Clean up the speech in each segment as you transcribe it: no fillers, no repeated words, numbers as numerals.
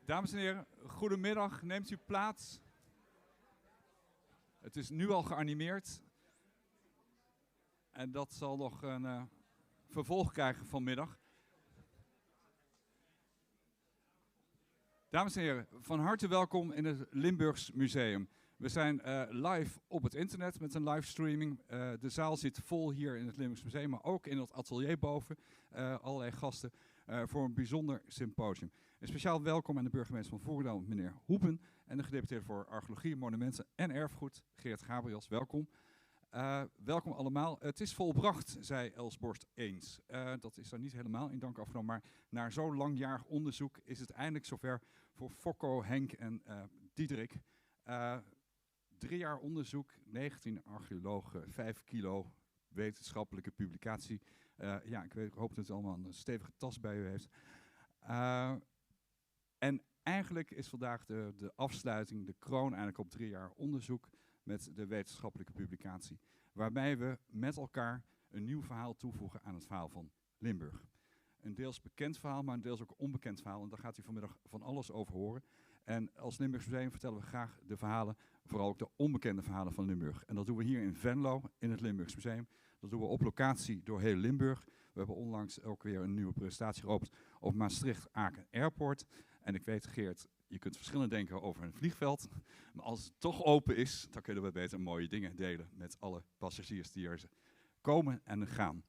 Dames en heren, goedemiddag. Neemt u plaats. Het is nu al geanimeerd. En dat zal nog een vervolg krijgen vanmiddag. Dames en heren, van harte welkom in het Limburgs Museum. We zijn live op het internet met een livestreaming. De zaal zit vol hier in het Limburgs Museum, maar ook in het atelier boven. Allerlei gasten voor een bijzonder symposium. Een speciaal welkom aan de burgemeester van Voerendaal, meneer Hoepen. En de gedeputeerde voor Archeologie, Monumenten en Erfgoed, Geert Gabriels. Welkom. Welkom allemaal. Het is volbracht, zei Els Borst eens. Dat is daar niet helemaal in dank afgenomen, maar na zo'n langjarig onderzoek is het eindelijk zover voor Fokko, Henk en Diederik. 3 jaar onderzoek, 19 archeologen, 5 kilo wetenschappelijke publicatie. Ik hoop dat u allemaal een stevige tas bij u heeft. En eigenlijk is vandaag de afsluiting, de kroon eigenlijk op 3 jaar onderzoek met de wetenschappelijke publicatie. Waarbij we met elkaar een nieuw verhaal toevoegen aan het verhaal van Limburg. Een deels bekend verhaal, maar een deels ook onbekend verhaal. En daar gaat u vanmiddag van alles over horen. En als Limburgs Museum vertellen we graag de verhalen, vooral ook de onbekende verhalen van Limburg. En dat doen we hier in Venlo, in het Limburgs Museum. Dat doen we op locatie door heel Limburg. We hebben onlangs ook weer een nieuwe presentatie geopend op Maastricht-Aken Airport. En ik weet, Geert, je kunt verschillend denken over een vliegveld. Maar als het toch open is, dan kunnen we beter mooie dingen delen met alle passagiers die er komen en gaan.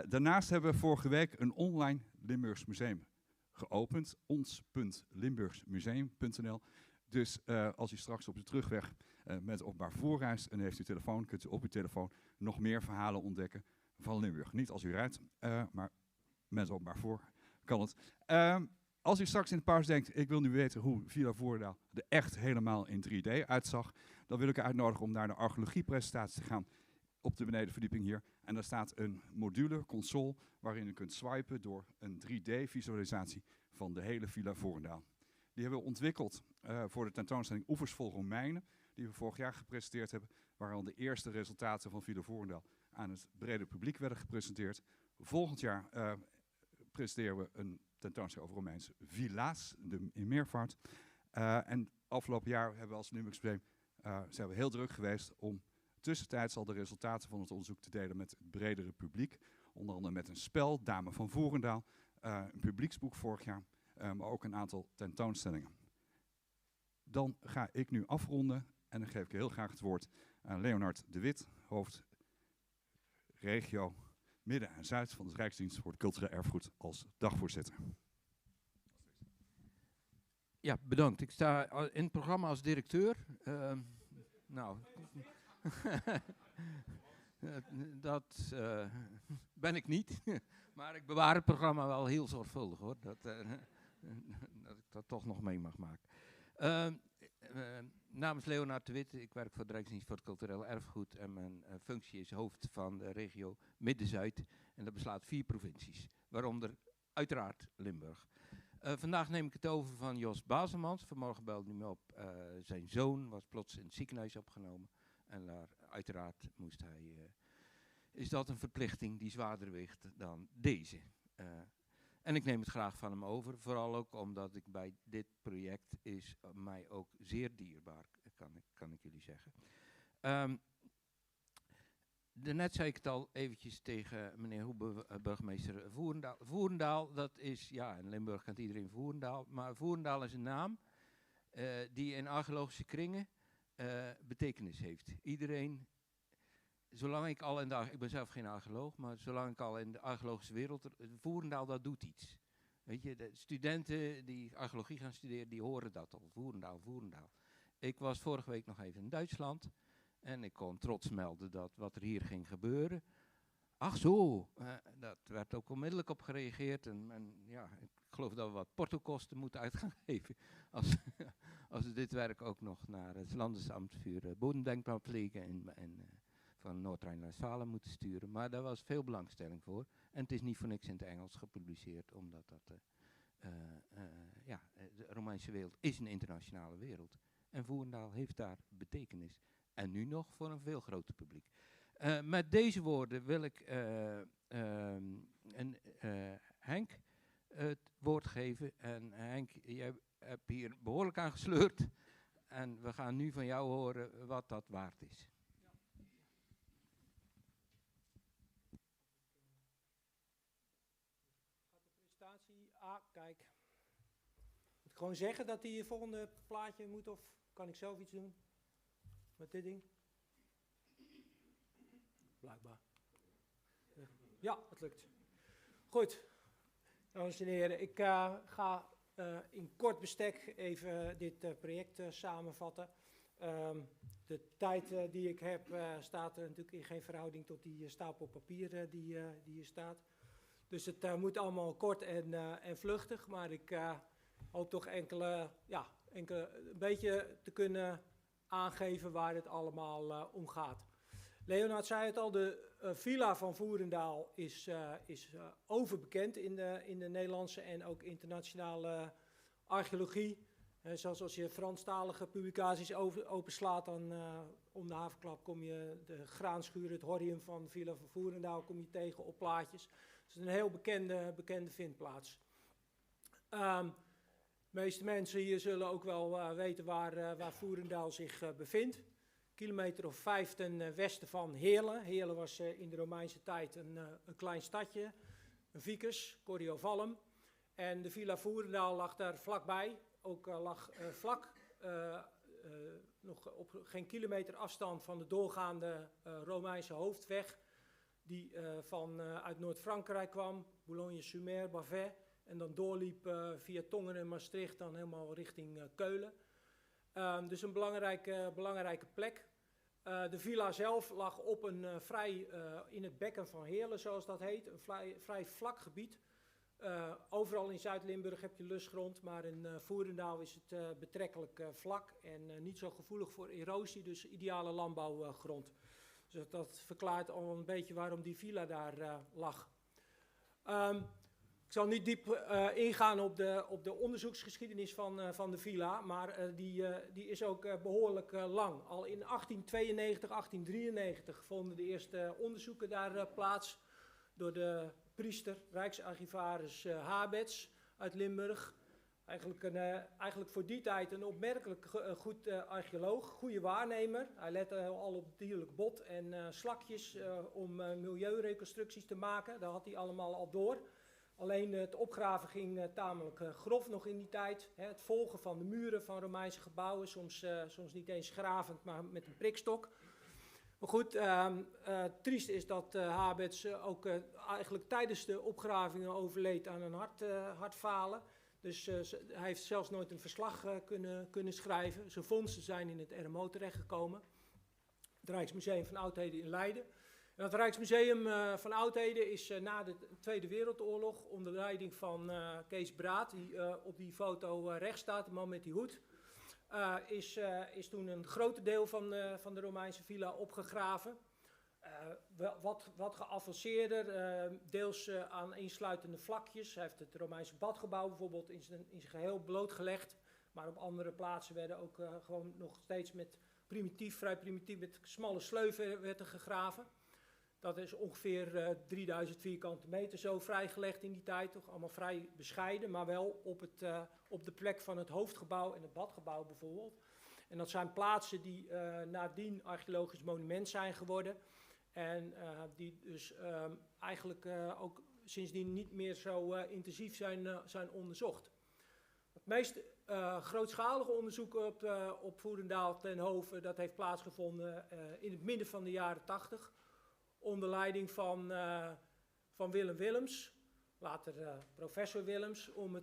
Daarnaast hebben we vorige week een online Limburgs Museum geopend. ons.limburgsmuseum.nl. Dus als u straks op de terugweg met openbaar vervoer reist en heeft u telefoon, kunt u op uw telefoon nog meer verhalen ontdekken van Limburg. Niet als u rijdt, maar met openbaar vervoer kan het. Als u straks in de pauze denkt, ik wil nu weten hoe Villa Voerendaal er echt helemaal in 3D uitzag, dan wil ik u uitnodigen om naar de archeologiepresentatie te gaan op de benedenverdieping hier. En daar staat een module, console, waarin u kunt swipen door een 3D-visualisatie van de hele Villa Voerendaal. Die hebben we ontwikkeld voor de tentoonstelling Oevers vol Romeinen, die we vorig jaar gepresenteerd hebben, waar al de eerste resultaten van Villa Voerendaal aan het brede publiek werden gepresenteerd. Volgend jaar presenteren we een tentoonstelling over Romeinse villa's in meervoud. En afgelopen jaar hebben we als Limburgs Museum zijn we heel druk geweest om tussentijds al de resultaten van het onderzoek te delen met het bredere publiek. Onder andere met een spel, Dame van Voerendaal, een publieksboek vorig jaar, maar ook een aantal tentoonstellingen. Dan ga ik nu afronden en dan geef ik heel graag het woord aan Leonard de Wit, hoofd regio Midden en Zuid van de Rijksdienst voor het Cultureel Erfgoed als dagvoorzitter. Ja, bedankt. Ik sta in het programma als directeur. Dat ben ik niet. Maar ik bewaar het programma wel heel zorgvuldig, hoor. Dat ik dat toch nog mee mag maken. Namens Leonard de Wit, ik werk voor de Rijksdienst voor het Cultureel Erfgoed en mijn functie is hoofd van de regio Midden-Zuid. En dat beslaat 4 provincies, waaronder uiteraard Limburg. Vandaag neem ik het over van Jos Baselmans. Vanmorgen belde hij me op. Zijn zoon was plots in het ziekenhuis opgenomen. En daar, uiteraard moest hij... is dat een verplichting die zwaarder weegt dan deze. En ik neem het graag van hem over. Vooral ook omdat ik bij dit project is mij ook zeer dierbaar, kan ik jullie zeggen. Daarnet zei ik het al eventjes tegen meneer Hoebe, burgemeester Voerendaal. Voerendaal, dat is, ja, in Limburg kent iedereen Voerendaal, maar Voerendaal is een naam die in archeologische kringen betekenis heeft. Iedereen, zolang ik al in de, ik ben zelf geen archeoloog, maar zolang ik al in de archeologische wereld, Voerendaal, dat doet iets. Weet je, de studenten die archeologie gaan studeren, die horen dat al. Voerendaal, Voerendaal. Ik was vorige week nog even in Duitsland. En ik kon trots melden dat wat er hier ging gebeuren. Ach zo, dat werd ook onmiddellijk op gereageerd. En ja, ik geloof dat we wat portokosten moeten uit gaan geven. Als we dit werk ook nog naar het Landesamt voor Bodendenkmalpflege van Noord-Rijn-Westfalen moeten sturen. Maar daar was veel belangstelling voor. En het is niet voor niks in het Engels gepubliceerd, omdat dat, de Romeinse wereld is een internationale wereld. En Voerendaal heeft daar betekenis. En nu nog voor een veel groter publiek. Met deze woorden wil ik Henk het woord geven. En Henk, jij hebt hier behoorlijk aan gesleurd. En we gaan nu van jou horen wat dat waard is. Kijk. Moet ik gewoon zeggen dat hij het volgende plaatje moet, of kan ik zelf iets doen? Met dit ding? Blijkbaar. Ja, het lukt. Goed. Dames en heren, ik ga in kort bestek even dit project samenvatten. De tijd die ik heb staat natuurlijk in geen verhouding tot die stapel papier die hier staat. Dus het moet allemaal kort en vluchtig, maar ik hoop toch enkele een beetje te kunnen aangeven waar het allemaal om gaat. Leonard zei het al, de villa van Voerendaal is overbekend in de Nederlandse en ook internationale archeologie. Zoals als je Franstalige publicaties openslaat, dan om de havenklap kom je de graanschuur, het horrium van Villa van Voerendaal kom je tegen op plaatjes. Het is een heel bekende vindplaats. De meeste mensen hier zullen ook wel weten waar Voerendaal zich bevindt. Kilometer of 5 ten westen van Heerlen. Heerlen was in de Romeinse tijd een klein stadje, een vicus, Coriovallum. En de Villa Voerendaal lag daar vlakbij. Ook lag vlak, nog op geen kilometer afstand van de doorgaande Romeinse hoofdweg. Die uit Noord-Frankrijk kwam, Boulogne-sur-Mer, Bavay. En dan doorliep via Tongeren en Maastricht dan helemaal richting Keulen. Dus een belangrijke plek. De villa zelf lag op een in het bekken van Heerlen, zoals dat heet. Een vrij vlak gebied. Overal in Zuid-Limburg heb je lusgrond, maar in Voerendaal is het betrekkelijk vlak en niet zo gevoelig voor erosie, dus ideale landbouwgrond. Dus dat verklaart al een beetje waarom die villa daar lag. Ik zal niet diep ingaan op de onderzoeksgeschiedenis van de villa, maar die is ook behoorlijk lang. Al in 1892, 1893 vonden de eerste onderzoeken daar plaats door de priester, Rijksarchivaris Habets uit Limburg. Eigenlijk voor die tijd een opmerkelijk goed archeoloog, goede waarnemer. Hij lette al op dierlijk bot en slakjes om milieureconstructies te maken. Dat had hij allemaal al door. Alleen het opgraven ging tamelijk grof nog in die tijd. Het volgen van de muren van Romeinse gebouwen, soms niet eens gravend, maar met een prikstok. Maar goed, triest is dat Habets ook eigenlijk tijdens de opgravingen overleed aan een hartfalen. Dus hij heeft zelfs nooit een verslag kunnen schrijven. Zijn vondsten zijn in het RMO terechtgekomen. Het Rijksmuseum van Oudheden in Leiden. En het Rijksmuseum van Oudheden is na de Tweede Wereldoorlog onder leiding van Kees Braat, die op die foto rechts staat, de man met die hoed, is toen een groot deel van de Romeinse villa opgegraven. Wat geavanceerder, deels aan insluitende vlakjes. Hij heeft het Romeinse badgebouw bijvoorbeeld in zijn geheel blootgelegd. Maar op andere plaatsen werden ook gewoon nog steeds vrij primitief, met smalle sleuven werd er gegraven. Dat is ongeveer 3000 vierkante meter zo vrijgelegd in die tijd. Toch allemaal vrij bescheiden, maar wel op de plek van het hoofdgebouw en het badgebouw bijvoorbeeld. En dat zijn plaatsen die nadien archeologisch monument zijn geworden. En die dus eigenlijk ook sindsdien niet meer zo intensief zijn onderzocht. Het meest grootschalige onderzoek op Voerendaal ten Hove, dat heeft plaatsgevonden in het midden van de jaren 80. Onder leiding van Willem Willems, later professor Willems, om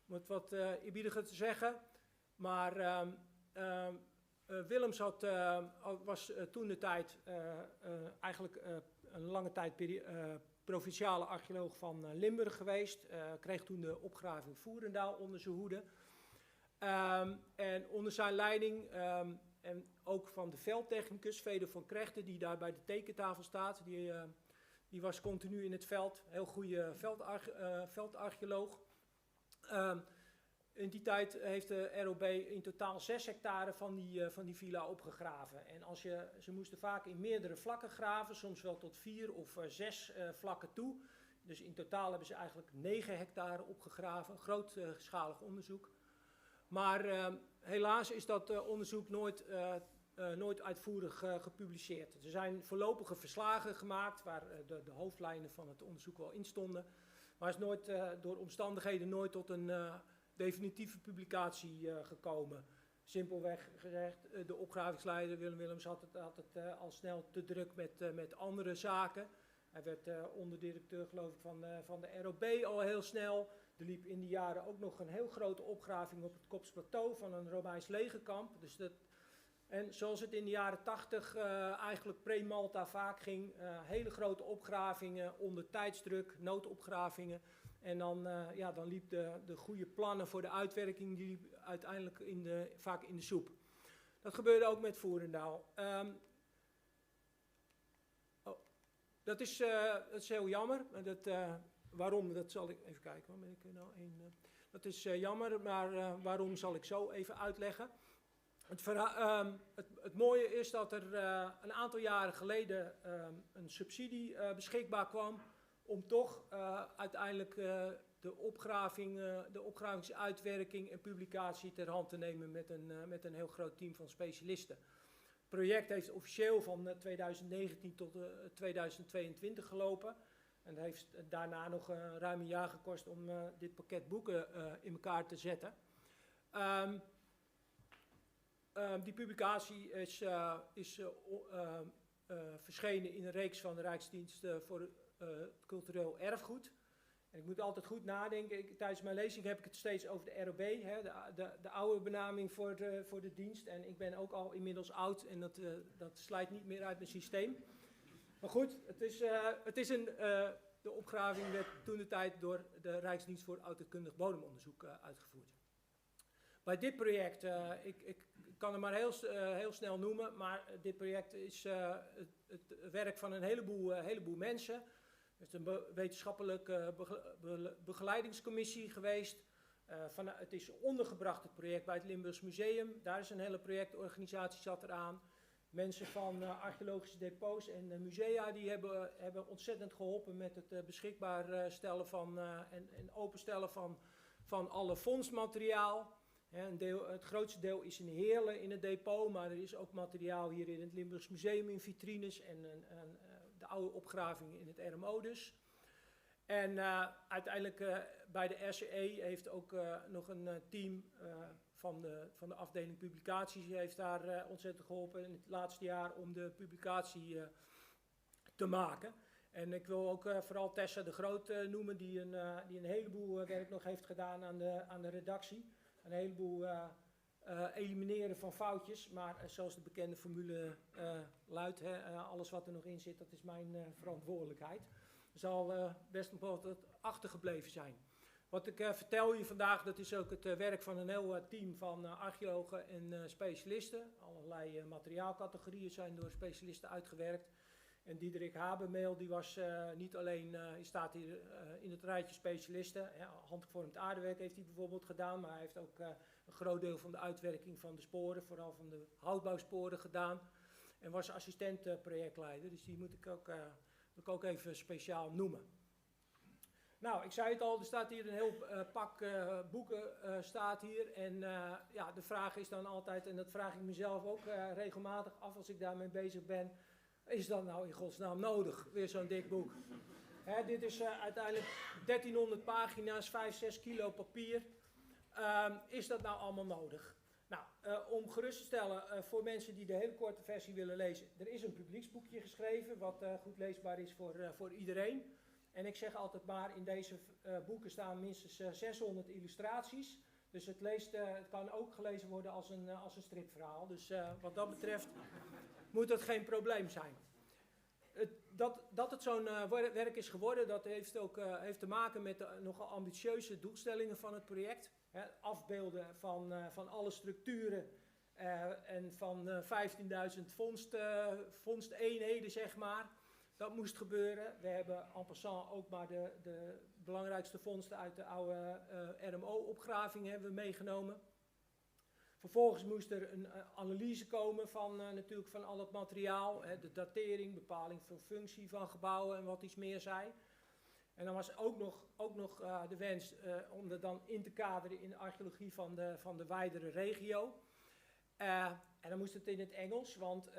het wat eerbiediger te zeggen. Maar Willems was toen de tijd eigenlijk een lange tijd provinciale archeoloog van Limburg geweest. Kreeg toen de opgraving Voerendaal onder zijn hoede. En onder zijn leiding en ook van de veldtechnicus Feder van Krechten, die daar bij de tekentafel staat. Die was continu in het veld, heel goede veldarcheoloog. In die tijd heeft de ROB in totaal 6 hectare van die villa opgegraven. En ze moesten vaak in meerdere vlakken graven, soms wel tot 4 of 6 vlakken toe. Dus in totaal hebben ze eigenlijk 9 hectare opgegraven, grootschalig onderzoek. Maar helaas is dat onderzoek nooit uitvoerig gepubliceerd. Er zijn voorlopige verslagen gemaakt waar de hoofdlijnen van het onderzoek wel in stonden. Maar is nooit, door omstandigheden nooit tot een definitieve publicatie gekomen. Simpelweg gezegd, de opgravingsleider Willem Willems had het al snel te druk met andere zaken. Hij werd onderdirecteur geloof ik van de ROB al heel snel. Er liep in die jaren ook nog een heel grote opgraving op het Kops Plateau van een Romeins legerkamp. En zoals het in de jaren 80 eigenlijk pre-Malta vaak ging, hele grote opgravingen onder tijdsdruk, noodopgravingen. En dan liep de goede plannen voor de uitwerking, die liep uiteindelijk vaak in de soep. Dat gebeurde ook met Voerendaal. Dat is heel jammer. Waarom, dat zal ik even kijken. Waar ben ik er nou een? Dat is jammer, maar waarom zal ik zo even uitleggen. Het mooie is dat er een aantal jaren geleden een subsidie beschikbaar kwam om toch uiteindelijk de opgravingsuitwerking en publicatie ter hand te nemen met een heel groot team van specialisten. Het project heeft officieel van 2019 tot 2022 gelopen. En het heeft daarna nog ruim een jaar gekost om dit pakket boeken in elkaar te zetten. Die publicatie is verschenen in een reeks van de Rijksdienst voor het cultureel erfgoed. En ik moet altijd goed nadenken. Tijdens mijn lezing heb ik het steeds over de ROB, hè, de oude benaming voor de dienst. En ik ben ook al inmiddels oud en dat slijt niet meer uit mijn systeem. Maar goed, de opgraving werd toentertijd door de Rijksdienst voor Oudheidkundig Bodemonderzoek uitgevoerd. Bij dit project, ik kan het maar heel snel noemen, maar dit project is het werk van een heleboel mensen. Er is een wetenschappelijke begeleidingscommissie geweest. Het is ondergebracht, het project, bij het Limburgs Museum. Daar is een hele projectorganisatie zat eraan. Mensen van archeologische depots en musea die hebben ontzettend geholpen met het beschikbaar stellen en openstellen van alle vondstmateriaal. Het grootste deel is in Heerlen in het depot, maar er is ook materiaal hier in het Limburgs Museum in vitrines en de oude opgravingen in het RMO dus. En uiteindelijk bij de RCE heeft ook nog een team van de afdeling publicaties heeft daar ontzettend geholpen in het laatste jaar om de publicatie te maken. En ik wil ook vooral Tessa de Groot noemen, die een heleboel werk nog heeft gedaan aan de redactie. Een heleboel elimineren van foutjes, maar zoals de bekende formule luidt, alles wat er nog in zit, dat is mijn verantwoordelijkheid. Er zal best nog wat achtergebleven zijn. Wat ik vertel je vandaag, dat is ook het werk van een heel team van archeologen en specialisten. Allerlei materiaalcategorieën zijn door specialisten uitgewerkt. En Diederik Habermeel, die was niet alleen, staat hier in het rijtje specialisten. Handgevormd aardewerk heeft hij bijvoorbeeld gedaan, maar hij heeft ook een groot deel van de uitwerking van de sporen, vooral van de houtbouwsporen gedaan. En was assistent projectleider, dus die moet ik ook even speciaal noemen. Nou, ik zei het al, er staat hier een heel pak boeken staat hier. En de vraag is dan altijd, en dat vraag ik mezelf ook regelmatig af als ik daarmee bezig ben. Is dat nou in godsnaam nodig, weer zo'n dik boek? Dit is uiteindelijk 1300 pagina's, 5-6 kilo papier. Is dat nou allemaal nodig? Nou, om gerust te stellen voor mensen die de hele korte versie willen lezen. Er is een publieksboekje geschreven wat goed leesbaar is voor iedereen. En ik zeg altijd maar, in deze boeken staan minstens 600 illustraties. Dus het kan ook gelezen worden als een stripverhaal. Dus wat dat betreft moet dat geen probleem zijn. Dat het zo'n werk is geworden, dat heeft te maken met de nogal ambitieuze doelstellingen van het project. Afbeelden van alle structuren en van 15.000 vondsteenheden, zeg maar. Dat moest gebeuren. We hebben en passant ook maar de belangrijkste vondsten uit de oude RMO-opgraving hebben we meegenomen. Vervolgens moest er een analyse komen natuurlijk van al het materiaal, de datering, bepaling van functie van gebouwen en wat iets meer zei. En dan was ook nog de wens om dat dan in te kaderen in de archeologie van de wijdere regio. En dan moest het in het Engels, want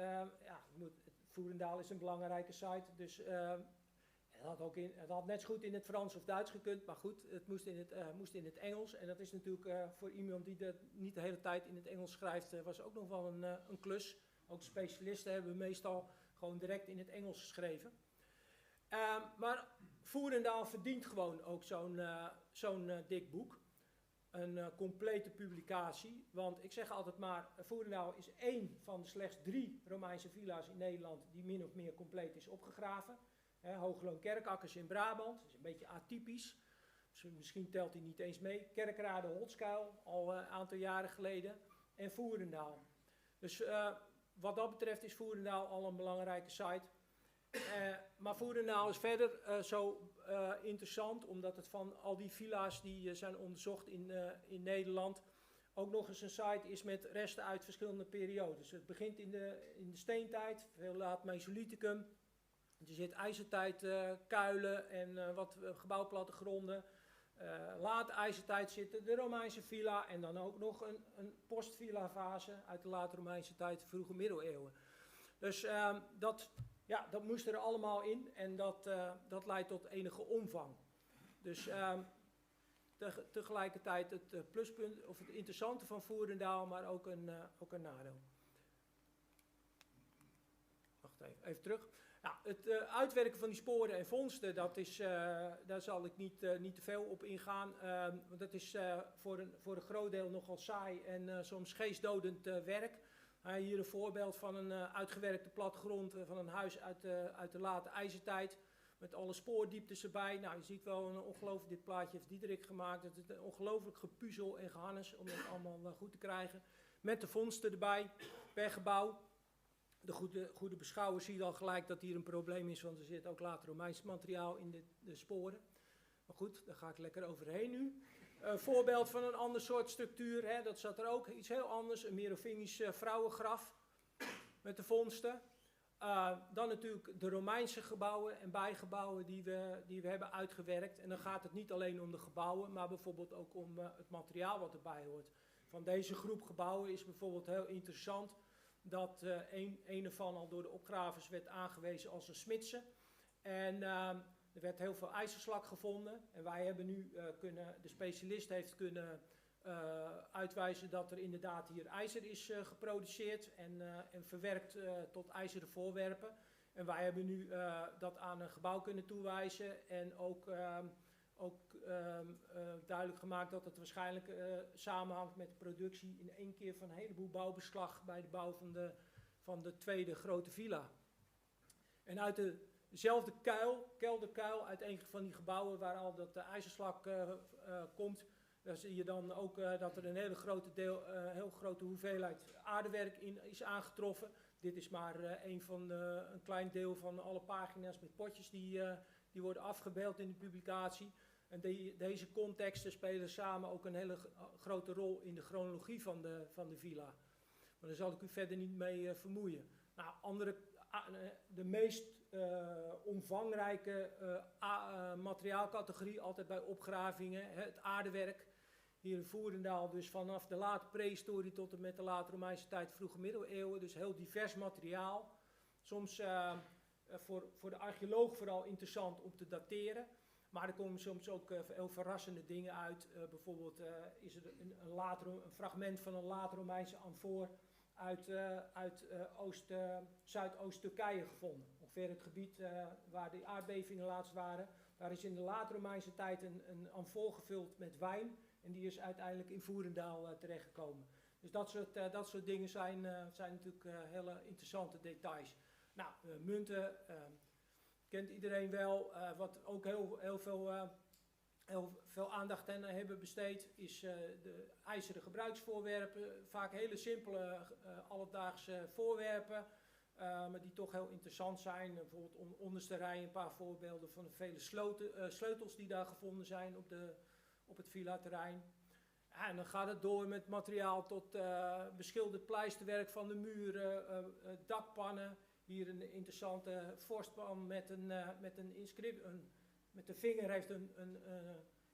Voerendaal is een belangrijke site. Dus het had net zo goed in het Frans of Duits gekund, maar goed, het moest in het Engels. En dat is natuurlijk voor iemand die dat niet de hele tijd in het Engels schrijft, was ook nog wel een klus. Ook specialisten hebben meestal gewoon direct in het Engels geschreven. Maar Voerendaal verdient gewoon ook zo'n dik boek. Een complete publicatie. Want ik zeg altijd maar, Voerendaal is één van de slechts 3 Romeinse villa's in Nederland die min of meer compleet is opgegraven. Hoogloon Kerkakkers in Brabant, dat is een beetje atypisch. Misschien telt hij niet eens mee. Kerkrade Hotskuil, al een aantal jaren geleden. En Voerendaal. Dus wat dat betreft is Voerendaal al een belangrijke site. Maar Voerendaal is verder zo interessant, omdat het van al die villa's die zijn onderzocht in Nederland ook nog eens een site is met resten uit verschillende periodes. Het begint in de steentijd, veel laat Mesolithicum. Er zit ijzertijd kuilen en wat gebouwplattegronden. Laat ijzertijd zitten de Romeinse villa en dan ook nog een postvilla fase uit de late Romeinse tijd, de vroege middeleeuwen. Dus dat moest er allemaal in en dat leidt tot enige omvang. Dus tegelijkertijd het pluspunt of het interessante van Voerendaal, maar ook een nadeel. Wacht even terug. Nou, het uitwerken van die sporen en vondsten, daar zal ik niet te veel op ingaan. Want dat is voor een groot deel nogal saai en soms geestdodend werk. Hier een voorbeeld van een uitgewerkte plattegrond van een huis uit de late ijzertijd. Met alle spoordieptes erbij. Nou, je ziet wel een ongelooflijk, dit plaatje heeft Diederik gemaakt. Het is een ongelooflijk gepuzzel en gehannes om dat allemaal goed te krijgen. Met de vondsten erbij, per gebouw. De goede beschouwer ziet al gelijk dat hier een probleem is, want er zit ook later Romeins materiaal in de sporen. Maar goed, daar ga ik lekker overheen nu. Een voorbeeld van een ander soort structuur, hè, dat zat er ook, iets heel anders, een Merovingisch vrouwengraf met de vondsten. Dan natuurlijk de Romeinse gebouwen en bijgebouwen die we hebben uitgewerkt. En dan gaat het niet alleen om de gebouwen, maar bijvoorbeeld ook om het materiaal wat erbij hoort. Van deze groep gebouwen is bijvoorbeeld heel interessant dat een ervan al door de opgravers werd aangewezen als een smidse. En er werd heel veel ijzerslak gevonden. En wij hebben nu de specialist heeft kunnen uitwijzen dat er inderdaad hier ijzer is geproduceerd en verwerkt tot ijzeren voorwerpen. En wij hebben nu dat aan een gebouw kunnen toewijzen en ook duidelijk gemaakt dat het waarschijnlijk samenhangt met de productie in één keer van een heleboel bouwbeslag bij de bouw van de tweede grote villa. En uit dezelfde kelderkuil, uit een van die gebouwen waar al dat ijzerslak komt, daar zie je dan ook dat er een heel grote hoeveelheid aardewerk in is aangetroffen. Dit is maar een klein deel van alle pagina's met potjes die worden afgebeeld in de publicatie. En deze contexten spelen samen ook een hele grote rol in de chronologie van de villa. Maar daar zal ik u verder niet mee vermoeien. Nou, de meest omvangrijke materiaalcategorie, altijd bij opgravingen, het aardewerk. Hier in Voerendaal dus vanaf de late prehistorie tot en met de late Romeinse tijd, vroege middeleeuwen. Dus heel divers materiaal. Soms voor de archeoloog vooral interessant om te dateren. Maar er komen soms ook heel verrassende dingen uit. Bijvoorbeeld is er een fragment van een late Romeinse amfoor uit Zuidoost-Turkije gevonden. Ongeveer het gebied waar de aardbevingen laatst waren. Daar is in de late Romeinse tijd een amfoor gevuld met wijn. En die is uiteindelijk in Voerendaal terechtgekomen. Dus dat soort dingen zijn natuurlijk hele interessante details. Nou, munten kent iedereen wel. Wat ook heel veel aandacht aan hebben besteed is de ijzeren gebruiksvoorwerpen. Vaak hele simpele alledaagse voorwerpen, maar die toch heel interessant zijn. Bijvoorbeeld onderste rij een paar voorbeelden van de vele sleutels die daar gevonden zijn op het villa-terrein. Ja, en dan gaat het door met materiaal tot beschilderd pleisterwerk van de muren, dakpannen. Hier een interessante vorstpan met een met de vinger heeft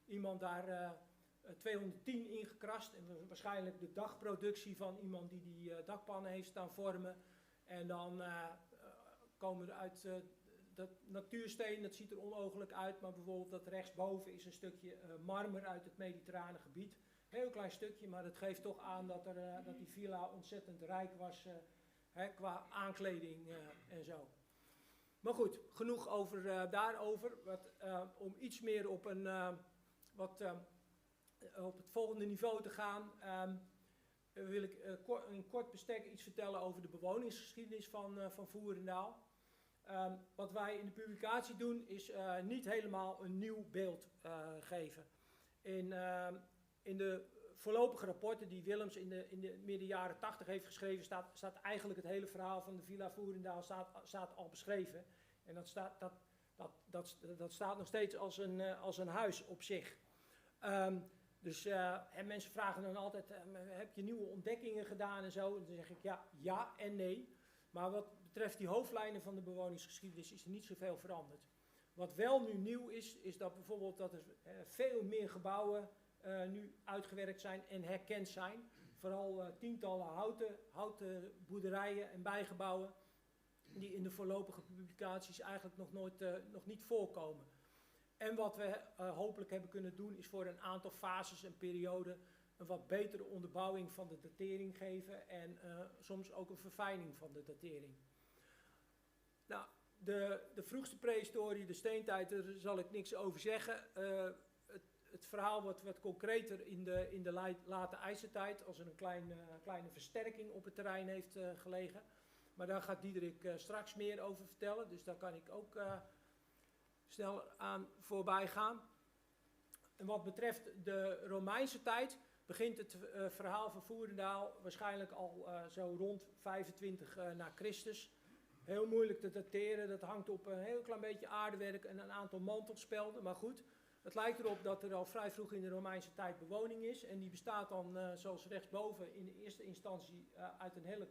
iemand daar 210 ingekrast. En waarschijnlijk de dagproductie van iemand die dakpannen heeft staan vormen. En dan komen er uit dat natuursteen, dat ziet er onooglijk uit. Maar bijvoorbeeld dat rechtsboven is een stukje marmer uit het mediterrane gebied. Heel klein stukje, maar dat geeft toch aan dat die villa ontzettend rijk was qua aankleding en zo. Maar goed, genoeg daarover. Om iets meer op op het volgende niveau te gaan, wil ik in kort bestek iets vertellen over de bewoningsgeschiedenis van Voerendaal. Wat wij in de publicatie doen is niet helemaal een nieuw beeld geven. In de voorlopige rapporten die Willems in de midden jaren 80 heeft geschreven, staat eigenlijk het hele verhaal van de Villa Voerendaal staat al beschreven. En dat staat nog steeds als een huis op zich. En mensen vragen dan altijd, heb je nieuwe ontdekkingen gedaan en zo? En dan zeg ik ja en nee. Maar wat betreft die hoofdlijnen van de bewoningsgeschiedenis is er niet zoveel veranderd. Wat wel nu nieuw is dat bijvoorbeeld dat er veel meer gebouwen nu uitgewerkt zijn en herkend zijn. Vooral tientallen houten boerderijen en bijgebouwen die in de voorlopige publicaties eigenlijk nog niet voorkomen. En wat we hopelijk hebben kunnen doen is voor een aantal fases en perioden een wat betere onderbouwing van de datering geven en soms ook een verfijning van de datering. Nou, de vroegste prehistorie, de steentijd, daar zal ik niks over zeggen. Het verhaal wordt wat concreter in de late ijzertijd, als er een kleine versterking op het terrein heeft gelegen. Maar daar gaat Diederik straks meer over vertellen, dus daar kan ik ook snel aan voorbij gaan. En wat betreft de Romeinse tijd begint het verhaal van Voerendaal waarschijnlijk al zo rond 25 na Christus. Heel moeilijk te dateren, dat hangt op een heel klein beetje aardewerk en een aantal mantelspelden, maar goed. Het lijkt erop dat er al vrij vroeg in de Romeinse tijd bewoning is. En die bestaat dan, zoals rechtsboven, in de eerste instantie uit een hele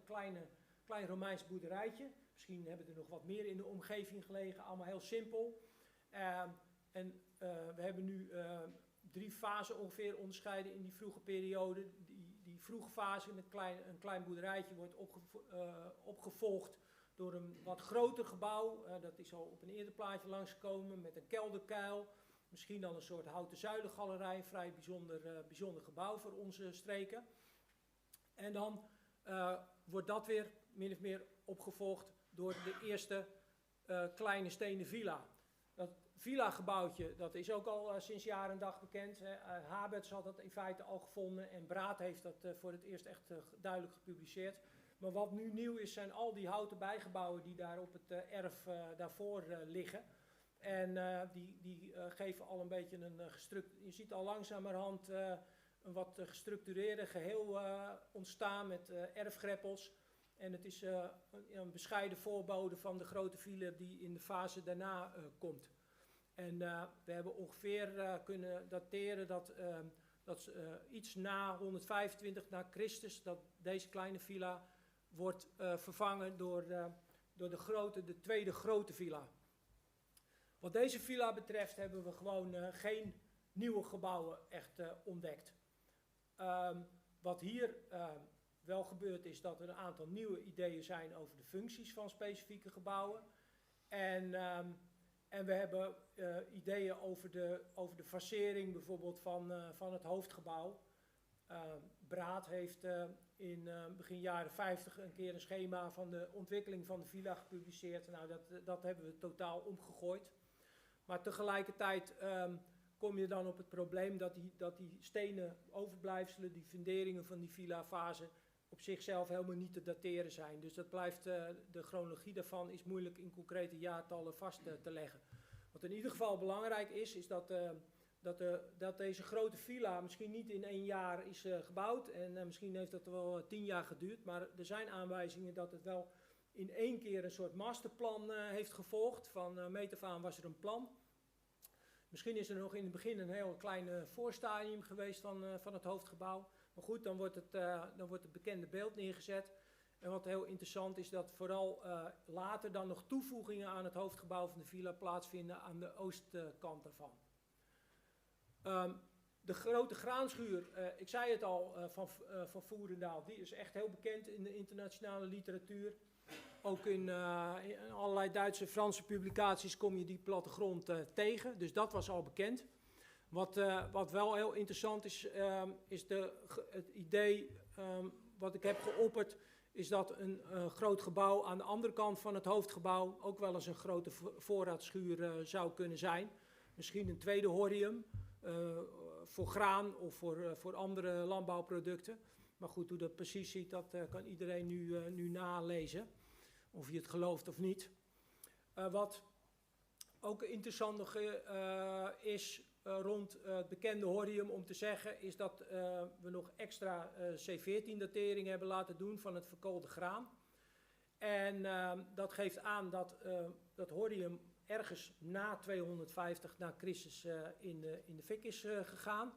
klein Romeins boerderijtje. Misschien hebben er nog wat meer in de omgeving gelegen, allemaal heel simpel. We hebben nu 3 fasen ongeveer onderscheiden in die vroege periode. Die vroege fase met een klein boerderijtje wordt opgevolgd door een wat groter gebouw. Dat is al op een eerder plaatje langsgekomen met een kelderkuil. Misschien dan een soort houten zuilengalerij, een vrij bijzonder gebouw voor onze streken. En dan wordt dat weer min of meer opgevolgd door de eerste kleine stenen villa. Dat villa-gebouwtje, dat is ook al sinds jaar en dag bekend. Haberts had dat in feite al gevonden en Braat heeft dat voor het eerst echt duidelijk gepubliceerd. Maar wat nu nieuw is, zijn al die houten bijgebouwen die daar op het erf daarvoor liggen. En die geven al een beetje je ziet al langzamerhand een wat gestructureerde geheel ontstaan met erfgreppels. En het is een bescheiden voorbode van de grote villa die in de fase daarna komt. En we hebben ongeveer kunnen dateren dat iets na 125 na Christus, dat deze kleine villa wordt vervangen door de tweede grote villa. Wat deze villa betreft hebben we gewoon geen nieuwe gebouwen echt ontdekt. Wat hier wel gebeurt is dat er een aantal nieuwe ideeën zijn over de functies van specifieke gebouwen. En we hebben ideeën over de fasering bijvoorbeeld van het hoofdgebouw. Braat heeft in begin jaren 50 een keer een schema van de ontwikkeling van de villa gepubliceerd. Nou, dat hebben we totaal omgegooid. Maar tegelijkertijd kom je dan op het probleem dat die stenen overblijfselen, die funderingen van die villa-fase, op zichzelf helemaal niet te dateren zijn. Dus dat blijft, de chronologie daarvan is moeilijk in concrete jaartallen vast te leggen. Wat in ieder geval belangrijk is dat deze grote villa misschien niet in 1 jaar is gebouwd. En misschien heeft dat wel 10 jaar geduurd. Maar er zijn aanwijzingen dat het wel in 1 keer een soort masterplan heeft gevolgd. Van meet af aan was er een plan. Misschien is er nog in het begin een heel klein voorstadium geweest van het hoofdgebouw. Maar goed, dan wordt het bekende beeld neergezet. En wat heel interessant is, dat vooral later dan nog toevoegingen aan het hoofdgebouw van de villa plaatsvinden aan de oostkant daarvan. De grote graanschuur, ik zei het al, van Voerendaal, die is echt heel bekend in de internationale literatuur. Ook in allerlei Duitse en Franse publicaties kom je die plattegrond tegen, dus dat was al bekend. Wat wel heel interessant is, is het idee wat ik heb geopperd, is dat een groot gebouw aan de andere kant van het hoofdgebouw ook wel eens een grote voorraadschuur zou kunnen zijn. Misschien een tweede horium voor graan of voor andere landbouwproducten. Maar goed, hoe dat precies ziet, dat kan iedereen nu nalezen. Of je het gelooft of niet. Wat ook interessant nog is rond het bekende horium om te zeggen, is dat we nog extra C14-datering hebben laten doen van het verkoolde graan. En dat geeft aan dat horium ergens na 250 na Christus in de fik is gegaan.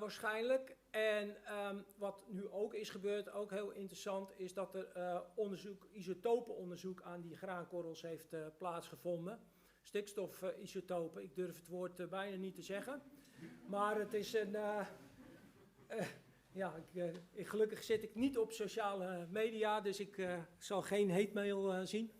Waarschijnlijk. En wat nu ook is gebeurd, ook heel interessant, is dat er isotopenonderzoek aan die graankorrels heeft plaatsgevonden. Stikstofisotopen, ik durf het woord bijna niet te zeggen. Maar het is een... gelukkig zit ik niet op sociale media, dus ik zal geen hate mail zien.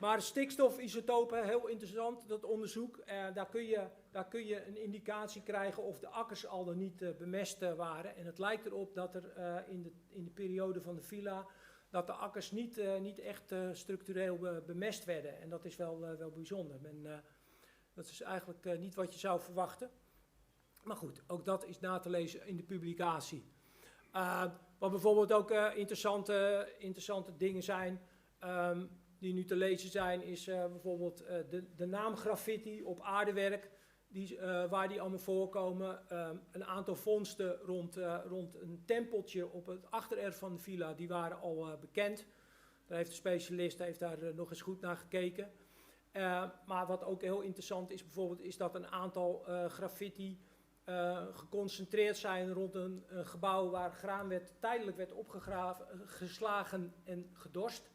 Maar stikstofisotopen, heel interessant, dat onderzoek. Daar kun je een indicatie krijgen of de akkers al dan niet bemest waren. En het lijkt erop dat er in de periode van de villa, dat de akkers niet echt structureel bemest werden. En dat is wel bijzonder. Dat is eigenlijk niet wat je zou verwachten. Maar goed, ook dat is na te lezen in de publicatie. Wat bijvoorbeeld ook interessante dingen zijn, die nu te lezen zijn, is bijvoorbeeld de naamgraffiti op aardewerk, waar die allemaal voorkomen. Een aantal vondsten rond een tempeltje op het achtererf van de villa, die waren al bekend. Daar heeft de specialist daar nog eens goed naar gekeken. Maar wat ook heel interessant is bijvoorbeeld, is dat een aantal graffiti geconcentreerd zijn rond een gebouw waar graan tijdelijk werd opgeslagen en gedorst.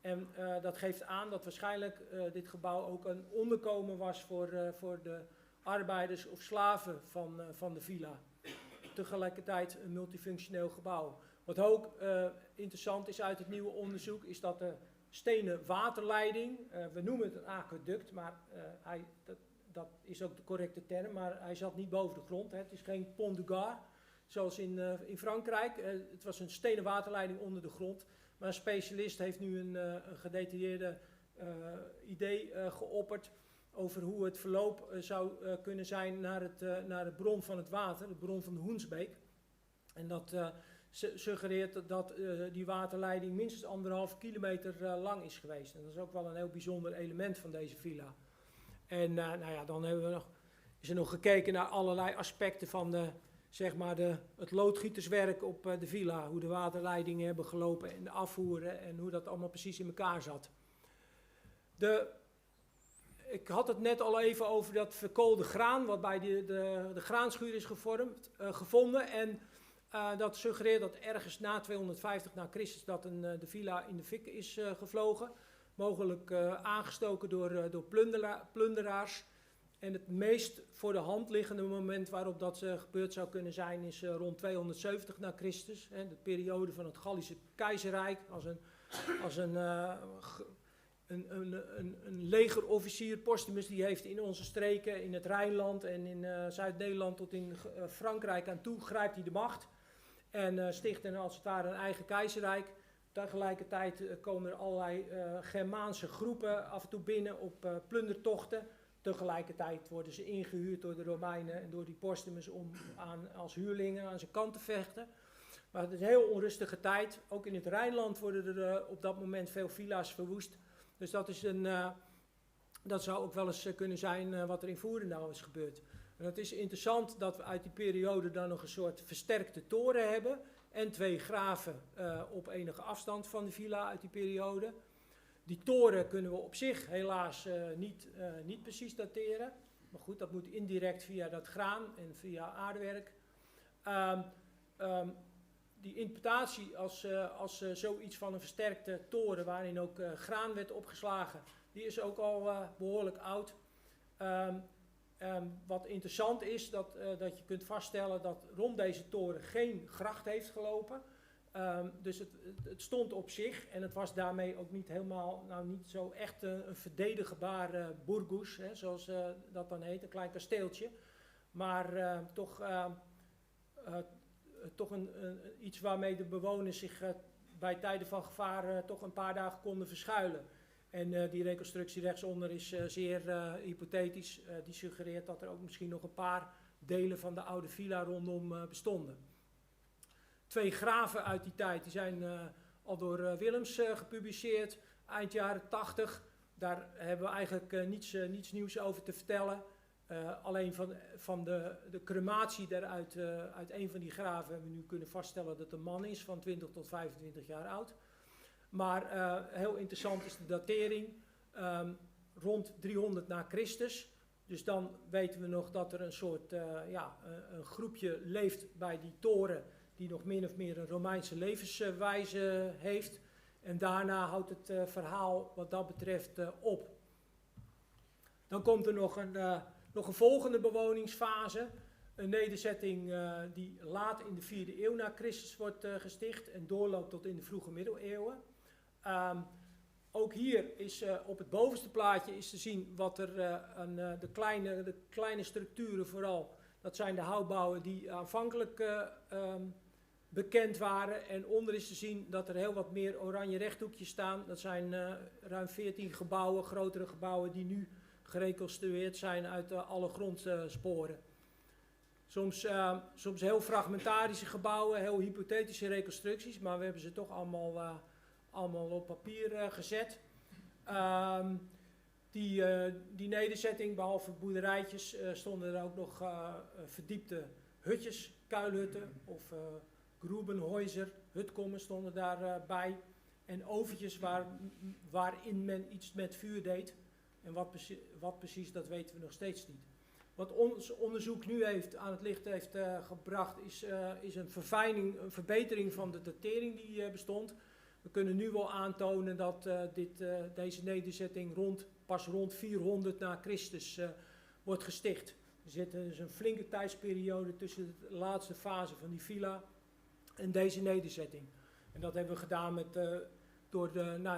En dat geeft aan dat waarschijnlijk dit gebouw ook een onderkomen was voor de arbeiders of slaven van de villa. Tegelijkertijd een multifunctioneel gebouw. Wat ook interessant is uit het nieuwe onderzoek, is dat de stenen waterleiding, we noemen het een aquaduct, maar dat is ook de correcte term, maar hij zat niet boven de grond. Hè. Het is geen pont du Gard, zoals in Frankrijk. Het was een stenen waterleiding onder de grond. Maar een specialist heeft nu een gedetailleerde idee geopperd over hoe het verloop zou kunnen zijn naar de bron van het water, de bron van de Hoensbeek. En dat suggereert dat die waterleiding minstens 1,5 kilometer lang is geweest. En dat is ook wel een heel bijzonder element van deze villa. En dan is er nog gekeken naar allerlei aspecten van het loodgieterswerk op de villa. Hoe de waterleidingen hebben gelopen en de afvoeren en hoe dat allemaal precies in elkaar zat. Ik had het net al even over dat verkoolde graan, wat bij de graanschuur is gevonden. En dat suggereert dat ergens na 250 na Christus dat de villa in de fik is gevlogen. Mogelijk aangestoken door plunderaars. En het meest voor de hand liggende moment waarop dat gebeurd zou kunnen zijn is rond 270 na Christus. De periode van het Gallische keizerrijk. Als een legerofficier, Postumus, die heeft in onze streken, in het Rijnland en in Zuid-Nederland tot in Frankrijk aan toe, grijpt hij de macht. En sticht dan als het ware een eigen keizerrijk. Tegelijkertijd komen er allerlei Germaanse groepen af en toe binnen op plundertochten. Tegelijkertijd worden ze ingehuurd door de Romeinen en door die Postumus om als huurlingen aan zijn kant te vechten. Maar het is een heel onrustige tijd. Ook in het Rijnland worden er op dat moment veel villa's verwoest. Dus dat zou ook wel eens kunnen zijn wat er in Voerendaal is gebeurd. En het is interessant dat we uit die periode dan nog een soort versterkte toren hebben. En 2 graven op enige afstand van de villa uit die periode. Die toren kunnen we op zich helaas niet precies dateren. Maar goed, dat moet indirect via dat graan en via aardewerk. die interpretatie als zoiets van een versterkte toren waarin ook graan werd opgeslagen, die is ook al behoorlijk oud. Wat interessant is, dat je kunt vaststellen dat rond deze toren geen gracht heeft gelopen. Dus het stond op zich en het was daarmee ook niet helemaal, nou niet zo echt een verdedigbare burgus, hè, zoals dat dan heet, een klein kasteeltje. Maar toch iets waarmee de bewoners zich bij tijden van gevaar toch een paar dagen konden verschuilen. En die reconstructie rechtsonder is zeer hypothetisch. Die suggereert dat er ook misschien nog een paar delen van de oude villa rondom bestonden. 2 graven uit die tijd, die zijn al door Willems gepubliceerd, eind jaren 80. Daar hebben we eigenlijk niets nieuws over te vertellen. Alleen van de crematie daaruit, uit een van die graven hebben we nu kunnen vaststellen dat een man is van 20 tot 25 jaar oud. Maar heel interessant is de datering, rond 300 na Christus. Dus dan weten we nog dat er een soort een groepje leeft bij die toren die nog min of meer een Romeinse levenswijze heeft. En daarna houdt het verhaal wat dat betreft op. Dan komt er nog een volgende bewoningsfase. Een nederzetting die laat in de 4e eeuw na Christus wordt gesticht en doorloopt tot in de vroege middeleeuwen. Ook hier is op het bovenste plaatje is te zien wat er de kleine structuren vooral, dat zijn de houtbouwen die aanvankelijk bekend waren. En onder is te zien dat er heel wat meer oranje rechthoekjes staan. Dat zijn ruim 14 gebouwen, grotere gebouwen die nu gereconstrueerd zijn uit alle grondsporen. Soms heel fragmentarische gebouwen, heel hypothetische reconstructies, maar we hebben ze toch allemaal op papier gezet. Die nederzetting, behalve boerderijtjes, stonden er ook nog verdiepte hutjes, kuilhutten of Grubenhäuser, hutkommen stonden daarbij. En oventjes waarin men iets met vuur deed. En wat precies, dat weten we nog steeds niet. Wat ons onderzoek nu aan het licht heeft gebracht, is een verbetering van de datering die bestond. We kunnen nu wel aantonen dat deze nederzetting pas rond 400 na Christus wordt gesticht. Er zit dus een flinke tijdsperiode tussen de laatste fase van die villa en deze nederzetting. En dat hebben we gedaan door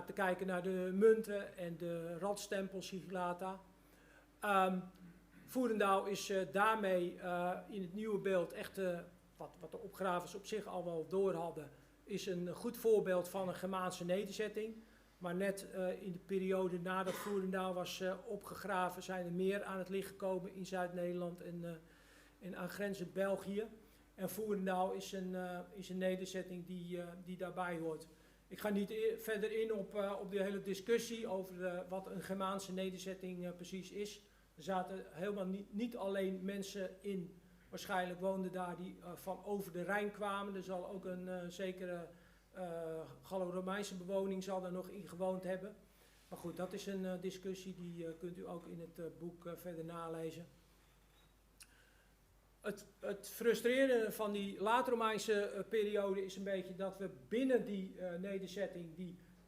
te kijken naar de munten en de radstempels, sigillata. Voerendaal is daarmee in het nieuwe beeld echt, wat de opgravers op zich al wel door hadden, is een goed voorbeeld van een Germaanse nederzetting. Maar net in de periode nadat Voerendaal was opgegraven zijn er meer aan het licht gekomen in Zuid-Nederland en aangrenzend België. En Voerendaal is een nederzetting die daarbij hoort. Ik ga niet verder in op de hele discussie over wat een Germaanse nederzetting precies is. Er zaten helemaal niet alleen mensen in, waarschijnlijk woonden daar die van over de Rijn kwamen. Er zal ook een zekere Gallo-Romeinse bewoning zal er nog in gewoond hebben. Maar goed, dat is een discussie die kunt u ook in het boek verder nalezen. Het frustrerende van die laat-Romeinse periode is een beetje dat we binnen die nederzetting,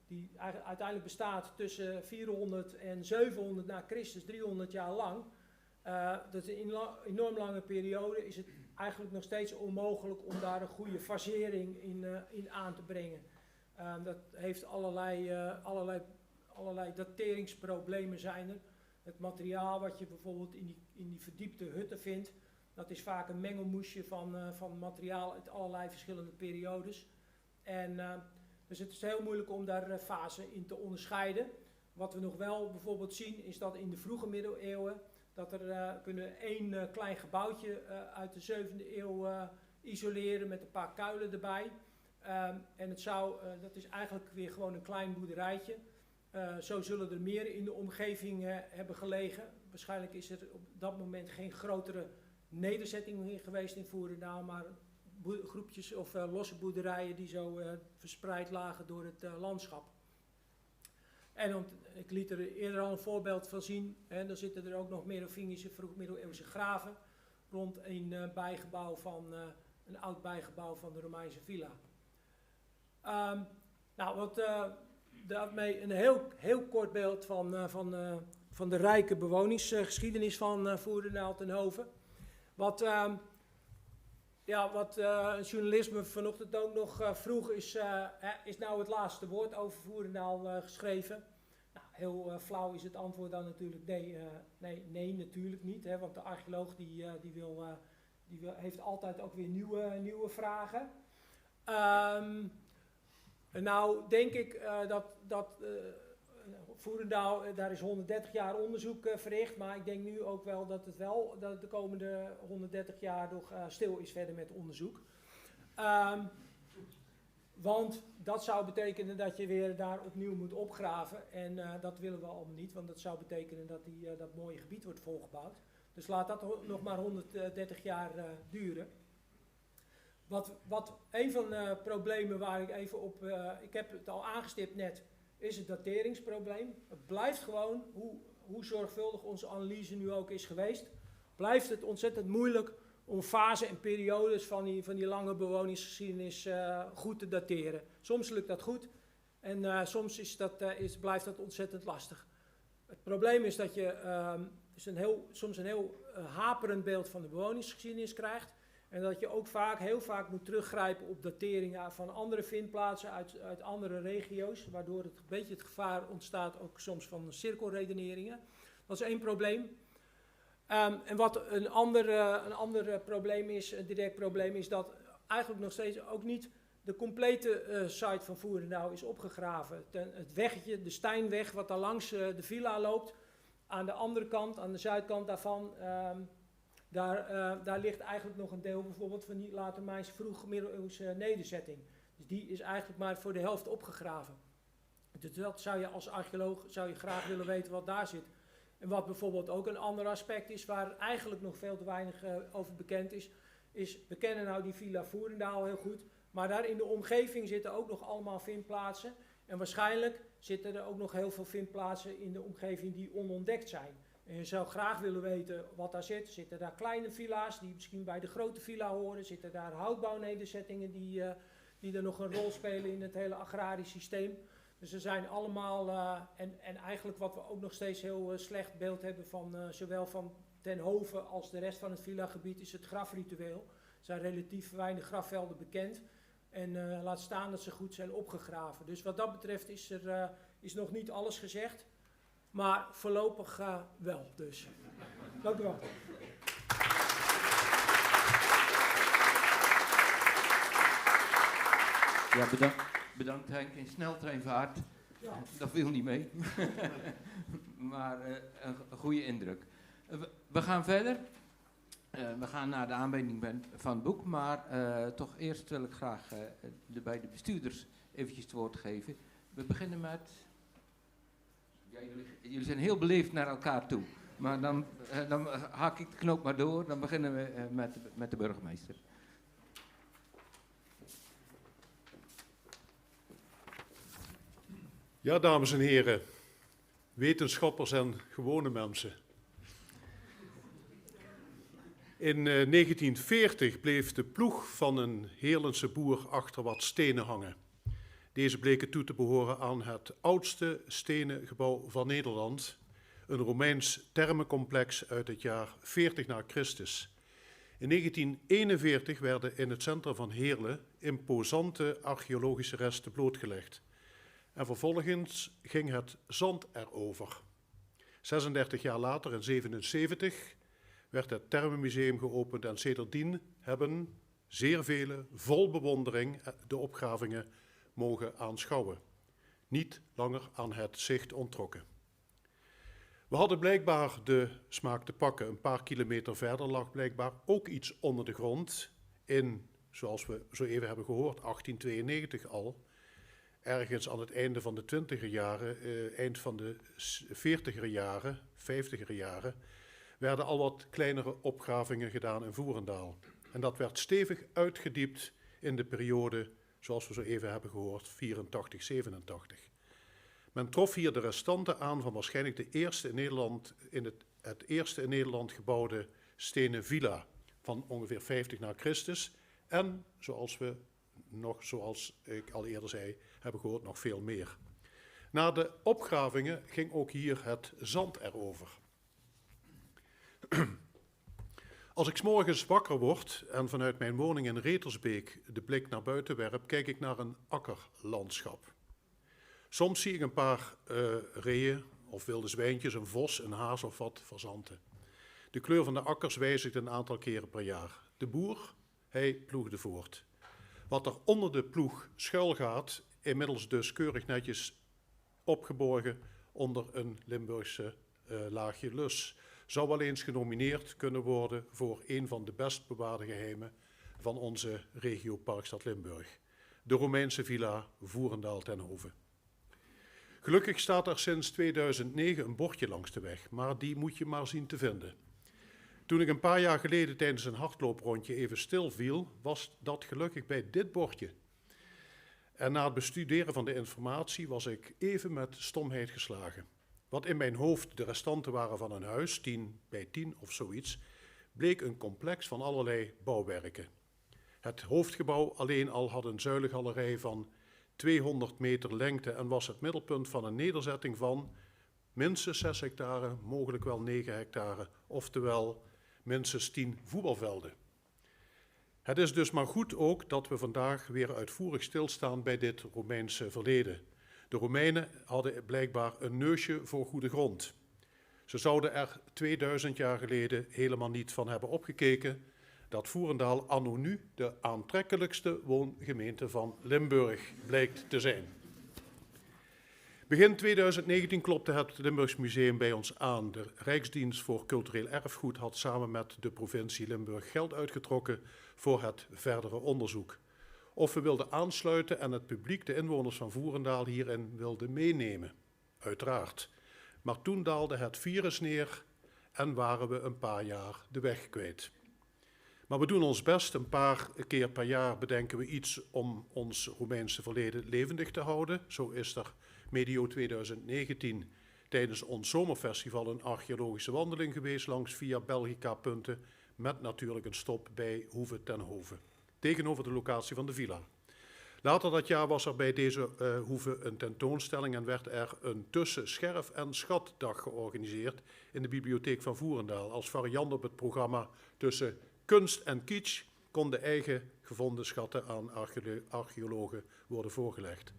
die uiteindelijk bestaat tussen 400 en 700 na Christus, 300 jaar lang, dat is een enorm lange periode, is het eigenlijk nog steeds onmogelijk om daar een goede fasering in aan te brengen. Dat heeft allerlei dateringsproblemen zijn er. Het materiaal wat je bijvoorbeeld in die verdiepte hutten vindt, dat is vaak een mengelmoesje van materiaal uit allerlei verschillende periodes. Dus het is heel moeilijk om daar fasen in te onderscheiden. Wat we nog wel bijvoorbeeld zien is dat in de vroege middeleeuwen dat er kunnen één klein gebouwtje uit de 7e eeuw isoleren met een paar kuilen erbij. En dat is eigenlijk weer gewoon een klein boerderijtje. Zo zullen er meer in de omgeving hebben gelegen. Waarschijnlijk is er op dat moment geen grotere nederzetting geweest in Voerendaal, maar groepjes of losse boerderijen die zo verspreid lagen door het landschap. En ik liet er eerder al een voorbeeld van zien. Dan zitten er ook nog Merovingische vroegmiddeleeuwse graven rond een bijgebouw een oud bijgebouw van de Romeinse villa. Daarmee een heel kort beeld van de rijke bewoningsgeschiedenis van Voerendaal ten Hove. Wat journalisme vanochtend ook nog vroeg, is nou het laatste woord over Voerendaal geschreven? Nou, heel flauw is het antwoord dan natuurlijk nee, natuurlijk niet. Hè, want de archeoloog die heeft altijd ook weer nieuwe vragen. Nou denk ik dat Voerendaal, daar is 130 jaar onderzoek verricht, maar ik denk nu ook wel dat dat de komende 130 jaar nog stil is verder met onderzoek. Want dat zou betekenen dat je weer daar opnieuw moet opgraven en dat willen we allemaal niet, want dat zou betekenen dat dat mooie gebied wordt volgebouwd. Dus laat dat nog maar 130 jaar duren. Wat een van de problemen waar ik even op, ik heb het al aangestipt net, is het dateringsprobleem. Het blijft gewoon, hoe zorgvuldig onze analyse nu ook is geweest, blijft het ontzettend moeilijk om fasen en periodes van die lange bewoningsgeschiedenis goed te dateren. Soms lukt dat goed en soms blijft dat ontzettend lastig. Het probleem is dat je soms een heel haperend beeld van de bewoningsgeschiedenis krijgt. En dat je ook heel vaak moet teruggrijpen op dateringen van andere vindplaatsen uit andere regio's. Waardoor het een beetje het gevaar ontstaat ook soms van cirkelredeneringen. Dat is één probleem. En wat een ander probleem is, een direct probleem, is dat eigenlijk nog steeds ook niet de complete site van Voerendaal is opgegraven. Het weggetje, de Steinweg, wat daar langs de villa loopt, aan de andere kant, aan de zuidkant daarvan, daar ligt eigenlijk nog een deel bijvoorbeeld van die latermijnse vroeg-middeleeuwse nederzetting. Dus die is eigenlijk maar voor de helft opgegraven. Dus dat zou je als archeoloog graag willen weten wat daar zit. En wat bijvoorbeeld ook een ander aspect is, waar eigenlijk nog veel te weinig over bekend is, we kennen nou die villa Voerendaal heel goed, maar daar in de omgeving zitten ook nog allemaal vindplaatsen. En waarschijnlijk zitten er ook nog heel veel vindplaatsen in de omgeving die onontdekt zijn. En je zou graag willen weten wat daar zit. Zitten daar kleine villa's die misschien bij de grote villa horen? Zitten daar houtbouwnederzettingen die er nog een rol spelen in het hele agrarisch systeem? Dus er zijn allemaal, en eigenlijk wat we ook nog steeds heel slecht beeld hebben van zowel van Ten Hove als de rest van het villagebied, is het grafritueel. Er zijn relatief weinig grafvelden bekend. En laat staan dat ze goed zijn opgegraven. Dus wat dat betreft is nog niet alles gezegd. Maar voorlopig wel dus. Dank u wel. Ja, bedankt Henk. In sneltreinvaart, ja. Dat viel niet mee. Maar een goede indruk. We gaan verder. We gaan naar de aanbieding van het boek, maar toch eerst wil ik graag de beide bestuurders eventjes het woord geven. We beginnen met... Ja, jullie zijn heel beleefd naar elkaar toe, maar dan haak ik de knoop maar door. Dan beginnen we met de burgemeester. Ja, dames en heren, wetenschappers en gewone mensen. In 1940 bleef de ploeg van een Heerlense boer achter wat stenen hangen. Deze bleken toe te behoren aan het oudste stenen gebouw van Nederland, een Romeins termencomplex uit het jaar 40 na Christus. In 1941 werden in het centrum van Heerlen imposante archeologische resten blootgelegd. En vervolgens ging het zand erover. 36 jaar later, in 1977, werd het Termenmuseum geopend en sedertdien hebben zeer vele vol bewondering de opgravingen mogen aanschouwen. Niet langer aan het zicht onttrokken. We hadden blijkbaar de smaak te pakken. Een paar kilometer verder lag blijkbaar ook iets onder de grond. In, zoals we zo even hebben gehoord, 1892 al. Ergens aan het einde van de 20er jaren, eind van de 40er jaren, 50er jaren, werden al wat kleinere opgravingen gedaan in Voerendaal. En dat werd stevig uitgediept in de periode, zoals we zo even hebben gehoord, 84, 87. Men trof hier de restanten aan van waarschijnlijk de eerste in Nederland, het eerste in Nederland gebouwde stenen villa van ongeveer 50 na Christus En zoals ik al eerder zei, hebben gehoord nog veel meer. Na de opgravingen ging ook hier het zand erover. Als ik 's morgens wakker word en vanuit mijn woning in Retersbeek de blik naar buiten werp, kijk ik naar een akkerlandschap. Soms zie ik een paar reeën of wilde zwijntjes, een vos, een haas of wat fazanten. De kleur van de akkers wijzigt een aantal keren per jaar. De boer, hij ploegde voort. Wat er onder de ploeg schuil gaat, inmiddels dus keurig netjes opgeborgen onder een Limburgse laagje lus, zou wel eens genomineerd kunnen worden voor een van de best bewaarde geheimen van onze regio Parkstad Limburg. De Romeinse villa Voerendaal-Tenhoven. Gelukkig staat er sinds 2009 een bordje langs de weg, maar die moet je maar zien te vinden. Toen ik een paar jaar geleden tijdens een hardlooprondje even stil viel, was dat gelukkig bij dit bordje. En na het bestuderen van de informatie was ik even met stomheid geslagen. Wat in mijn hoofd de restanten waren van een huis, 10 bij 10 of zoiets, bleek een complex van allerlei bouwwerken. Het hoofdgebouw alleen al had een zuilengalerij van 200 meter lengte en was het middelpunt van een nederzetting van minstens 6 hectare, mogelijk wel 9 hectare, oftewel minstens 10 voetbalvelden. Het is dus maar goed ook dat we vandaag weer uitvoerig stilstaan bij dit Romeinse verleden. De Romeinen hadden blijkbaar een neusje voor goede grond. Ze zouden er 2000 jaar geleden helemaal niet van hebben opgekeken dat Voerendaal anno nu de aantrekkelijkste woongemeente van Limburg blijkt te zijn. Begin 2019 klopte het Limburgs Museum bij ons aan. De Rijksdienst voor Cultureel Erfgoed had samen met de provincie Limburg geld uitgetrokken voor het verdere onderzoek. Of we wilden aansluiten en het publiek, de inwoners van Voerendaal, hierin wilden meenemen. Uiteraard. Maar toen daalde het virus neer en waren we een paar jaar de weg kwijt. Maar we doen ons best. Een paar keer per jaar bedenken we iets om ons Romeinse verleden levendig te houden. Zo is er medio 2019 tijdens ons zomerfestival een archeologische wandeling geweest langs Via Belgica punten, met natuurlijk een stop bij Hoeve-Tenhoven, tegenover de locatie van de villa. Later dat jaar was er bij deze hoeve een tentoonstelling en werd er een tussen scherf- en schatdag georganiseerd in de bibliotheek van Voerendaal. Als variant op het programma tussen kunst en kitsch konden eigen gevonden schatten aan archeologen worden voorgelegd.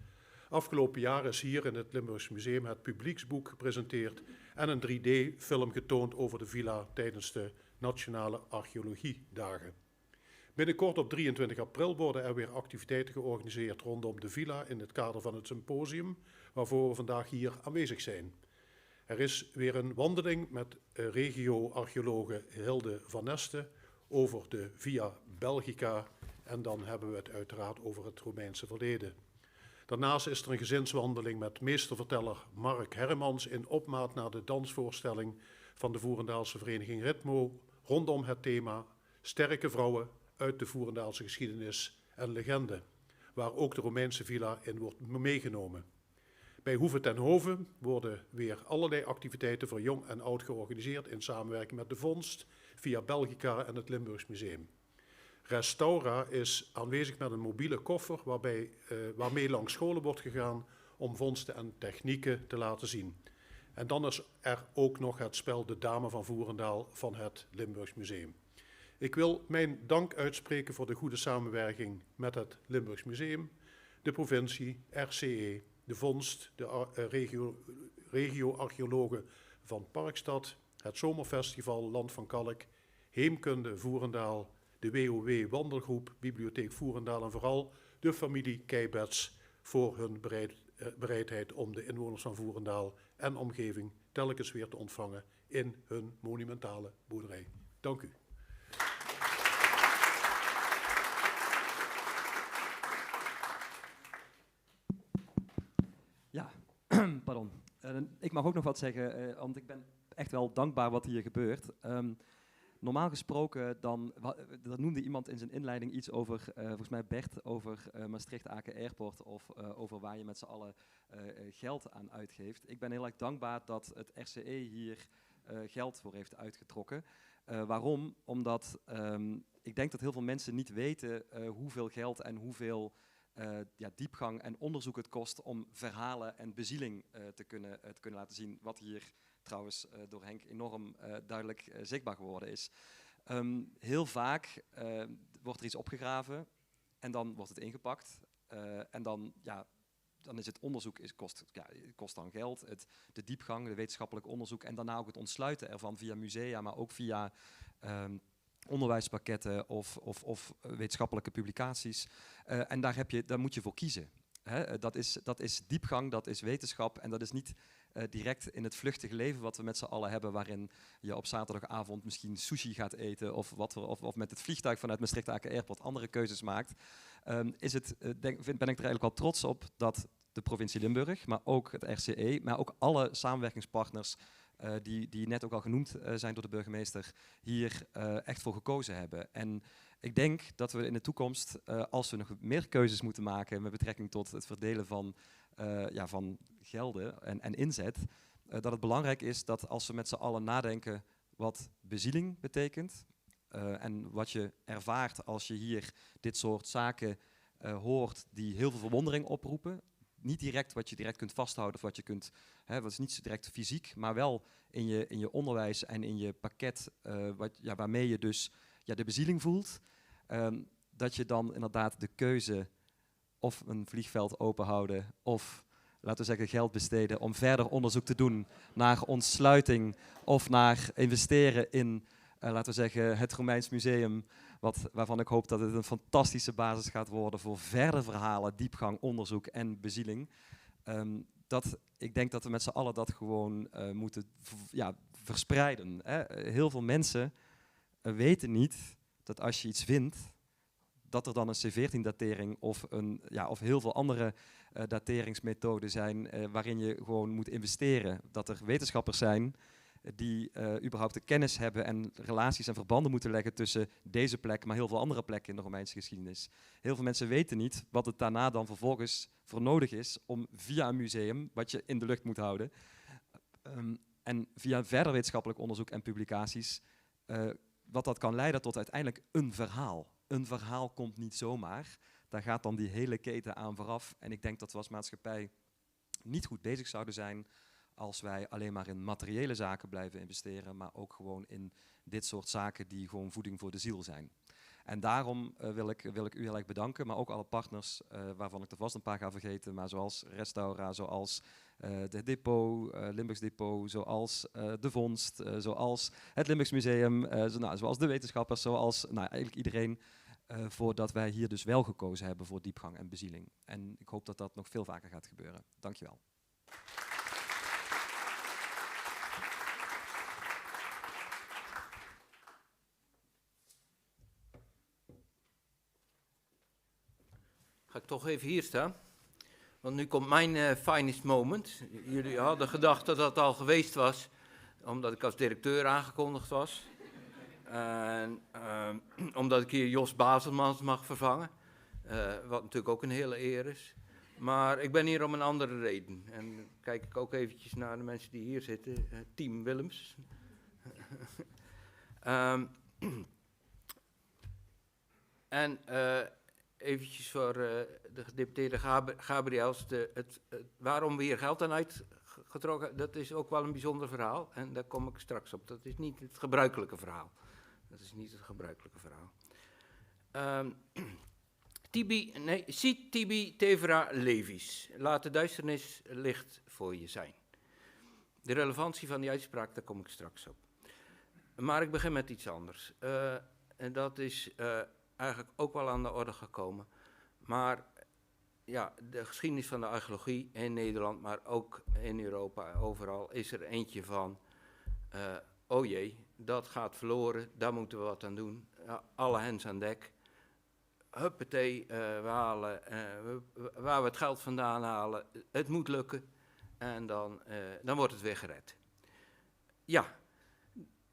Afgelopen jaar is hier in het Limburgs Museum het publieksboek gepresenteerd en een 3D-film getoond over de villa tijdens de Nationale Archeologiedagen. Binnenkort op 23 april worden er weer activiteiten georganiseerd rondom de villa in het kader van het symposium, waarvoor we vandaag hier aanwezig zijn. Er is weer een wandeling met regio-archeologe Hilde van Neste over de Via Belgica en dan hebben we het uiteraard over het Romeinse verleden. Daarnaast is er een gezinswandeling met meesterverteller Mark Hermans in opmaat naar de dansvoorstelling van de Voerendaalse vereniging Ritmo rondom het thema sterke vrouwen uit de Voerendaalse geschiedenis en legende, waar ook de Romeinse villa in wordt meegenomen. Bij Hoeve-Tenhoven worden weer allerlei activiteiten voor jong en oud georganiseerd in samenwerking met de Vondst, Via Belgica en het Limburgs Museum. Restaura is aanwezig met een mobiele koffer waarmee langs scholen wordt gegaan om vondsten en technieken te laten zien. En dan is er ook nog het spel De Dame van Voerendaal van het Limburgs Museum. Ik wil mijn dank uitspreken voor de goede samenwerking met het Limburgs Museum, de provincie, RCE, de Vondst, de regio-archeologen van Parkstad, het Zomerfestival Land van Kalk, Heemkunde Voerendaal, de WOW Wandelgroep, Bibliotheek Voerendaal en vooral de familie Keibets voor hun bereidheid om de inwoners van Voerendaal en omgeving telkens weer te ontvangen in hun monumentale boerderij. Dank u. Ja, pardon. Ik mag ook nog wat zeggen, want ik ben echt wel dankbaar wat hier gebeurt. Normaal gesproken, dat noemde iemand in zijn inleiding iets over, volgens mij Bert, over Maastricht-Aken Airport of over waar je met z'n allen geld aan uitgeeft. Ik ben heel erg dankbaar dat het RCE hier geld voor heeft uitgetrokken. Waarom? Omdat ik denk dat heel veel mensen niet weten hoeveel geld en hoeveel diepgang en onderzoek het kost om verhalen en bezieling te kunnen laten zien. Wat hier trouwens door Henk enorm duidelijk zichtbaar geworden is. Heel vaak wordt er iets opgegraven en dan wordt het ingepakt. En dan is het onderzoek kost dan geld, de diepgang, de wetenschappelijk onderzoek en daarna ook het ontsluiten ervan via musea, maar ook via onderwijspakketten of wetenschappelijke publicaties. En daar moet je voor kiezen. Hè? Dat is diepgang, dat is wetenschap en dat is niet direct in het vluchtige leven wat we met z'n allen hebben, waarin je op zaterdagavond misschien sushi gaat eten of met het vliegtuig vanuit Maastricht-Aken Airport andere keuzes maakt. Ben ik er eigenlijk wel trots op dat de provincie Limburg, maar ook het RCE, maar ook alle samenwerkingspartners die net ook al genoemd zijn door de burgemeester, hier echt voor gekozen hebben. En ik denk dat we in de toekomst, als we nog meer keuzes moeten maken met betrekking tot het verdelen van gelden en inzet, dat het belangrijk is dat als we met z'n allen nadenken wat bezieling betekent en wat je ervaart als je hier dit soort zaken hoort die heel veel verwondering oproepen. Niet direct wat je direct kunt vasthouden of wat je kunt, wat is niet zo direct fysiek, maar wel in je onderwijs en in je pakket waarmee je dus de bezieling voelt. Dat je dan inderdaad de keuze of een vliegveld openhouden of laten we zeggen geld besteden om verder onderzoek te doen naar ontsluiting of naar investeren in laten we zeggen het Romeins Museum, waarvan ik hoop dat het een fantastische basis gaat worden voor verder verhalen, diepgang, onderzoek en bezieling. Ik denk dat we met z'n allen dat gewoon moeten verspreiden. Hè. Heel veel mensen weten niet dat als je iets vindt, dat er dan een C14-datering of heel veel andere dateringsmethoden zijn waarin je gewoon moet investeren. Dat er wetenschappers zijn die überhaupt de kennis hebben en relaties en verbanden moeten leggen tussen deze plek, maar heel veel andere plekken in de Romeinse geschiedenis. Heel veel mensen weten niet wat het daarna dan vervolgens voor nodig is om via een museum, wat je in de lucht moet houden, en via verder wetenschappelijk onderzoek en publicaties, wat dat kan leiden tot uiteindelijk een verhaal. Een verhaal komt niet zomaar. Daar gaat dan die hele keten aan vooraf. En ik denk dat we als maatschappij niet goed bezig zouden zijn als wij alleen maar in materiële zaken blijven investeren, maar ook gewoon in dit soort zaken die gewoon voeding voor de ziel zijn. En daarom wil ik u heel erg bedanken, maar ook alle partners waarvan ik er vast een paar ga vergeten, maar zoals Restaura, zoals de Depot, Limburgs Depot, zoals de Vondst, zoals het Limburgs Museum, zoals de wetenschappers, zoals eigenlijk iedereen, voordat wij hier dus wel gekozen hebben voor diepgang en bezieling. En ik hoop dat dat nog veel vaker gaat gebeuren. Dankjewel. Ga ik toch even hier staan. Want nu komt mijn finest moment. Jullie hadden gedacht dat dat al geweest was, omdat ik als directeur aangekondigd was. En omdat ik hier Jos Baselmans mag vervangen. Wat natuurlijk ook een hele eer is. Maar ik ben hier om een andere reden. En dan kijk ik ook eventjes naar de mensen die hier zitten. Team Willems. Eventjes voor de gedeputeerde Gabriels. Waarom we hier geld aan uitgetrokken, dat is ook wel een bijzonder verhaal. En daar kom ik straks op. Dat is niet het gebruikelijke verhaal. Siet Tibi Tevra Levis. Laat de duisternis licht voor je zijn. De relevantie van die uitspraak, daar kom ik straks op. Maar ik begin met iets anders. En dat is eigenlijk ook wel aan de orde gekomen. Maar ja, de geschiedenis van de archeologie in Nederland, maar ook in Europa, overal, is er eentje van, oh jee, dat gaat verloren, daar moeten we wat aan doen. Alle hens aan dek. Huppatee, we halen, waar we het geld vandaan halen, het moet lukken. En dan wordt het weer gered. Ja,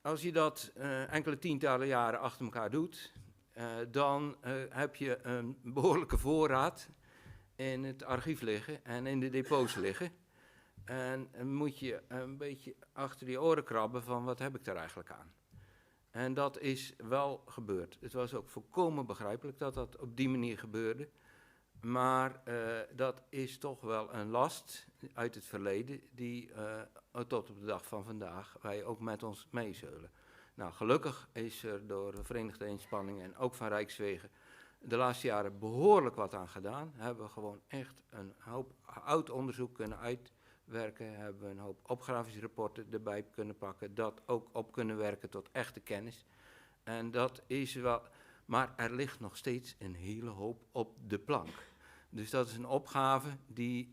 als je dat enkele tientallen jaren achter elkaar doet, dan heb je een behoorlijke voorraad in het archief liggen en in de depots liggen. En moet je een beetje achter die oren krabben van wat heb ik daar eigenlijk aan. En dat is wel gebeurd. Het was ook volkomen begrijpelijk dat dat op die manier gebeurde. Maar dat is toch wel een last uit het verleden die tot op de dag van vandaag wij ook met ons meezeulen. Nou, gelukkig is er door de Verenigde Inspanningen en ook van Rijkswegen de laatste jaren behoorlijk wat aan gedaan. Hebben we gewoon echt een hoop oud onderzoek kunnen uitwerken. Hebben we een hoop opgravingsrapporten erbij kunnen pakken. Dat ook op kunnen werken tot echte kennis. En dat is wel... Maar er ligt nog steeds een hele hoop op de plank. Dus dat is een opgave die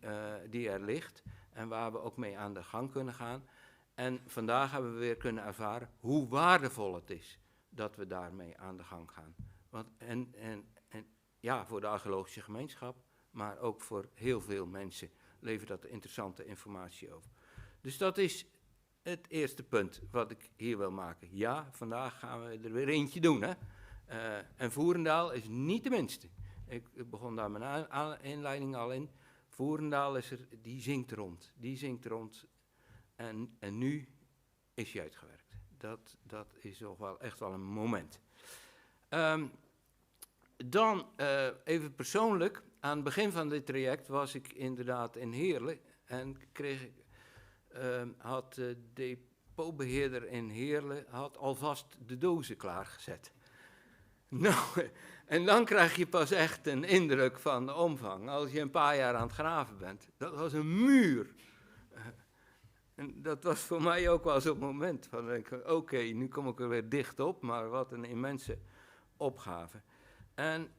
er ligt en waar we ook mee aan de gang kunnen gaan. En vandaag hebben we weer kunnen ervaren hoe waardevol het is dat we daarmee aan de gang gaan. Want ja, voor de archeologische gemeenschap, maar ook voor heel veel mensen levert dat interessante informatie over. Dus dat is het eerste punt wat ik hier wil maken. Ja, vandaag gaan we er weer eentje doen, hè. En Voerendaal is niet de minste. Ik begon daar mijn inleiding al in. Voerendaal is er, die zingt rond. En nu is hij uitgewerkt. Dat is toch wel echt wel een moment. Dan even persoonlijk. Aan het begin van dit traject was ik inderdaad in Heerlen. En had de depotbeheerder in Heerlen alvast de dozen klaargezet. Nou, en dan krijg je pas echt een indruk van de omvang, als je een paar jaar aan het graven bent. Dat was een muur. En dat was voor mij ook wel zo'n moment van, oké, nu kom ik er weer dicht op, maar wat een immense opgave. En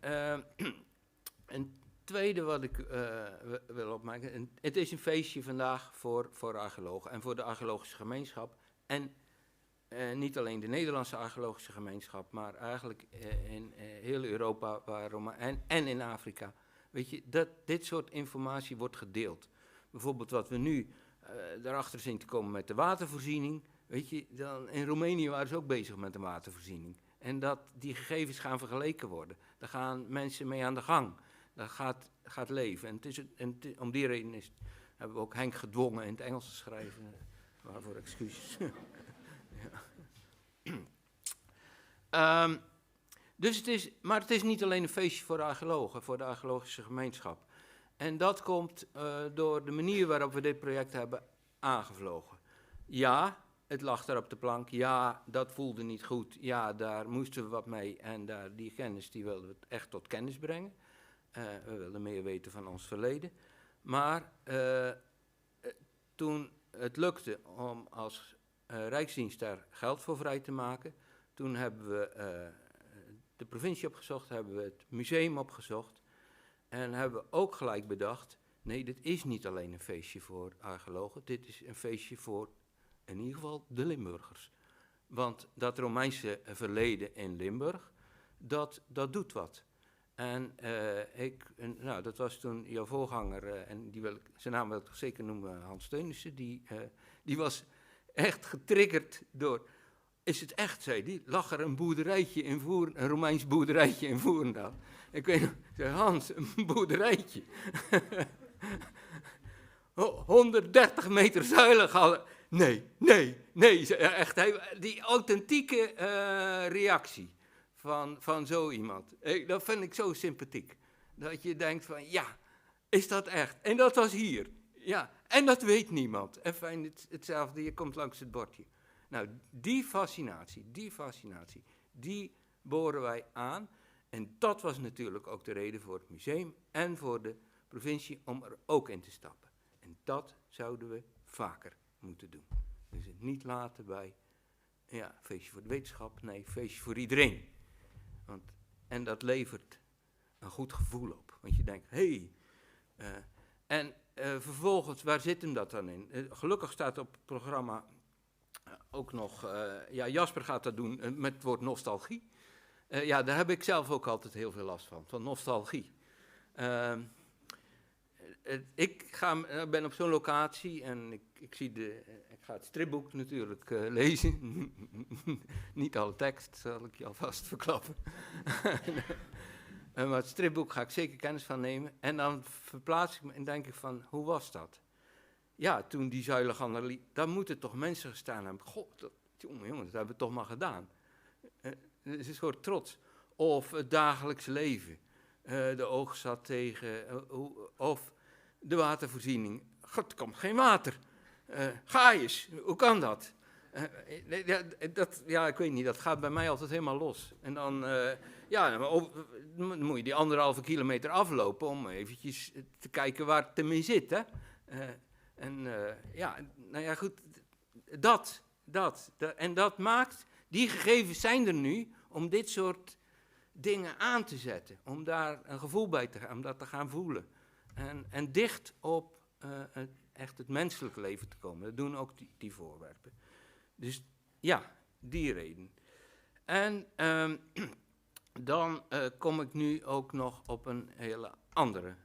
een tweede wat ik wil opmerken, het is een feestje vandaag voor archeologen en voor de archeologische gemeenschap. En niet alleen de Nederlandse archeologische gemeenschap, maar eigenlijk in heel Europa en in Afrika. Weet je, dat dit soort informatie wordt gedeeld. Bijvoorbeeld wat we nu daarachter zien te komen met de watervoorziening. Weet je, dan in Roemenië waren ze ook bezig met de watervoorziening. En dat die gegevens gaan vergeleken worden. Daar gaan mensen mee aan de gang. Dat gaat leven. Om die reden hebben we ook Henk gedwongen in het Engels te schrijven. Waarvoor excuses. Dus het is niet alleen een feestje voor de archeologen, voor de archeologische gemeenschap. En dat komt door de manier waarop we dit project hebben aangevlogen. Ja, het lag daar op de plank. Ja, dat voelde niet goed. Ja, daar moesten we wat mee. En die kennis die wilden we echt tot kennis brengen. We wilden meer weten van ons verleden. Maar toen het lukte om als Rijksdienst daar geld voor vrij te maken, toen hebben we de provincie opgezocht, hebben we het museum opgezocht en hebben we ook gelijk bedacht, nee, dit is niet alleen een feestje voor archeologen, dit is een feestje voor in ieder geval de Limburgers. Want dat Romeinse verleden in Limburg, dat doet wat. En dat was toen jouw voorganger, en zijn naam wil ik toch zeker noemen, Hans Teunissen, die was echt getriggerd door, is het echt, zei die, lag er een boerderijtje een Romeins boerderijtje in Voerendaal. Ik weet nog, zei Hans, een boerderijtje. 130 meter zuilengallen. Nee, echt, die authentieke reactie van zo iemand. Dat vind ik zo sympathiek. Dat je denkt van, ja, is dat echt? En dat was hier. Ja, en dat weet niemand. En fijn, hetzelfde, je komt langs het bordje. Nou, die fascinatie, die boren wij aan. En dat was natuurlijk ook de reden voor het museum en voor de provincie om er ook in te stappen. En dat zouden we vaker moeten doen. Dus het niet laten bij, ja, feestje voor de wetenschap, nee, feestje voor iedereen. En dat levert een goed gevoel op. Want je denkt, vervolgens, waar zit hem dat dan in? Gelukkig staat op het programma ook nog, Jasper gaat dat doen met het woord nostalgie. Daar heb ik zelf ook altijd heel veel last van nostalgie. Ik ben op zo'n locatie en ik ga het stripboek natuurlijk lezen. Niet alle tekst, zal ik je alvast verklappen. Maar het stripboek ga ik zeker kennis van nemen. En dan verplaats ik me en denk ik van, hoe was dat? Ja, toen die zuilengander liep, daar moeten toch mensen gestaan hebben. God, jongen, dat hebben we toch maar gedaan. Het is een soort trots. Of het dagelijks leven. De oogst zat tegen. Of de watervoorziening. God, er komt geen water. Ga eens, hoe kan dat? Ik weet niet, dat gaat bij mij altijd helemaal los. En dan, dan moet je die 1,5 kilometer aflopen om eventjes te kijken waar het ermee zit. Hè? Goed, en dat maakt, die gegevens zijn er nu om dit soort dingen aan te zetten. Om daar een gevoel bij te gaan, om dat te gaan voelen. En dicht op echt het menselijke leven te komen. Dat doen ook die voorwerpen. Dus ja, die reden. En dan kom ik nu ook nog op een hele andere.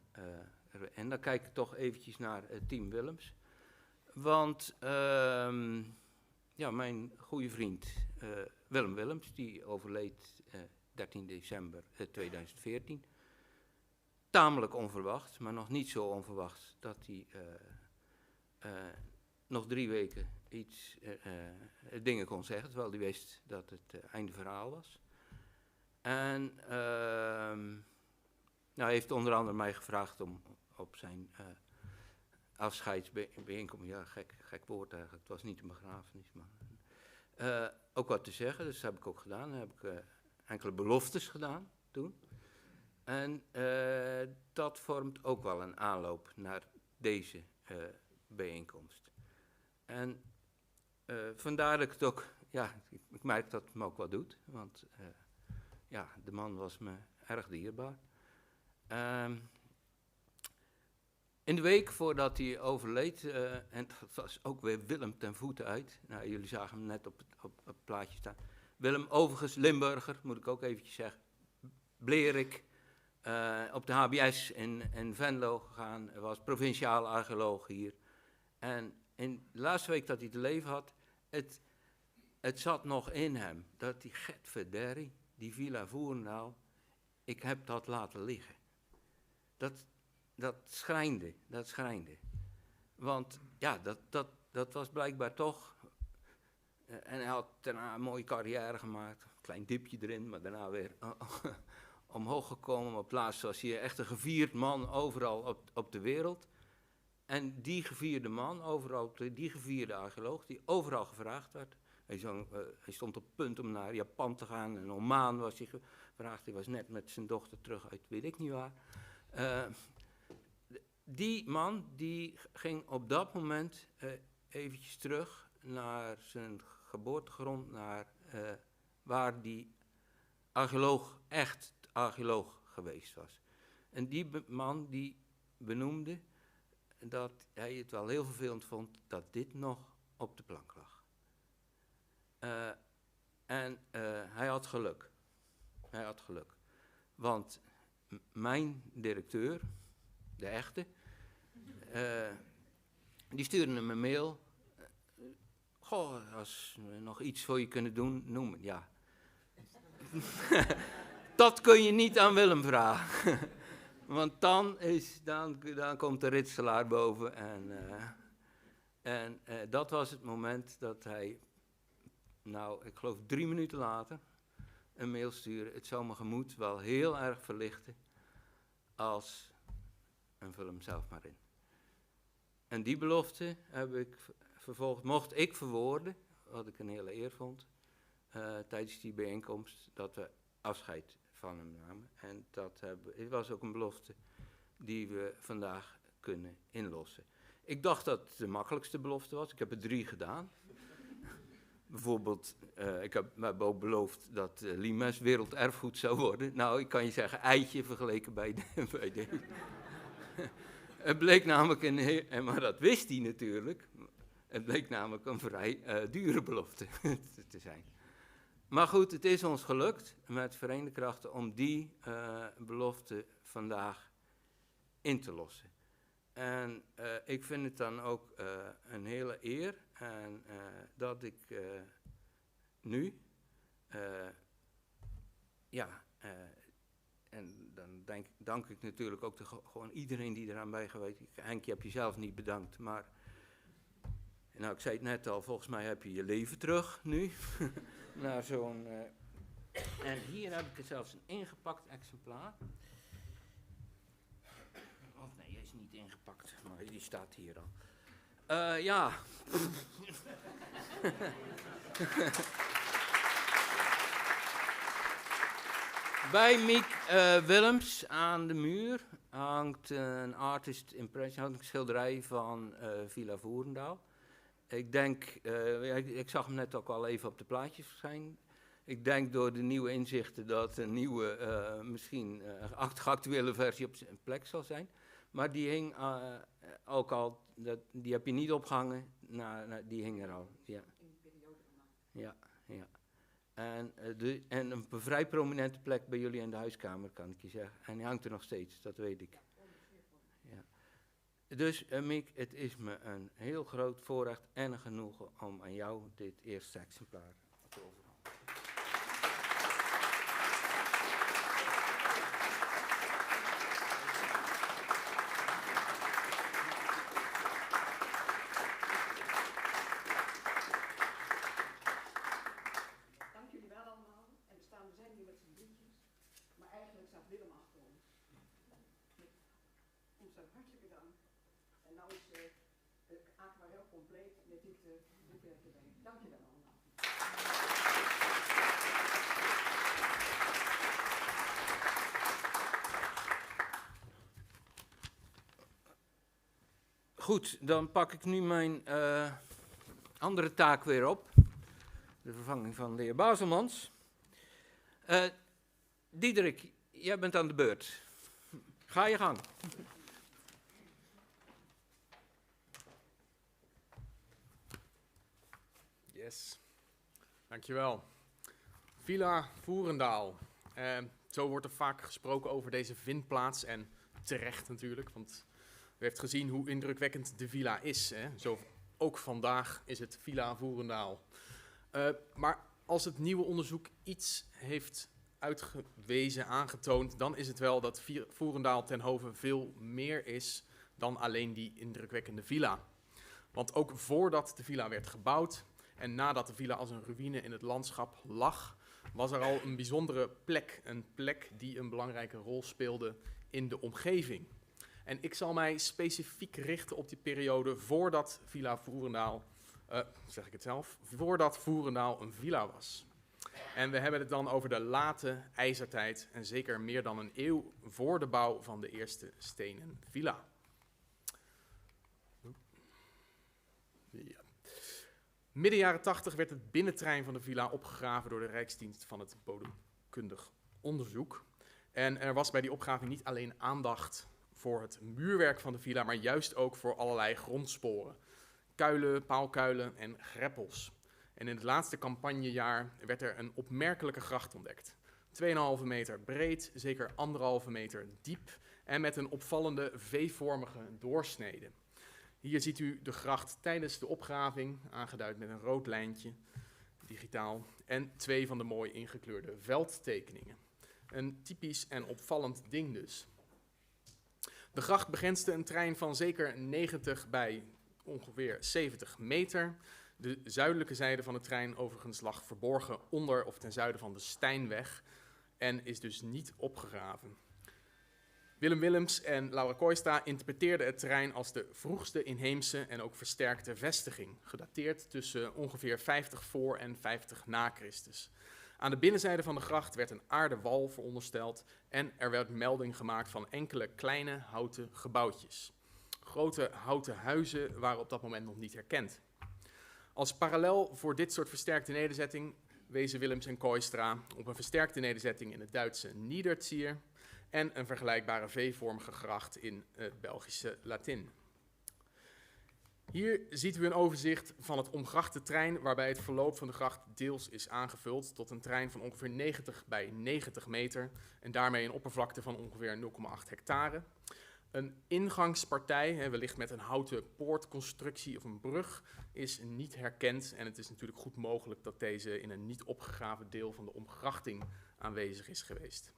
En dan kijk ik toch eventjes naar Team Willems. Want mijn goede vriend Willem Willems, die overleed 13 december 2014. Tamelijk onverwacht, maar nog niet zo onverwacht dat hij nog 3 weken dingen kon zeggen, terwijl hij wist dat het einde verhaal was. En hij heeft onder andere mij gevraagd om op zijn afscheidsbijeenkomst, gek woord eigenlijk, het was niet een begrafenis, maar ook wat te zeggen, dus dat heb ik ook gedaan. Dan heb ik enkele beloftes gedaan toen. En dat vormt ook wel een aanloop naar deze bijeenkomst. En vandaar dat ik het ook, ik merk dat het me ook wat doet, want de man was me erg dierbaar. In de week voordat hij overleed, en dat was ook weer Willem ten voeten uit, nou, jullie zagen hem net op het plaatje staan. Willem, overigens Limburger, moet ik ook eventjes zeggen, Blerik, op de HBS in Venlo gegaan, was provinciaal archeoloog hier. En in de laatste week dat hij te leven had, het zat nog in hem, dat die Getverderrie, die Villa Voerendaal, ik heb dat laten liggen. Dat schrijnde. Want ja, dat was blijkbaar toch. En hij had daarna een mooie carrière gemaakt. Een klein dipje erin, maar daarna weer omhoog gekomen. Op plaats was hij echt een gevierd man overal op de wereld. En die gevierde man, overal, die gevierde archeoloog, die overal gevraagd werd. Hij stond op het punt om naar Japan te gaan. En Oman was hij gevraagd. Hij was net met zijn dochter terug uit weet ik niet waar. Die man die ging op dat moment eventjes terug naar zijn geboortegrond, naar waar die archeoloog, echt archeoloog geweest was. En die man die benoemde dat hij het wel heel vervelend vond dat dit nog op de plank lag. Hij had geluk. Want mijn directeur, de echte, die stuurde hem een mail. Goh, als we nog iets voor je kunnen doen, noem het. Ja. Dat kun je niet aan Willem vragen. Want dan komt de ritselaar boven. En dat was het moment dat hij, ik geloof 3 minuten later, een mail stuurde. Het zou mijn gemoed wel heel erg verlichten als en vul hem zelf maar in. En die belofte heb ik vervolgd, mocht ik verwoorden, wat ik een hele eer vond, tijdens die bijeenkomst, dat we afscheid van hem namen. En het was ook een belofte die we vandaag kunnen inlossen. Ik dacht dat het de makkelijkste belofte was. Ik heb er 3 gedaan. Bijvoorbeeld, we hebben ook beloofd dat Limes werelderfgoed zou worden. Nou, ik kan je zeggen, eitje vergeleken bij deze. Het bleek namelijk maar dat wist hij natuurlijk. Het bleek namelijk een vrij dure belofte te zijn. Maar goed, het is ons gelukt met verenigde krachten om die belofte vandaag in te lossen. En ik vind het dan ook een hele eer en dat ik nu, en dan dank ik natuurlijk ook gewoon iedereen die eraan bij geweest is. Henk, je hebt jezelf niet bedankt, maar ik zei het net al, volgens mij heb je je leven terug nu, na zo'n En hier heb ik er zelfs een ingepakt exemplaar. Of nee, hij is niet ingepakt, maar die staat hier al. Ja. Bij Miek Willems aan de muur hangt een artist impression, hangt een schilderij van Villa Voerendaal. Ik denk, ik zag hem net ook al even op de plaatjes verschijnen. Ik denk door de nieuwe inzichten dat een nieuwe, misschien geactuele versie op zijn plek zal zijn. Maar die hing ook al, die heb je niet opgehangen, die hing er al. Ja. Ja, ja. En een vrij prominente plek bij jullie in de huiskamer, kan ik je zeggen. En die hangt er nog steeds, dat weet ik. Ja. Dus Miek, het is me een heel groot voorrecht en een genoegen om aan jou dit eerste exemplaar te overhandigen. Hartelijke dank. En nou is de aquarel compleet met dit boekwerk erbij. Dank je wel allemaal. Goed, dan pak ik nu mijn andere taak weer op. De vervanging van de heer Baselmans. Diederik, jij bent aan de beurt. Ga je gang. Yes, dankjewel. Villa Voerendaal. Zo wordt er vaak gesproken over deze vindplaats en terecht natuurlijk, want u heeft gezien hoe indrukwekkend de villa is. Hè? Zo ook vandaag is het Villa Voerendaal. Maar als het nieuwe onderzoek iets heeft uitgewezen, aangetoond, dan is het wel dat Voerendaal ten Hove veel meer is dan alleen die indrukwekkende villa. Want ook voordat de villa werd gebouwd en nadat de villa als een ruïne in het landschap lag, was er al een bijzondere plek. Een plek die een belangrijke rol speelde in de omgeving. En ik zal mij specifiek richten op die periode voordat Villa Voerendaal, zeg ik het zelf, voordat Voerendaal een villa was. En we hebben het dan over de late ijzertijd en zeker meer dan een eeuw voor de bouw van de eerste stenen villa. Ja. Midden jaren 80 werd het binnenterrein van de villa opgegraven door de Rijksdienst van het Bodemkundig Onderzoek. En er was bij die opgraving niet alleen aandacht voor het muurwerk van de villa, maar juist ook voor allerlei grondsporen. Kuilen, paalkuilen en greppels. En in het laatste campagnejaar werd er een opmerkelijke gracht ontdekt. 2,5 meter breed, zeker 1,5 meter diep en met een opvallende V-vormige doorsnede. Hier ziet u de gracht tijdens de opgraving, aangeduid met een rood lijntje, digitaal, en 2 van de mooi ingekleurde veldtekeningen. Een typisch en opvallend ding dus. De gracht begrensde een terrein van zeker 90 bij ongeveer 70 meter. De zuidelijke zijde van het terrein overigens lag verborgen onder of ten zuiden van de Steinweg en is dus niet opgegraven. Willem Willems en Laura Kooistra interpreteerden het terrein als de vroegste inheemse en ook versterkte vestiging, gedateerd tussen ongeveer 50 voor en 50 na Christus. Aan de binnenzijde van de gracht werd een aarden wal verondersteld en er werd melding gemaakt van enkele kleine houten gebouwtjes. Grote houten huizen waren op dat moment nog niet herkend. Als parallel voor dit soort versterkte nederzetting wezen Willems en Kooistra op een versterkte nederzetting in het Duitse Niederzier en een vergelijkbare V-vormige gracht in het Belgische Latin. Hier ziet u een overzicht van het omgrachte terrein waarbij het verloop van de gracht deels is aangevuld tot een terrein van ongeveer 90 bij 90 meter en daarmee een oppervlakte van ongeveer 0,8 hectare. Een ingangspartij, wellicht met een houten poortconstructie of een brug, is niet herkend en het is natuurlijk goed mogelijk dat deze in een niet opgegraven deel van de omgrachting aanwezig is geweest.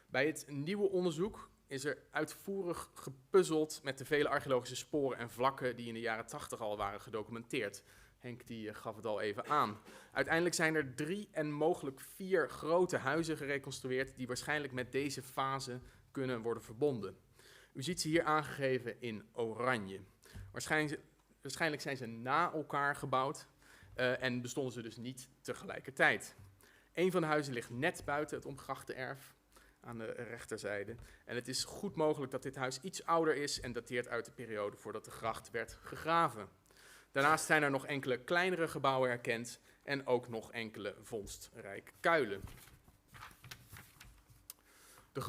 Bij het nieuwe onderzoek is er uitvoerig gepuzzeld met de vele archeologische sporen en vlakken die in de jaren 80 al waren gedocumenteerd. Henk die gaf het al even aan. Uiteindelijk zijn er 3 en mogelijk 4 grote huizen gereconstrueerd die waarschijnlijk met deze fase kunnen worden verbonden. U ziet ze hier aangegeven in oranje. Waarschijnlijk zijn ze na elkaar gebouwd en bestonden ze dus niet tegelijkertijd. Een van de huizen ligt net buiten het omgrachte erf aan de rechterzijde. En het is goed mogelijk dat dit huis iets ouder is en dateert uit de periode voordat de gracht werd gegraven. Daarnaast zijn er nog enkele kleinere gebouwen herkend en ook nog enkele vondstrijke kuilen. De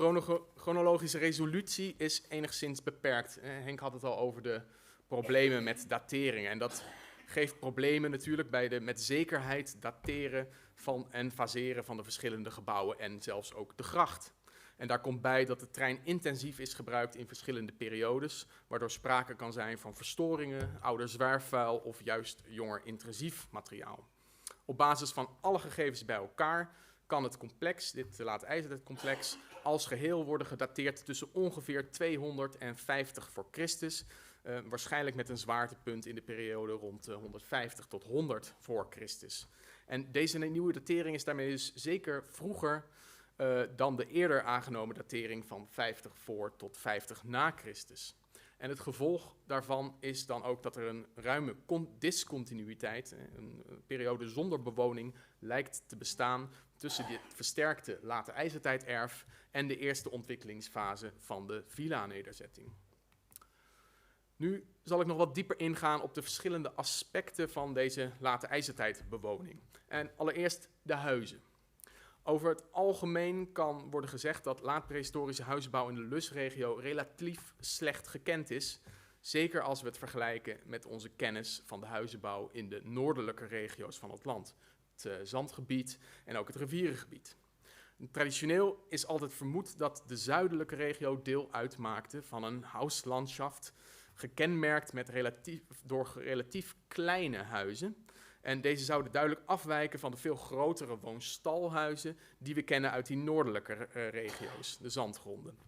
chronologische resolutie is enigszins beperkt. Henk had het al over de problemen met dateringen. En dat geeft problemen natuurlijk bij de met zekerheid dateren van en faseren van de verschillende gebouwen en zelfs ook de gracht. En daar komt bij dat de trein intensief is gebruikt in verschillende periodes, waardoor sprake kan zijn van verstoringen, ouder zwerfvuil of juist jonger intrusief materiaal. Op basis van alle gegevens bij elkaar kan het complex, dit late ijzertijdcomplex, als geheel worden gedateerd tussen ongeveer 250 voor Christus, waarschijnlijk met een zwaartepunt in de periode rond 150 tot 100 voor Christus. En deze nieuwe datering is daarmee dus zeker vroeger dan de eerder aangenomen datering van 50 voor tot 50 na Christus. En het gevolg daarvan is dan ook dat er een ruime discontinuïteit, een periode zonder bewoning, lijkt te bestaan tussen dit versterkte late ijzertijderf en de eerste ontwikkelingsfase van de villa-nederzetting. Nu zal ik nog wat dieper ingaan op de verschillende aspecten van deze late ijzertijdbewoning. En allereerst de huizen. Over het algemeen kan worden gezegd dat laat-prehistorische huisbouw in de Lusregio relatief slecht gekend is. Zeker als we het vergelijken met onze kennis van de huizenbouw in de noordelijke regio's van het land. Het zandgebied en ook het rivierengebied. Traditioneel is altijd vermoed dat de zuidelijke regio deel uitmaakte van een Hauslandschaft, gekenmerkt met door relatief kleine huizen. En deze zouden duidelijk afwijken van de veel grotere woonstalhuizen die we kennen uit die noordelijke regio's, de zandgronden.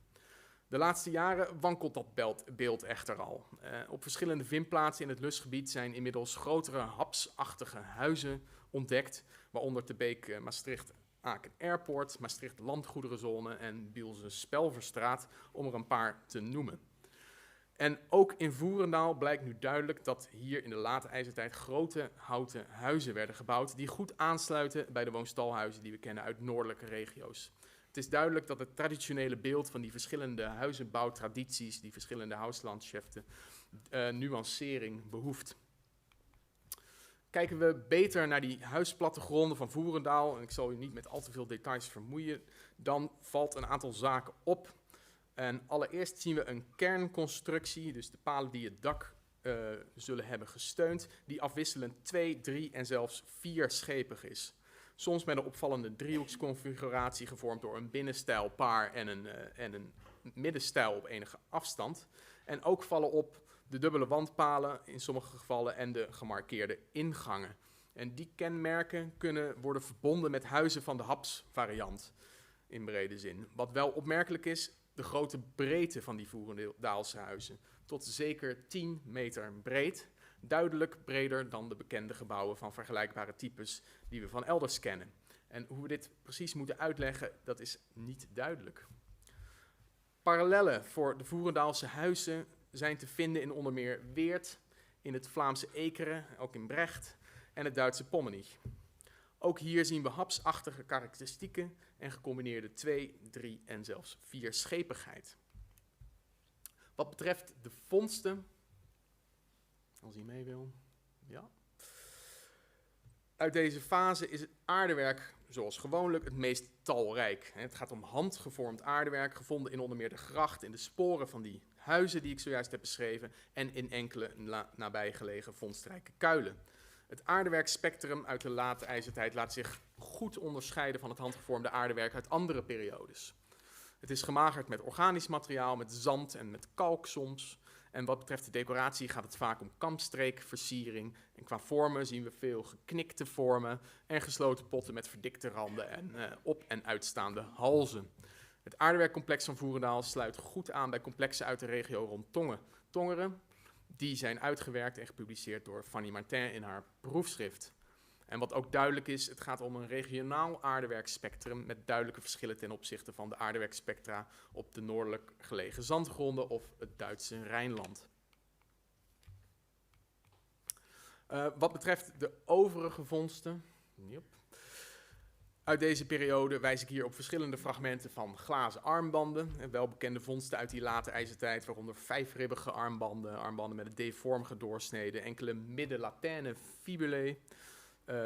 De laatste jaren wankelt dat beeld echter al. Op verschillende vindplaatsen in het Lusgebied zijn inmiddels grotere hapsachtige huizen ontdekt, waaronder te Beek Maastricht-Aken Airport, Maastricht Landgoederenzone en Bielse Spelverstraat, om er een paar te noemen. En ook in Voerendaal blijkt nu duidelijk dat hier in de late ijzertijd grote houten huizen werden gebouwd die goed aansluiten bij de woonstalhuizen die we kennen uit noordelijke regio's. Het is duidelijk dat het traditionele beeld van die verschillende huizenbouwtradities, die verschillende Hauslandschaften, nuancering behoeft. Kijken we beter naar die huisplattegronden van Voerendaal, en ik zal u niet met al te veel details vermoeien, dan valt een aantal zaken op. En allereerst zien we een kernconstructie, dus de palen die het dak zullen hebben gesteund, die afwisselend 2, 3 en zelfs 4-schepig is. Soms met een opvallende driehoeksconfiguratie gevormd door een binnenstijlpaar en een middenstijl op enige afstand. En ook vallen op de dubbele wandpalen in sommige gevallen en de gemarkeerde ingangen. En die kenmerken kunnen worden verbonden met huizen van de Haps-variant in brede zin. Wat wel opmerkelijk is, de grote breedte van die Voerendaalse huizen. Tot zeker 10 meter breed. Duidelijk breder dan de bekende gebouwen van vergelijkbare types die we van elders kennen. En hoe we dit precies moeten uitleggen, dat is niet duidelijk. Parallellen voor de Voerendaalse huizen zijn te vinden in onder meer Weert, in het Vlaamse Ekeren, ook in Brecht en het Duitse Pommenich. Ook hier zien we hapsachtige karakteristieken en gecombineerde 2, 3 en zelfs 4-schepigheid. Wat betreft de vondsten, als u mee wil, ja. Uit deze fase is het aardewerk, zoals gewoonlijk, het meest talrijk. Het gaat om handgevormd aardewerk, gevonden in onder meer de gracht, in de sporen van die huizen die ik zojuist heb beschreven en in enkele nabijgelegen vondstrijke kuilen. Het aardewerkspectrum uit de late ijzertijd laat zich goed onderscheiden van het handgevormde aardewerk uit andere periodes. Het is gemagerd met organisch materiaal, met zand en met kalk soms. En wat betreft de decoratie gaat het vaak om kampstreekversiering. En qua vormen zien we veel geknikte vormen en gesloten potten met verdikte randen en op- en uitstaande halzen. Het aardewerkcomplex van Voerendaal sluit goed aan bij complexen uit de regio rond Tongeren, Die zijn uitgewerkt en gepubliceerd door Fanny Martin in haar proefschrift. En wat ook duidelijk is, het gaat om een regionaal aardewerkspectrum met duidelijke verschillen ten opzichte van de aardewerkspectra op de noordelijk gelegen zandgronden of het Duitse Rijnland. Wat betreft de overige vondsten uit deze periode wijs ik hier op verschillende fragmenten van glazen armbanden. En welbekende vondsten uit die late ijzertijd, waaronder 5-ribbige armbanden, armbanden met een D-vormige doorsnede, enkele midden-latijne fibulae,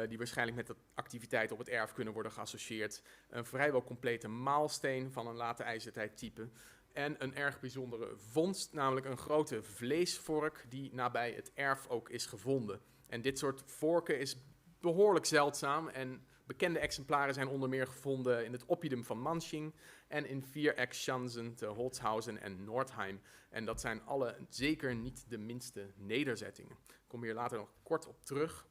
die waarschijnlijk met de activiteit op het erf kunnen worden geassocieerd. Een vrijwel complete maalsteen van een late ijzertijd type. En een erg bijzondere vondst, namelijk een grote vleesvork die nabij het erf ook is gevonden. En dit soort vorken is behoorlijk zeldzaam en bekende exemplaren zijn onder meer gevonden in het oppidum van Manching en in Viereckschanzen te Holzhausen en Nordheim. En dat zijn alle zeker niet de minste nederzettingen. Ik kom hier later nog kort op terug.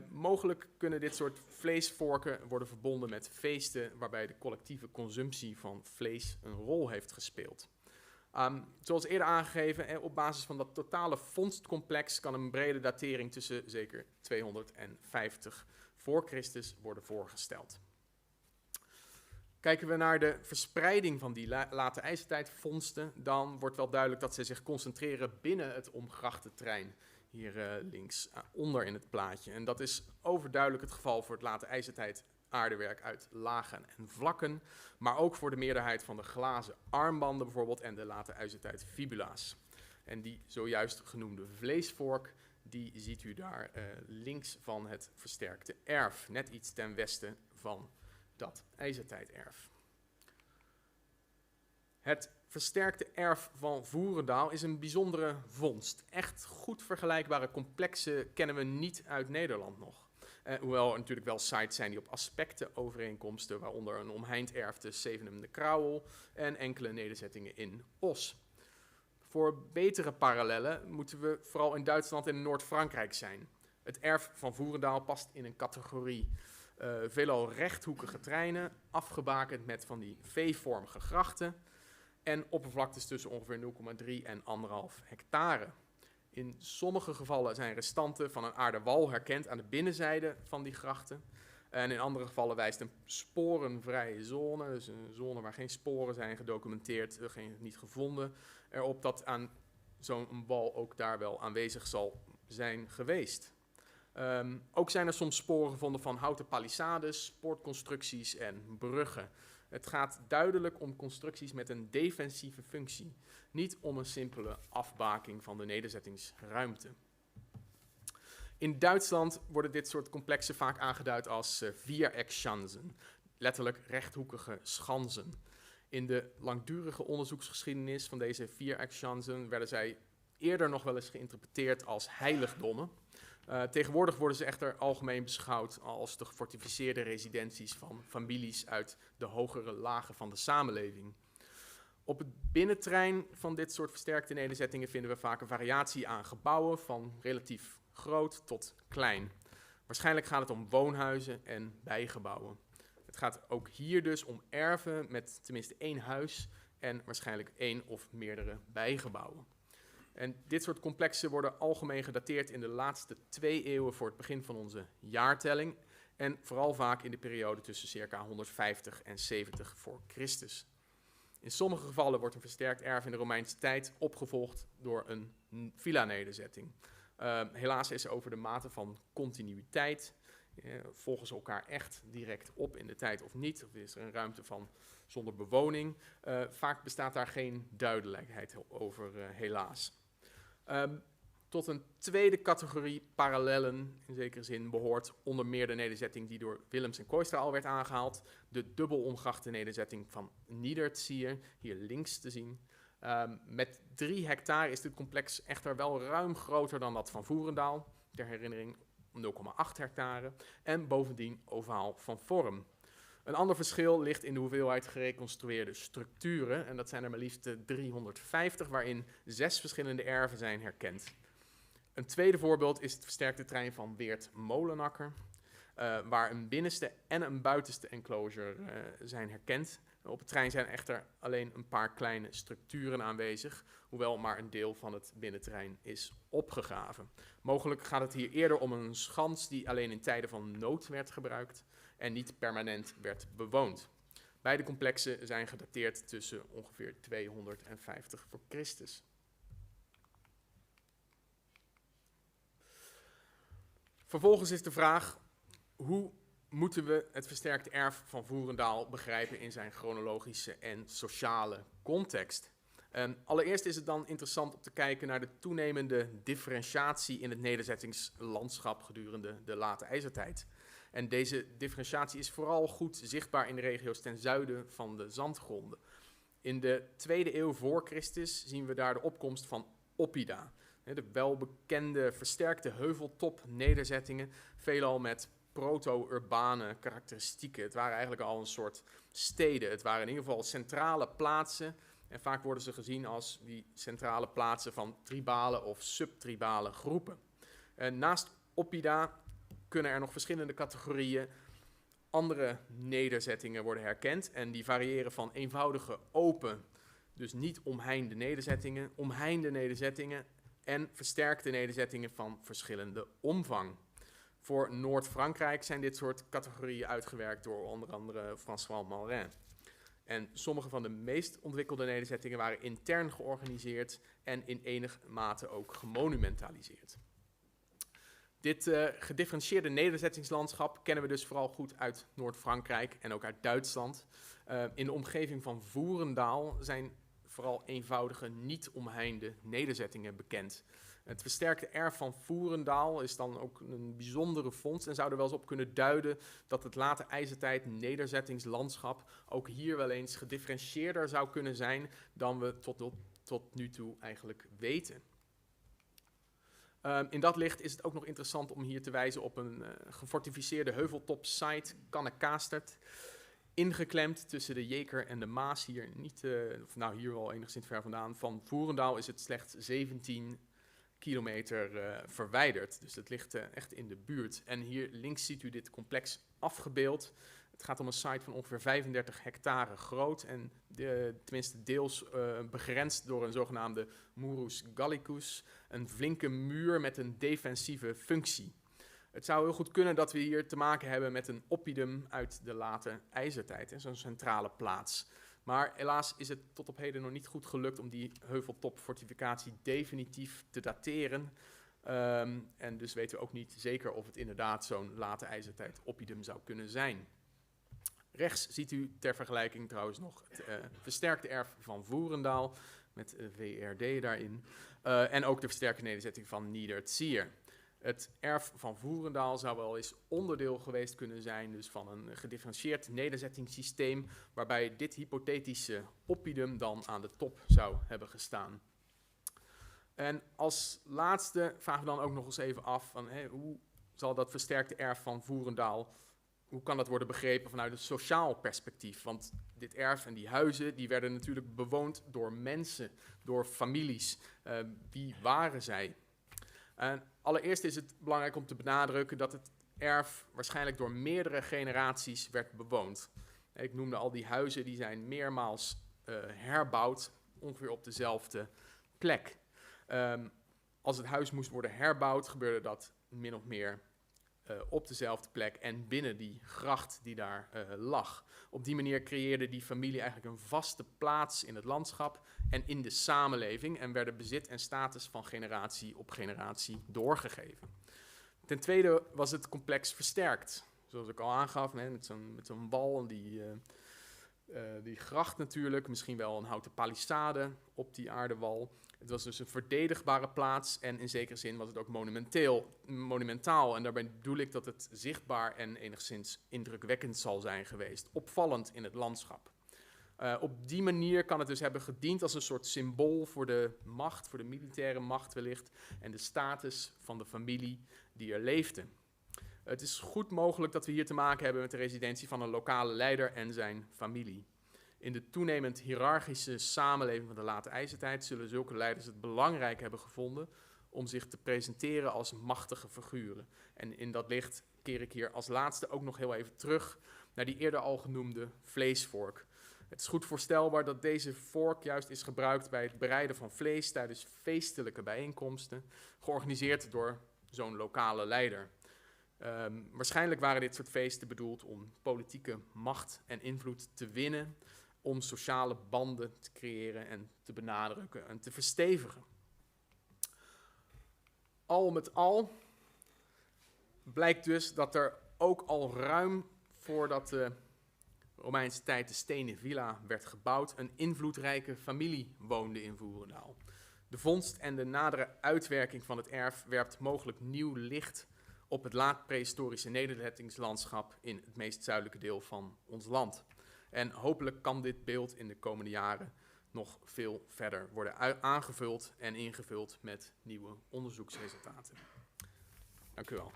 Mogelijk kunnen dit soort vleesvorken worden verbonden met feesten waarbij de collectieve consumptie van vlees een rol heeft gespeeld. Zoals eerder aangegeven, op basis van dat totale vondstcomplex kan een brede datering tussen zeker 250 voor Christus worden voorgesteld. Kijken we naar de verspreiding van die late ijzertijdvondsten, dan wordt wel duidelijk dat ze zich concentreren binnen het omgrachtenterrein. Hier links onder in het plaatje. En dat is overduidelijk het geval voor het late ijzertijd aardewerk uit lagen en vlakken, maar ook voor de meerderheid van de glazen armbanden bijvoorbeeld en de late ijzertijd fibula's. En die zojuist genoemde vleesvork, die ziet u daar links van het versterkte erf, net iets ten westen van dat ijzertijderf. Het versterkte erf van Voerendaal is een bijzondere vondst. Echt goed vergelijkbare complexen kennen we niet uit Nederland nog. Hoewel er natuurlijk wel sites zijn die op aspecten overeenkomsten, waaronder een omheind erf te Zevenum de Krauwel en enkele nederzettingen in Os. Voor betere parallellen moeten we vooral in Duitsland en Noord-Frankrijk zijn. Het erf van Voerendaal past in een categorie veelal rechthoekige treinen, afgebakend met van die V-vormige grachten en oppervlaktes tussen ongeveer 0,3 en 1,5 hectare. In sommige gevallen zijn restanten van een aardewal herkend aan de binnenzijde van die grachten. En in andere gevallen wijst een sporenvrije zone, dus een zone waar geen sporen zijn gedocumenteerd, niet gevonden, erop dat aan zo'n wal ook daar wel aanwezig zal zijn geweest. Ook zijn er soms sporen gevonden van houten palissades, poortconstructies en bruggen. Het gaat duidelijk om constructies met een defensieve functie, niet om een simpele afbaking van de nederzettingsruimte. In Duitsland worden dit soort complexen vaak aangeduid als Viereckschanzen, letterlijk rechthoekige schansen. In de langdurige onderzoeksgeschiedenis van deze Viereckschanzen werden zij eerder nog wel eens geïnterpreteerd als heiligdommen. Tegenwoordig worden ze echter algemeen beschouwd als de gefortificeerde residenties van families uit de hogere lagen van de samenleving. Op het binnenterrein van dit soort versterkte nederzettingen vinden we vaak een variatie aan gebouwen van relatief groot tot klein. Waarschijnlijk gaat het om woonhuizen en bijgebouwen. Het gaat ook hier dus om erven met tenminste 1 huis en waarschijnlijk 1 of meerdere bijgebouwen. En dit soort complexen worden algemeen gedateerd in de laatste 2 eeuwen voor het begin van onze jaartelling en vooral vaak in de periode tussen circa 150 en 70 voor Christus. In sommige gevallen wordt een versterkt erf in de Romeinse tijd opgevolgd door een villa-nederzetting. Helaas is er over de mate van continuïteit, volgen ze elkaar echt direct op in de tijd of niet, of is er een ruimte van zonder bewoning. Vaak bestaat daar geen duidelijkheid over, helaas. Tot een tweede categorie parallellen, in zekere zin, behoort onder meer de nederzetting die door Willems en Kooistra al werd aangehaald, de dubbel omgrachte nederzetting van Niederzier, hier links te zien. Met 3 hectare is dit complex echter wel ruim groter dan dat van Voerendaal, ter herinnering 0,8 hectare, en bovendien ovaal van vorm. Een ander verschil ligt in de hoeveelheid gereconstrueerde structuren, en dat zijn er maar liefst 350, waarin 6 verschillende erven zijn herkend. Een tweede voorbeeld is het versterkte terrein van Weert-Molenakker, waar een binnenste en een buitenste enclosure zijn herkend. Op het terrein zijn echter alleen een paar kleine structuren aanwezig, hoewel maar een deel van het binnenterrein is opgegraven. Mogelijk gaat het hier eerder om een schans die alleen in tijden van nood werd gebruikt en niet permanent werd bewoond. Beide complexen zijn gedateerd tussen ongeveer 250 voor Christus. Vervolgens is de vraag, hoe moeten we het versterkte erf van Voerendaal begrijpen in zijn chronologische en sociale context? Allereerst is het dan interessant om te kijken naar de toenemende differentiatie in het nederzettingslandschap gedurende de late ijzertijd. En deze differentiatie is vooral goed zichtbaar in de regio's ten zuiden van de zandgronden. In de 2e eeuw voor Christus zien we daar de opkomst van Oppida. De welbekende versterkte heuveltop-nederzettingen, veelal met proto-urbane karakteristieken. Het waren eigenlijk al een soort steden. Het waren in ieder geval centrale plaatsen. En vaak worden ze gezien als die centrale plaatsen van tribale of subtribale groepen. Naast Oppida kunnen er nog verschillende categorieën andere nederzettingen worden herkend. En die variëren van eenvoudige open, dus niet omheinde nederzettingen en versterkte nederzettingen van verschillende omvang. Voor Noord-Frankrijk zijn dit soort categorieën uitgewerkt door onder andere François Malrin. En sommige van de meest ontwikkelde nederzettingen waren intern georganiseerd en in enige mate ook gemonumentaliseerd. Dit gedifferentieerde nederzettingslandschap kennen we dus vooral goed uit Noord-Frankrijk en ook uit Duitsland. In de omgeving van Voerendaal zijn vooral eenvoudige, niet omheinde nederzettingen bekend. Het versterkte erf van Voerendaal is dan ook een bijzondere vondst en zou er wel eens op kunnen duiden dat het late ijzertijd nederzettingslandschap ook hier wel eens gedifferentieerder zou kunnen zijn dan we tot nu toe eigenlijk weten. In dat licht is het ook nog interessant om hier te wijzen op een gefortificeerde heuveltop-site, Kannekaastert, ingeklemd tussen de Jeker en de Maas, hier hier wel enigszins ver vandaan. Van Voerendaal is het slechts 17 kilometer verwijderd, dus het ligt echt in de buurt. En hier links ziet u dit complex afgebeeld. Het gaat om een site van ongeveer 35 hectare groot en tenminste deels begrensd door een zogenaamde Murus Gallicus, een flinke muur met een defensieve functie. Het zou heel goed kunnen dat we hier te maken hebben met een oppidum uit de late ijzertijd, zo'n centrale plaats. Maar helaas is het tot op heden nog niet goed gelukt om die heuveltopfortificatie definitief te dateren. En dus weten we ook niet zeker of het inderdaad zo'n late ijzertijd oppidum zou kunnen zijn. Rechts ziet u ter vergelijking trouwens nog het versterkte erf van Voerendaal met VRD daarin. En ook de versterkte nederzetting van Niederzier. Het erf van Voerendaal zou wel eens onderdeel geweest kunnen zijn dus van een gedifferentieerd nederzettingssysteem waarbij dit hypothetische oppidum dan aan de top zou hebben gestaan. En als laatste vragen we dan ook nog eens even af van hoe zal dat versterkte erf van Voerendaal, hoe kan dat worden begrepen vanuit een sociaal perspectief? Want dit erf en die huizen die werden natuurlijk bewoond door mensen, door families. Wie waren zij? Allereerst is het belangrijk om te benadrukken dat het erf waarschijnlijk door meerdere generaties werd bewoond. Ik noemde al die huizen, die zijn meermaals herbouwd, ongeveer op dezelfde plek. Als het huis moest worden herbouwd, gebeurde dat min of meer op dezelfde plek en binnen die gracht die daar lag. Op die manier creëerde die familie eigenlijk een vaste plaats in het landschap en in de samenleving en werden bezit en status van generatie op generatie doorgegeven. Ten tweede was het complex versterkt. Zoals ik al aangaf, met zo'n wal en die gracht natuurlijk, misschien wel een houten palissade op die aardewal. Het was dus een verdedigbare plaats en in zekere zin was het ook monumentaal. En daarbij bedoel ik dat het zichtbaar en enigszins indrukwekkend zal zijn geweest. Opvallend in het landschap. Op die manier kan het dus hebben gediend als een soort symbool voor de macht, voor de militaire macht wellicht, en de status van de familie die er leefde. Het is goed mogelijk dat we hier te maken hebben met de residentie van een lokale leider en zijn familie. In de toenemend hiërarchische samenleving van de late ijzertijd zullen zulke leiders het belangrijk hebben gevonden om zich te presenteren als machtige figuren. En in dat licht keer ik hier als laatste ook nog heel even terug naar die eerder al genoemde vleesvork. Het is goed voorstelbaar dat deze vork juist is gebruikt bij het bereiden van vlees tijdens feestelijke bijeenkomsten, georganiseerd door zo'n lokale leider. Waarschijnlijk waren dit soort feesten bedoeld om politieke macht en invloed te winnen, om sociale banden te creëren en te benadrukken en te verstevigen. Al met al blijkt dus dat er ook al ruim voordat de Romeinse tijd de stenen villa werd gebouwd, een invloedrijke familie woonde in Voerendaal. De vondst en de nadere uitwerking van het erf werpt mogelijk nieuw licht op het laat-prehistorische nederzettingslandschap in het meest zuidelijke deel van ons land. En hopelijk kan dit beeld in de komende jaren nog veel verder worden aangevuld en ingevuld met nieuwe onderzoeksresultaten. Dank u wel.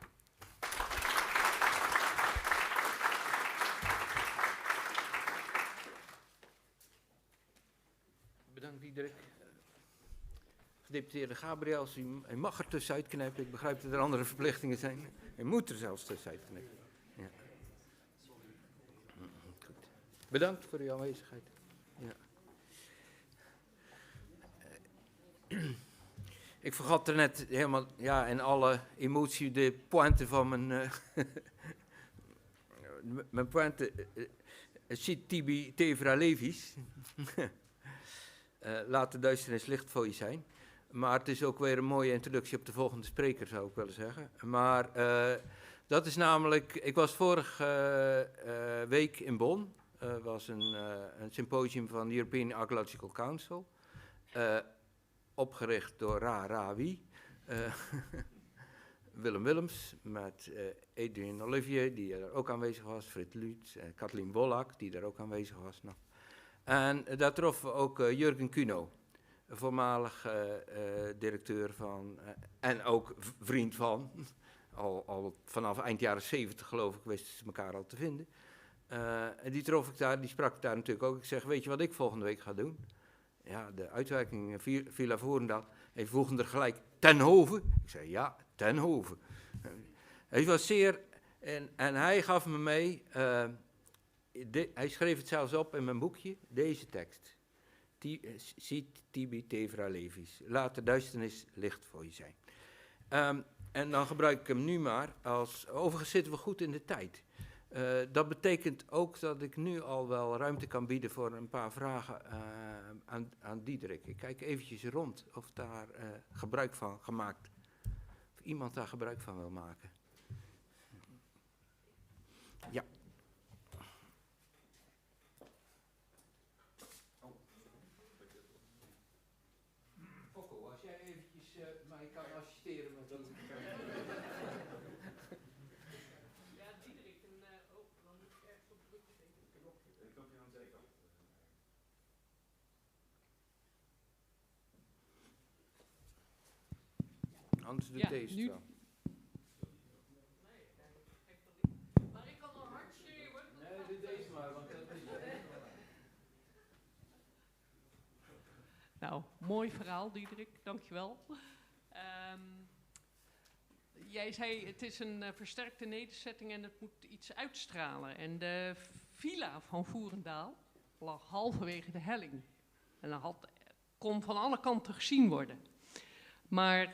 Bedankt, Diederik. Gedeputeerde Gabriels, u mag er tussenuit knippen. Ik begrijp dat er andere verplichtingen zijn. U moet er zelfs tussenuit knippen. Ja. Goed. Bedankt voor uw aanwezigheid. Ja. Ik vergat er net helemaal, ja, in alle emotie de pointe van mijn mijn pointe. Sit tibi tevra levis. Laat de duisternis licht voor je zijn. Maar het is ook weer een mooie introductie op de volgende spreker, zou ik willen zeggen. Maar dat is namelijk, ik was vorige week in Bonn. Was een symposium van de European Archaeological Council. Opgericht door Wie. Willem Willems, met Adrian Olivier, die er ook aanwezig was. Frit Lutz, Kathleen Wollak, die er ook aanwezig was. Nou. En daar troffen we ook Jurgen Kuno, voormalig directeur van, en ook vriend van, al vanaf eind jaren 70 geloof ik, wisten ze elkaar al te vinden. En die trof ik daar, die sprak ik daar natuurlijk ook. Ik zeg, weet je wat ik volgende week ga doen? Ja, de uitwerking Villa Voerendaal. Hij voegde er gelijk, ten hove. Ik zei, ja, ten hove. Hij was zeer, en hij gaf me mee, hij schreef het zelfs op in mijn boekje, deze tekst. Sit tibi tevra levis. Laat de duisternis licht voor je zijn. En dan gebruik ik hem nu maar als, overigens zitten we goed in de tijd. Dat betekent ook dat ik nu al wel ruimte kan bieden voor een paar vragen aan Diederik. Ik kijk eventjes rond of daar gebruik van gemaakt, of iemand daar gebruik van wil maken. Ja. Fokko, als jij eventjes mij kan assisteren met dat. Anders doe ik deze wel. Maar ik kan wel hard schreeuwen. Nee, doe deze maar, want dat is... Nou, mooi verhaal, Diederik. Dankjewel. Jij zei, het is een versterkte nederzetting en het moet iets uitstralen. En de villa van Voerendaal lag halverwege de helling. En dat kon van alle kanten gezien worden. Maar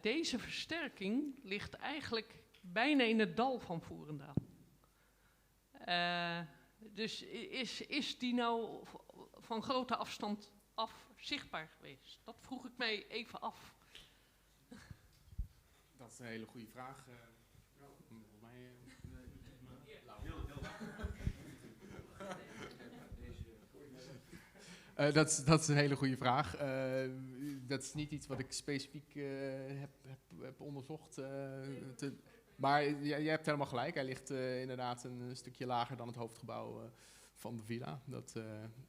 deze versterking ligt eigenlijk bijna in het dal van Voerendaal. Dus is die nou van grote afstand af zichtbaar geweest? Dat vroeg ik mij even af. Dat is een hele goede vraag. Volgens mij... Dat is een hele goede vraag. Dat is niet iets wat ik specifiek heb onderzocht. Maar jij hebt helemaal gelijk. Hij ligt inderdaad een stukje lager dan het hoofdgebouw van de villa.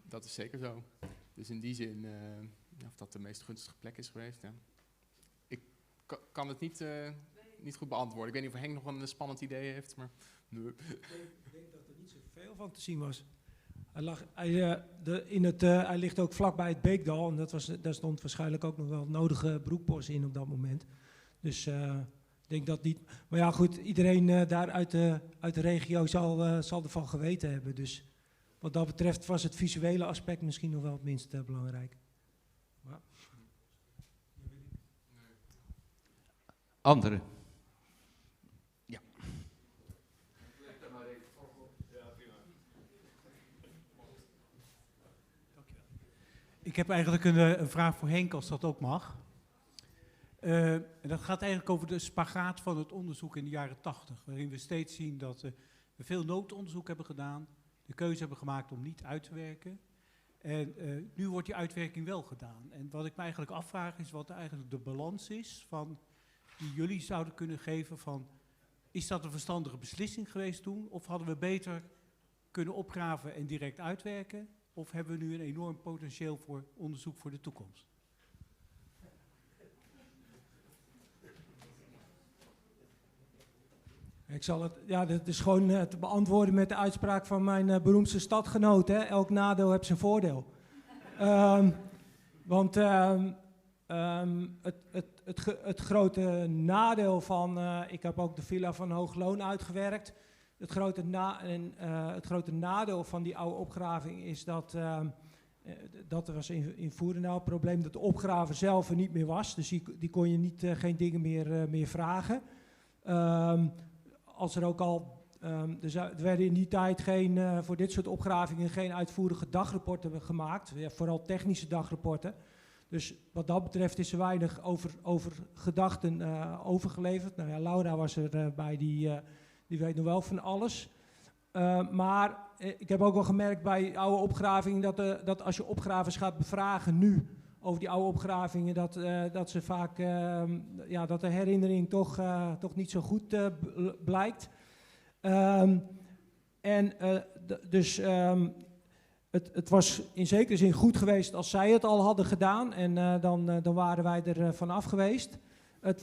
Dat is zeker zo. Dus in die zin, of dat de meest gunstige plek is geweest. Ja. Ik kan het niet goed beantwoorden. Ik weet niet of Henk nog een spannend idee heeft. Maar nee. Ik denk dat er niet zoveel van te zien was. Hij ligt ook vlakbij het Beekdal en daar stond waarschijnlijk ook nog wel het nodige broekbos in op dat moment. Dus ik denk dat niet. Maar ja, goed, iedereen daar uit de regio zal ervan geweten hebben. Dus wat dat betreft was het visuele aspect misschien nog wel het minst belangrijk. Maar Anderen? Ja. Ik heb eigenlijk een vraag voor Henk, als dat ook mag. En dat gaat eigenlijk over de spagaat van het onderzoek in de jaren 80, waarin we steeds zien dat we veel noodonderzoek hebben gedaan, de keuze hebben gemaakt om niet uit te werken. En nu wordt die uitwerking wel gedaan. En wat ik me eigenlijk afvraag is wat eigenlijk de balans is van die jullie zouden kunnen geven van, is dat een verstandige beslissing geweest toen? Of hadden we beter kunnen opgraven en direct uitwerken? Of hebben we nu een enorm potentieel voor onderzoek voor de toekomst? ik zal het, ja, dat is gewoon te beantwoorden met de uitspraak van mijn beroemdste stadgenoot. Hè? Elk nadeel heeft zijn voordeel. Want het grote nadeel van, ik heb ook de villa van Hoogloon uitgewerkt. Het grote nadeel van die oude opgraving is dat er was in Voerendaal het probleem dat de opgraver zelf er niet meer was. Dus die kon je niet, geen dingen meer vragen. Als er ook al, er werden in die tijd voor dit soort opgravingen geen uitvoerige dagrapporten gemaakt. Ja, vooral technische dagrapporten. Dus wat dat betreft is er weinig over gedachten overgeleverd. Nou ja, Laura was er bij, die weet nog wel van alles. Maar ik heb ook wel gemerkt bij oude opgravingen dat als je opgravers gaat bevragen nu over die oude opgravingen, dat ze vaak, dat de herinnering toch niet zo goed blijkt. Het was in zekere zin goed geweest als zij het al hadden gedaan en dan waren wij er vanaf geweest. Het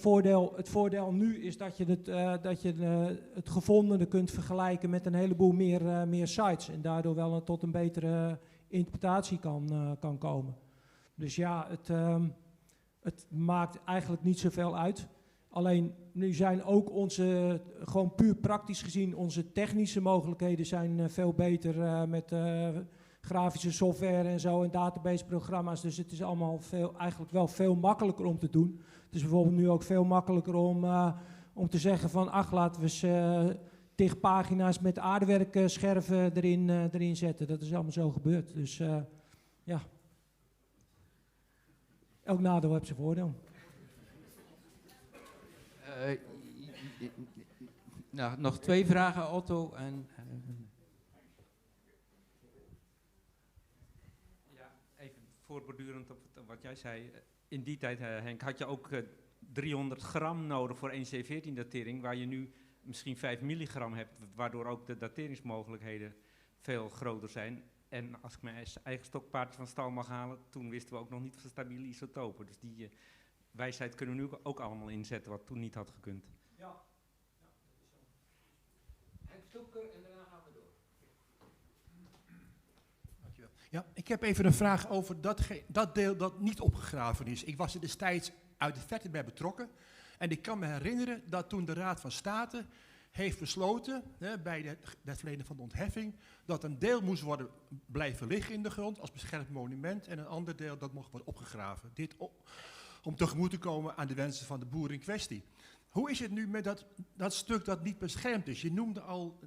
voordeel nu is dat je het gevondene kunt vergelijken met een heleboel meer sites en daardoor wel tot een betere interpretatie kan komen. Dus ja, het maakt eigenlijk niet zoveel uit. Alleen nu zijn ook gewoon puur praktisch gezien, onze technische mogelijkheden zijn veel beter met grafische software en zo en databaseprogramma's. Dus het is allemaal eigenlijk wel veel makkelijker om te doen. Het is bijvoorbeeld nu ook veel makkelijker om te zeggen van, laten we eens 10 pagina's met aardewerkscherven erin zetten. Dat is allemaal zo gebeurd. Dus ja, elk nadeel heeft zijn voordeel. Nou, nog 2 vragen, Otto. Ja, even voortbordurend op wat jij zei. In die tijd, Henk, had je ook 300 gram nodig voor 1 C14-datering, waar je nu misschien 5 milligram hebt, waardoor ook de dateringsmogelijkheden veel groter zijn. En als ik mijn eigen stokpaardje van stal mag halen, toen wisten we ook nog niet van stabiele isotopen. Dus die wijsheid kunnen we nu ook allemaal inzetten, wat toen niet had gekund. Ja. Henk Stoeker en daarna gaan we door. Dankjewel. Ja, ik heb even een vraag over dat deel dat niet opgegraven is. Ik was er destijds uit de verte bij betrokken. En ik kan me herinneren dat toen de Raad van State heeft besloten, bij het verlenen van de ontheffing, dat een deel moest blijven liggen in de grond als beschermd monument en een ander deel dat mocht worden opgegraven. Dit om tegemoet te komen aan de wensen van de boer in kwestie. Hoe is het nu met dat stuk dat niet beschermd is? Je noemde al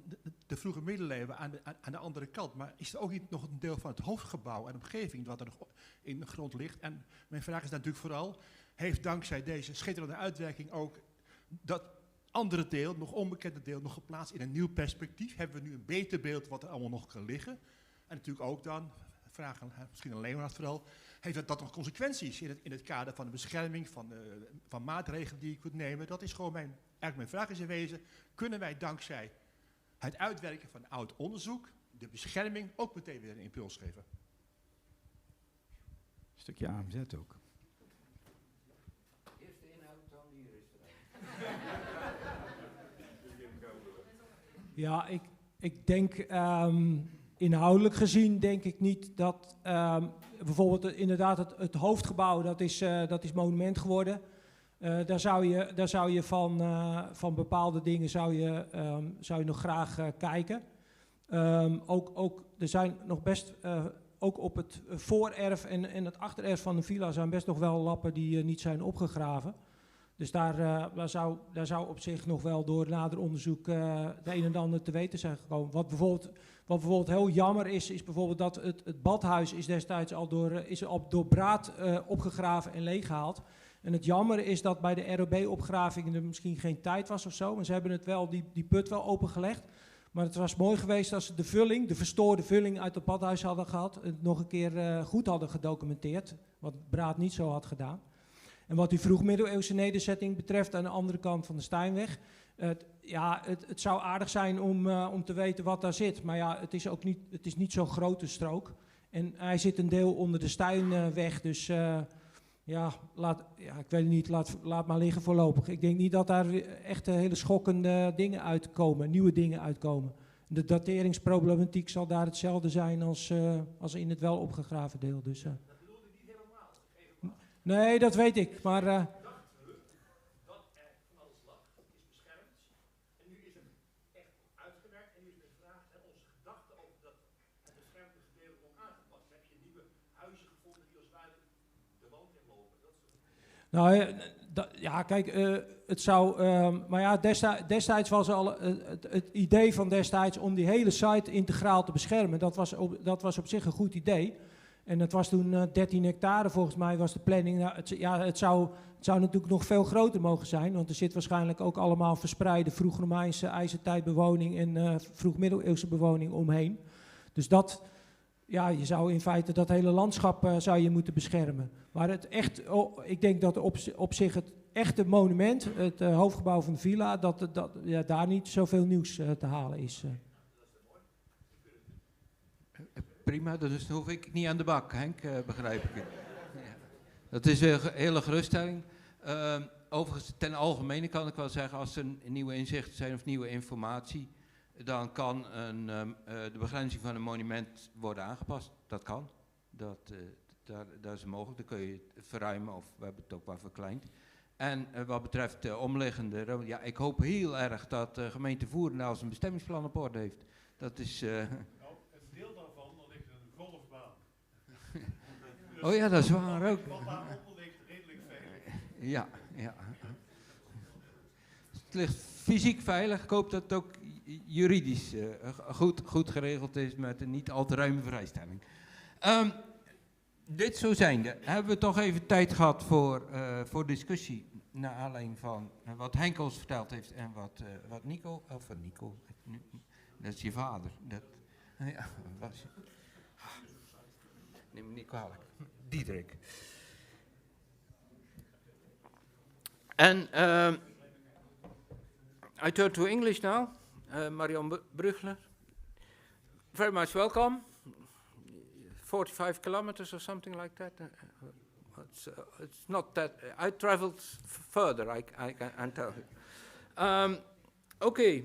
de vroege middeleeuwen aan de andere kant, maar is er ook niet nog een deel van het hoofdgebouw en omgeving wat er nog in de grond ligt? En mijn vraag is natuurlijk vooral, heeft dankzij deze schitterende uitwerking ook dat andere deel, nog onbekende deel, nog geplaatst in een nieuw perspectief? Hebben we nu een beter beeld wat er allemaal nog kan liggen? En natuurlijk ook dan, vraag aan misschien aan Leonard vooral, heeft dat nog consequenties in het kader van de bescherming, van maatregelen die je kunt nemen? Dat is gewoon mijn vraag is in wezen, kunnen wij dankzij het uitwerken van oud onderzoek de bescherming ook meteen weer een impuls geven? Een stukje AMZ ook. Eerst de inhoud, dan de juristen. Ja, ik denk, inhoudelijk gezien denk ik niet dat, bijvoorbeeld inderdaad het hoofdgebouw, dat is monument geworden. Daar zou je van bepaalde dingen zou je nog graag kijken. Er zijn nog best, ook op het voorerf en het achtererf van de villa zijn best nog wel lappen die niet zijn opgegraven. Dus daar zou op zich nog wel door nader onderzoek de een en ander te weten zijn gekomen. Wat bijvoorbeeld heel jammer is bijvoorbeeld dat het badhuis is destijds al door Braat opgegraven en leeggehaald. En het jammer is dat bij de ROB-opgravingen er misschien geen tijd was of zo. Maar ze hebben het wel, die put wel opengelegd. Maar het was mooi geweest als ze de verstoorde vulling uit het badhuis hadden gehad. Het nog een keer goed hadden gedocumenteerd. Wat Braat niet zo had gedaan. En wat die vroegmiddeleeuwse nederzetting betreft aan de andere kant van de Steinweg. Het zou aardig zijn om te weten wat daar zit. Maar ja, het is niet zo'n grote strook. En hij zit een deel onder de Steinweg. Dus ik weet het niet, laat maar liggen voorlopig. Ik denk niet dat daar echt hele schokkende dingen uitkomen, nieuwe dingen uitkomen. De dateringsproblematiek zal daar hetzelfde zijn als in het wel opgegraven deel. Dus, dat bedoelde ik niet helemaal. Nee, dat weet ik, maar... dat er van alles lag, is beschermd. En nu is het echt uitgewerkt en nu is de vraag, onze gedachten over dat het beschermde gedeelte nog aangepast. Heb je nieuwe huizen gevonden die als buiten de wand in mogen? Nou ja, kijk, het zou... maar ja, destijds was al het idee van destijds om die hele site integraal te beschermen. Dat was op zich een goed idee. En dat was toen 13 hectare volgens mij was de planning. Nou, het zou natuurlijk nog veel groter mogen zijn. Want er zit waarschijnlijk ook allemaal verspreide vroeg-Romeinse ijzertijdbewoning en vroeg-middeleeuwse bewoning omheen. Dus je zou in feite dat hele landschap zou je moeten beschermen. Maar ik denk dat op zich het echte monument, het hoofdgebouw van de villa, dat daar niet zoveel nieuws te halen is. Prima, dus hoef ik niet aan de bak, Henk, begrijp ik het. Ja. Dat is een hele geruststelling. Overigens, ten algemene kan ik wel zeggen, als er nieuwe inzichten zijn of nieuwe informatie, dan kan de begrenzing van een monument worden aangepast. Dat kan. Dat is mogelijk. Dan kun je het verruimen of we hebben het ook wel verkleind. En wat betreft de omliggende, ik hoop heel erg dat de gemeente Voerendaal zijn bestemmingsplan op orde heeft. Dat is... een deel daarvan, dan ligt een golfbaan. Dus oh ja, dat is waar ook. Wat daaronder ligt redelijk veilig. Ja. Het ligt fysiek veilig. Ik hoop dat het ook juridisch goed geregeld is met een niet al te ruime vrijstelling. Dit zo zijnde, hebben we toch even tijd gehad voor discussie. Naar aanleiding van wat Henk ons verteld heeft en wat Nico, dat is je vader. Neem me niet kwalijk. Diederik. En I turn to English now. Marion Brugler. Very much welcome. 45 kilometers or something like that. It's not that. I traveled further, I can tell you. Okay.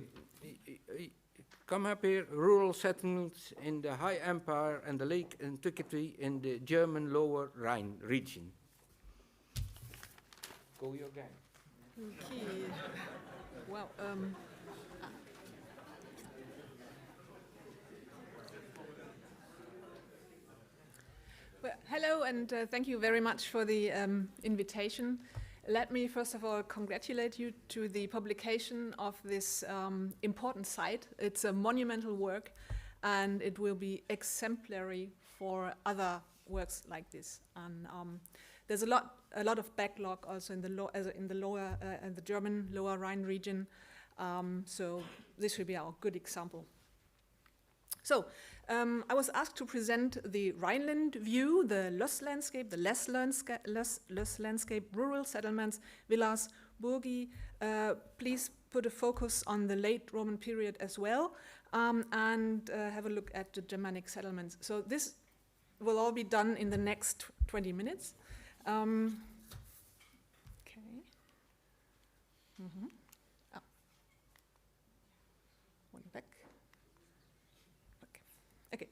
Come up here. Rural settlements in the High Empire and the Lake Antiquity in the German Lower Rhine region. Go your gang. Okay. Well, hello, and thank you very much for the invitation. Let me first of all congratulate you to the publication of this important site. It's a monumental work, and it will be exemplary for other works like this. And there's a lot of backlog also in the German Lower Rhine region. So this will be our good example. So I was asked to present the Rhineland view, the Löss landscape, the Löss landscape, rural settlements, villas, burgi. Please put a focus on the late Roman period as well, and have a look at the Germanic settlements. So this will all be done in the next 20 minutes. Okay. Mm-hmm. One back. Okay.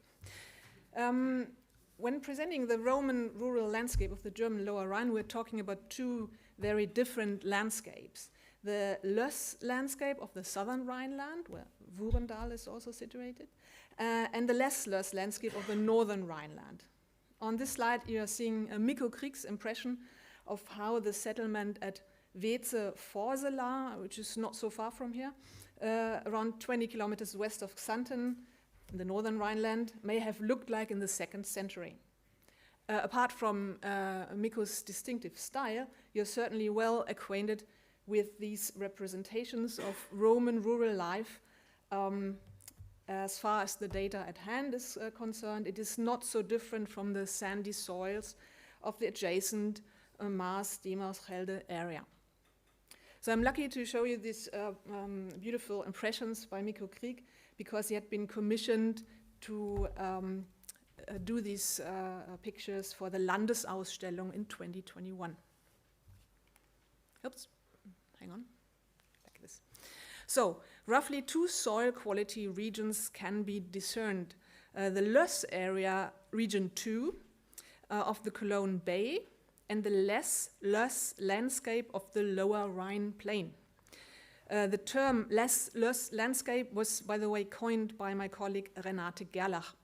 When presenting the Roman rural landscape of the German Lower Rhine, we're talking about two very different landscapes. the Löss landscape of the southern Rhineland, where Wurendal is also situated, and the less Löss landscape of the northern Rhineland. On this slide, you are seeing Mikko Krieg's impression of how the settlement at Weeze-Vorsela, which is not so far from here, around 20 kilometers west of Xanten, in the northern Rhineland, may have looked like in the 2nd century. Apart from Mikko's distinctive style, you're certainly well acquainted with these representations of Roman rural life. As far as the data at hand is concerned, it is not so different from the sandy soils of the adjacent Maas-Diemelsgelde area. So I'm lucky to show you these beautiful impressions by Mikko Krieg, because he had been commissioned to do these pictures for the Landesausstellung in 2021. Oops, hang on, like this. So, roughly 2 soil quality regions can be discerned. The Löss area, region 2 of the Cologne Bay, and the less Löss landscape of the lower Rhine plain. The term less Löss landscape was, by the way, coined by my colleague Renate Gerlach.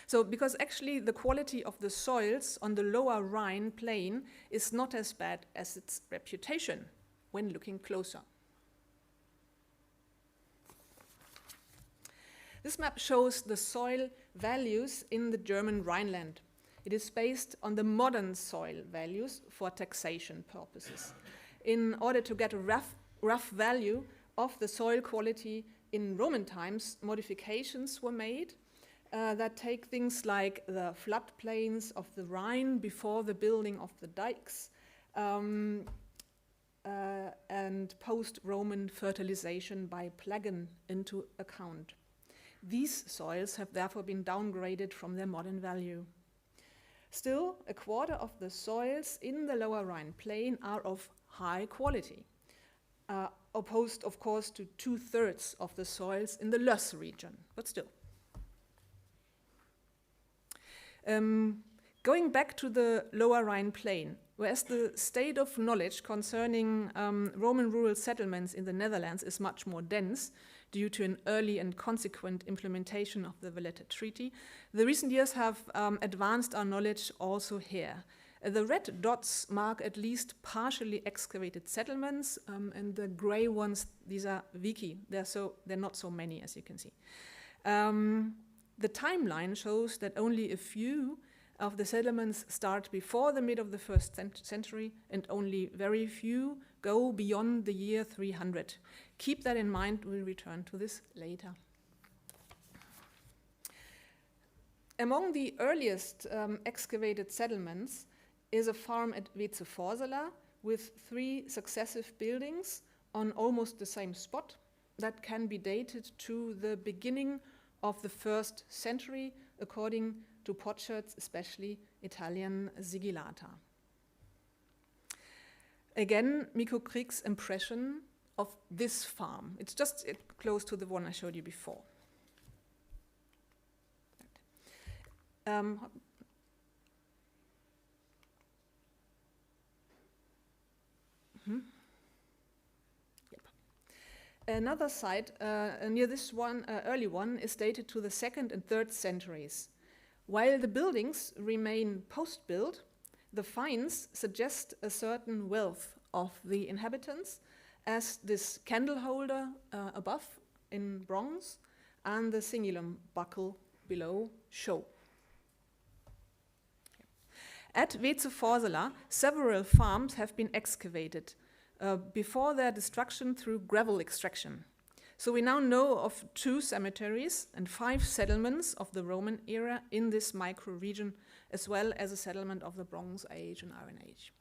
So, because actually the quality of the soils on the lower Rhine plain is not as bad as its reputation when looking closer. This map shows the soil values in the German Rhineland. It is based on the modern soil values for taxation purposes. In order to get a rough value of the soil quality in Roman times, modifications were made that take things like the floodplains of the Rhine before the building of the dikes and post-Roman fertilization by Plagen into account. These soils have therefore been downgraded from their modern value. Still, a quarter of the soils in the lower Rhine plain are of high quality, opposed, of course, to 2/3 of the soils in the Löss region, but still. Going back to the lower Rhine plain, whereas the state of knowledge concerning Roman rural settlements in the Netherlands is much more dense due to an early and consequent implementation of the Valletta Treaty, the recent years have advanced our knowledge also here. The red dots mark at least partially excavated settlements, and the gray ones, these are wiki. They're not so many, as you can see. The timeline shows that only a few of the settlements start before the mid of the 1st century, and only very few go beyond the year 300. Keep that in mind, we'll return to this later. Among the earliest excavated settlements is a farm at Weeze-Vorsela with 3 successive buildings on almost the same spot that can be dated to the beginning of the 1st century, according to potsherds, especially Italian sigillata. Again, Mikko Krieg's impression of this farm. It's just close to the one I showed you before. Another site near this one, early one, is dated to the 2nd and 3rd centuries. While the buildings remain post-built, the finds suggest a certain wealth of the inhabitants, as this candle holder above in bronze and the cingulum buckle below show. At Weeze-Vorsela, several farms have been excavated before their destruction through gravel extraction. So we now know of 2 cemeteries and 5 settlements of the Roman era in this micro-region, as well as a settlement of the Bronze Age and Iron Age.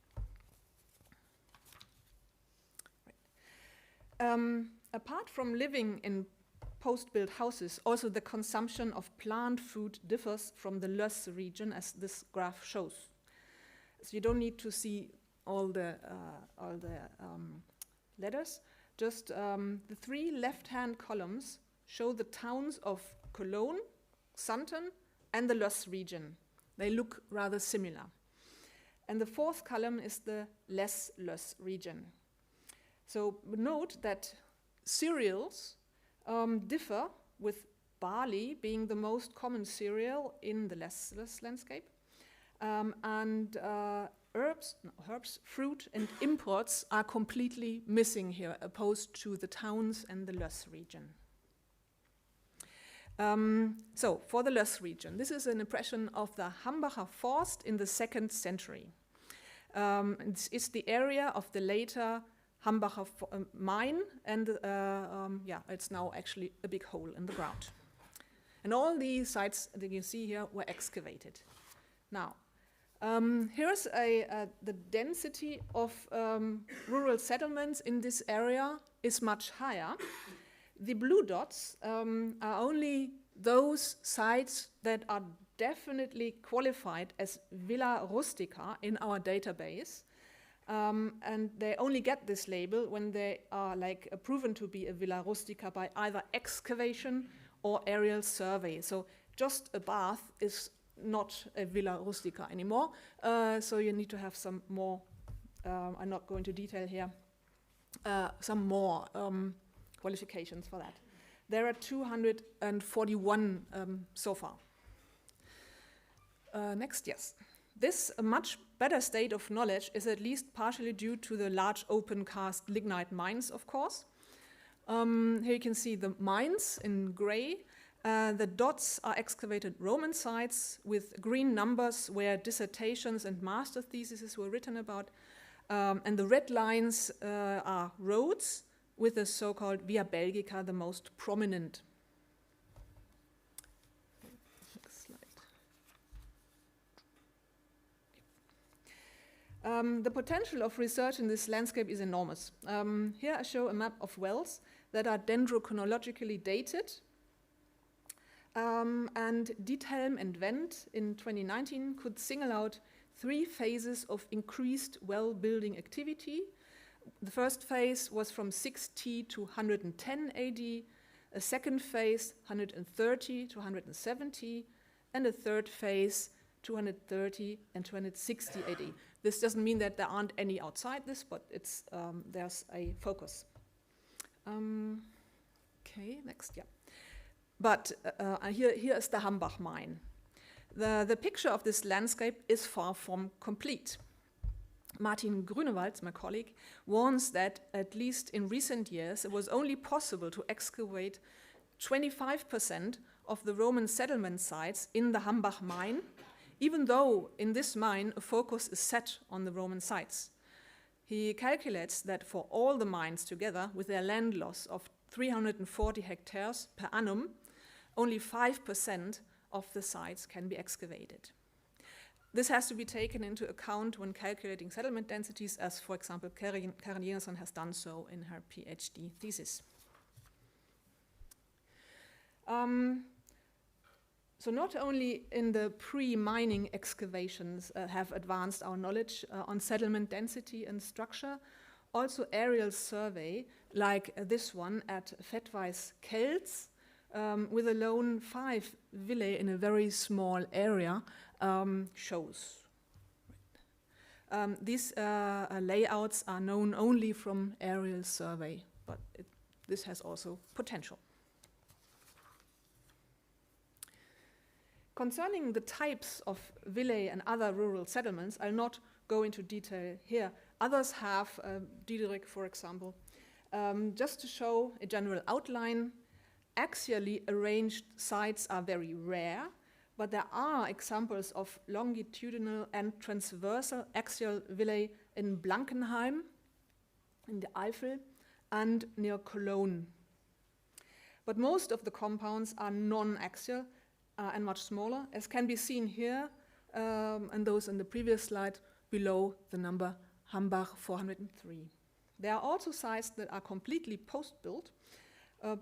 Apart from living in post-built houses, also the consumption of plant food differs from the Löss region, as this graph shows. So you don't need to see all the letters. Just the 3 left-hand columns show the towns of Cologne, Xanten, and the Löss region. They look rather similar. And the 4th column is the less Löss region. So note that cereals differ, with barley being the most common cereal in the Lesles landscape, and herbs, fruit, and imports are completely missing here, opposed to the towns and the Löss region. So, for the Löss region, this is an impression of the Hambacher Forst in the 2nd century. It's the area of the later Hambacher mine, and it's now actually a big hole in the ground. And all the sites that you see here were excavated. Now, here's the density of rural settlements in this area is much higher. The blue dots are only those sites that are definitely qualified as Villa Rustica in our database. And they only get this label when they are proven to be a Villa Rustica by either excavation or aerial survey. So just a bath is not a Villa Rustica anymore. So you need to have some more, I'm not going to detail here, some more qualifications for that. There are 241 so far. Next, yes. This much better state of knowledge is at least partially due to the large open cast lignite mines, of course. Here you can see the mines in gray. The dots are excavated Roman sites with green numbers where dissertations and master theses were written about. And the red lines are roads, with the so-called Via Belgica the most prominent. Next slide. The potential of research in this landscape is enormous. Here I show a map of wells that are dendrochronologically dated. And Diethelm and Wendt in 2019 could single out 3 phases of increased well building activity. The first phase was from 60 to 110 AD, a second phase 130 to 170, and a third phase 230 and 260 AD. This doesn't mean that there aren't any outside this, but it's there's a focus. Okay, next, yeah. But here is the Hambach mine. The picture of this landscape is far from complete. Martin Grünewald, my colleague, warns that, at least in recent years, it was only possible to excavate 25% of the Roman settlement sites in the Hambach mine, even though in this mine a focus is set on the Roman sites. He calculates that for all the mines together, with their land loss of 340 hectares per annum, only 5% of the sites can be excavated. This has to be taken into account when calculating settlement densities, as, for example, Karen Jensen has done so in her PhD thesis. So not only in the pre-mining excavations have advanced our knowledge on settlement density and structure, also aerial survey, like this one at Vettweiß Kelz, with alone 5 villae in a very small area, shows. These layouts are known only from aerial survey, but this has also potential. Concerning the types of villae and other rural settlements, I'll not go into detail here. Others have, Diederik, for example. Just to show a general outline, axially arranged sites are very rare, but there are examples of longitudinal and transversal axial villae in Blankenheim, in the Eifel, and near Cologne. But most of the compounds are non-axial and much smaller, as can be seen here, and those in the previous slide below the number Hambach 403. There are also sites that are completely post-built,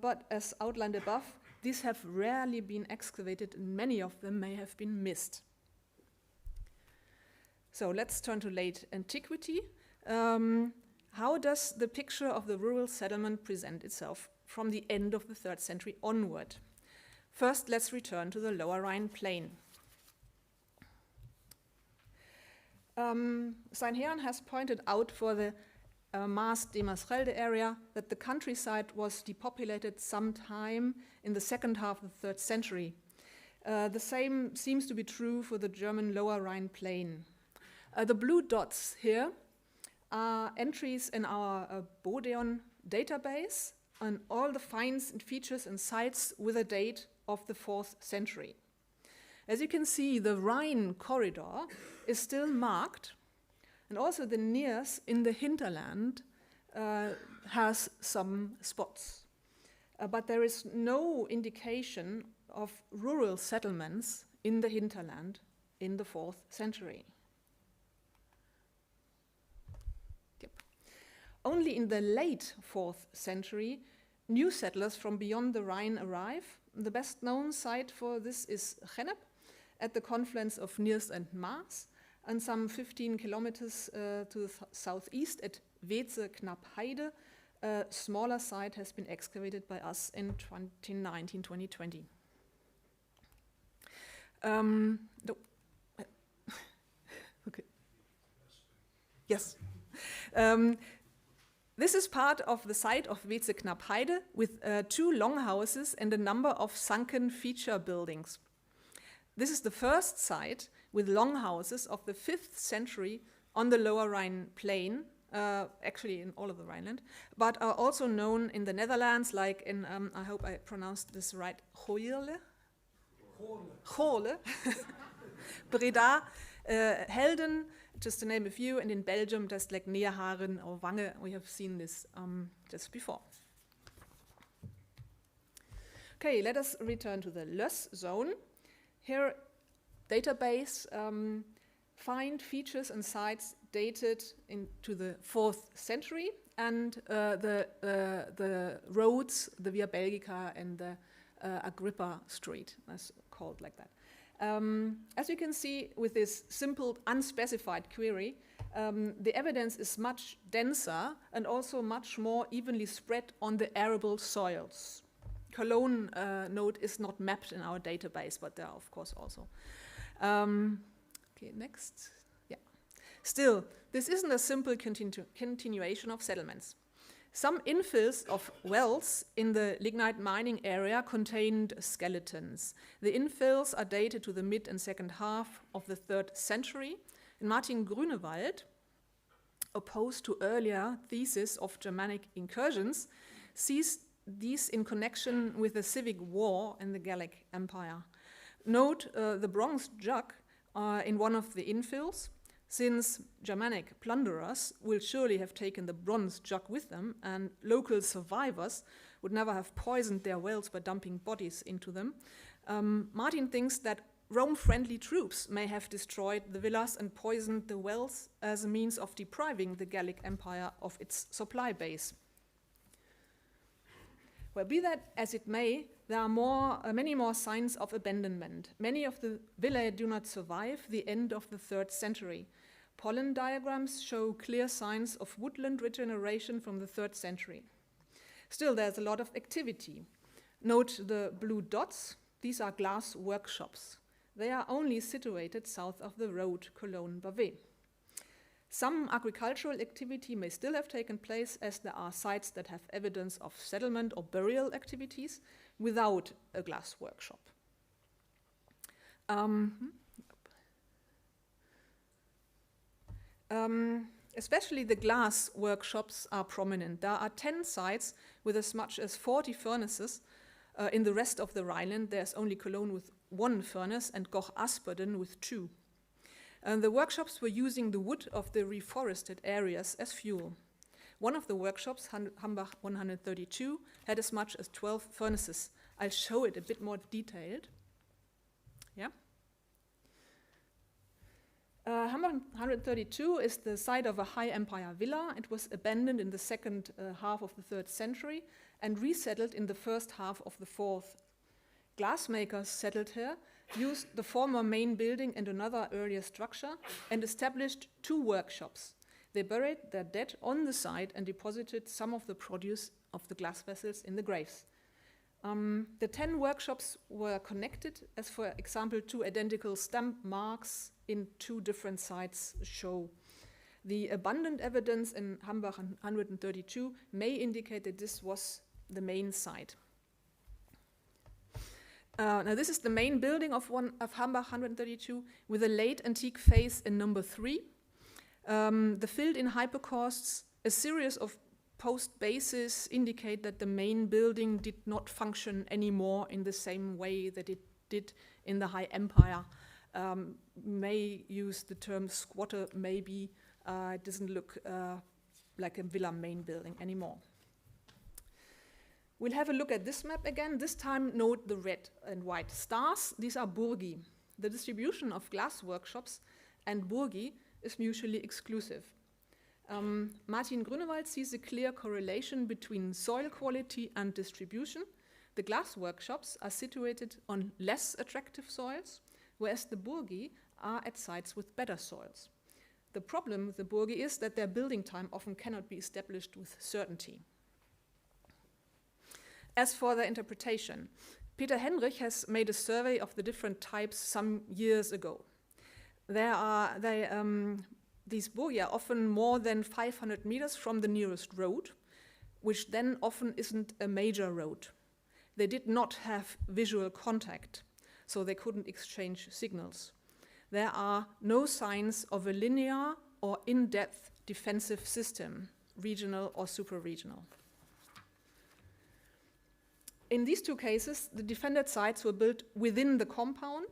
but as outlined above, these have rarely been excavated and many of them may have been missed. So let's turn to late antiquity. How does the picture of the rural settlement present itself from the end of the 3rd century onward? First, let's return to the Lower Rhine plain. Steinheeren has pointed out for the Maas-Demerschelde area, that the countryside was depopulated sometime in the second half of the 3rd century. The same seems to be true for the German Lower Rhine plain. The blue dots here are entries in our Bodeon database on all the finds and features and sites with a date of the 4th century. As you can see, the Rhine corridor is still marked, and also the Nears in the hinterland has some spots. But there is no indication of rural settlements in the hinterland in the 4th century. Yep. Only in the late 4th century, new settlers from beyond the Rhine arrive. The best known site for this is Gennep, at the confluence of Neers and Maas, and some 15 kilometers to the southeast at Weeze-Knappheide. A smaller site has been excavated by us in 2019-2020. No. Okay. Yes. This is part of the site of Weeze-Knappheide with 2 longhouses and a number of sunken feature buildings. This is the first site with longhouses of the 5th century on the Lower Rhine plain, actually in all of the Rhineland, but are also known in the Netherlands, like in, I hope I pronounced this right, Goorle, Breda, Helden, just to name a few, and in Belgium, just like Neerharen or Wange, we have seen this just before. Okay, let us return to the Löss zone. Here, database find features and sites dated into the 4th century, and the roads, the Via Belgica and the Agrippa Street, that's called like that. As you can see with this simple unspecified query, the evidence is much denser and also much more evenly spread on the arable soils. Cologne node is not mapped in our database, but there are of course also. Okay, next. Yeah. Still, this isn't a simple continuation of settlements. Some infills of wells in the lignite mining area contained skeletons. The infills are dated to the mid and second half of the 3rd century. And Martin Grünewald, opposed to earlier thesis of Germanic incursions, sees these in connection with the civic war in the Gallic Empire. Note the bronze jug in one of the infills, since Germanic plunderers will surely have taken the bronze jug with them, and local survivors would never have poisoned their wells by dumping bodies into them. Martin thinks that Rome-friendly troops may have destroyed the villas and poisoned the wells as a means of depriving the Gallic Empire of its supply base. Well, be that as it may, there are many more signs of abandonment. Many of the villae do not survive the end of the 3rd century. Pollen diagrams show clear signs of woodland regeneration from the 3rd century. Still, there's a lot of activity. Note the blue dots. These are glass workshops. They are only situated south of the road Cologne-Bavay. Some agricultural activity may still have taken place, as there are sites that have evidence of settlement or burial activities without a glass workshop. Especially the glass workshops are prominent. There are 10 sites with as much as 40 furnaces. In the rest of the Rhineland, there's only Cologne with 1 furnace and Goch-Asperen with 2. The workshops were using the wood of the reforested areas as fuel. One of the workshops, Hambach 132, had as much as 12 furnaces. I'll show it a bit more detailed. Yeah. Hambach 132 is the site of a high empire villa. It was abandoned in the second half of the 3rd century and resettled in the first half of the 4th. Glassmakers settled here, used the former main building and another earlier structure, and established 2 workshops. They buried their dead on the site and deposited some of the produce of the glass vessels in the graves. The 10 workshops were connected, as for example, 2 identical stamp marks in 2 different sites show. The abundant evidence in Hambach 132 may indicate that this was the main site. Now this is the main building of Hambach 132 with a late antique phase in number 3. The filled-in hypocausts, a series of post bases indicate that the main building did not function anymore in the same way that it did in the High Empire. May use the term squatter, maybe it doesn't look like a villa main building anymore. We'll have a look at this map again. This time note the red and white stars. These are burgi. The distribution of glass workshops and burgi is mutually exclusive. Martin Grunewald sees a clear correlation between soil quality and distribution. The glass workshops are situated on less attractive soils, whereas the burgi are at sites with better soils. The problem with the burgi is that their building time often cannot be established with certainty. As for their interpretation, Peter Henrich has made a survey of the different types some years ago. These burgi are often more than 500 meters from the nearest road, which then often isn't a major road. They did not have visual contact, so they couldn't exchange signals. There are no signs of a linear or in-depth defensive system, regional or super-regional. In these two cases, the defended sites were built within the compound.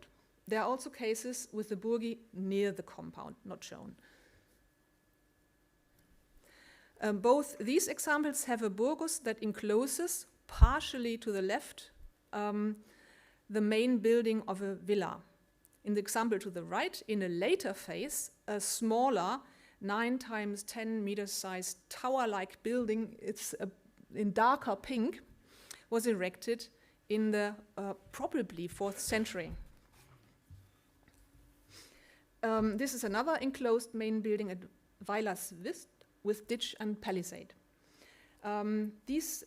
There are also cases with the burgi near the compound, not shown. Both these examples have a burgos that encloses, partially to the left, the main building of a villa. In the example to the right, in a later phase, a smaller 9 times 10 meter sized tower-like building, it's in darker pink, was erected in the probably 4th century. This is another enclosed main building at Weilerswist with ditch and palisade. These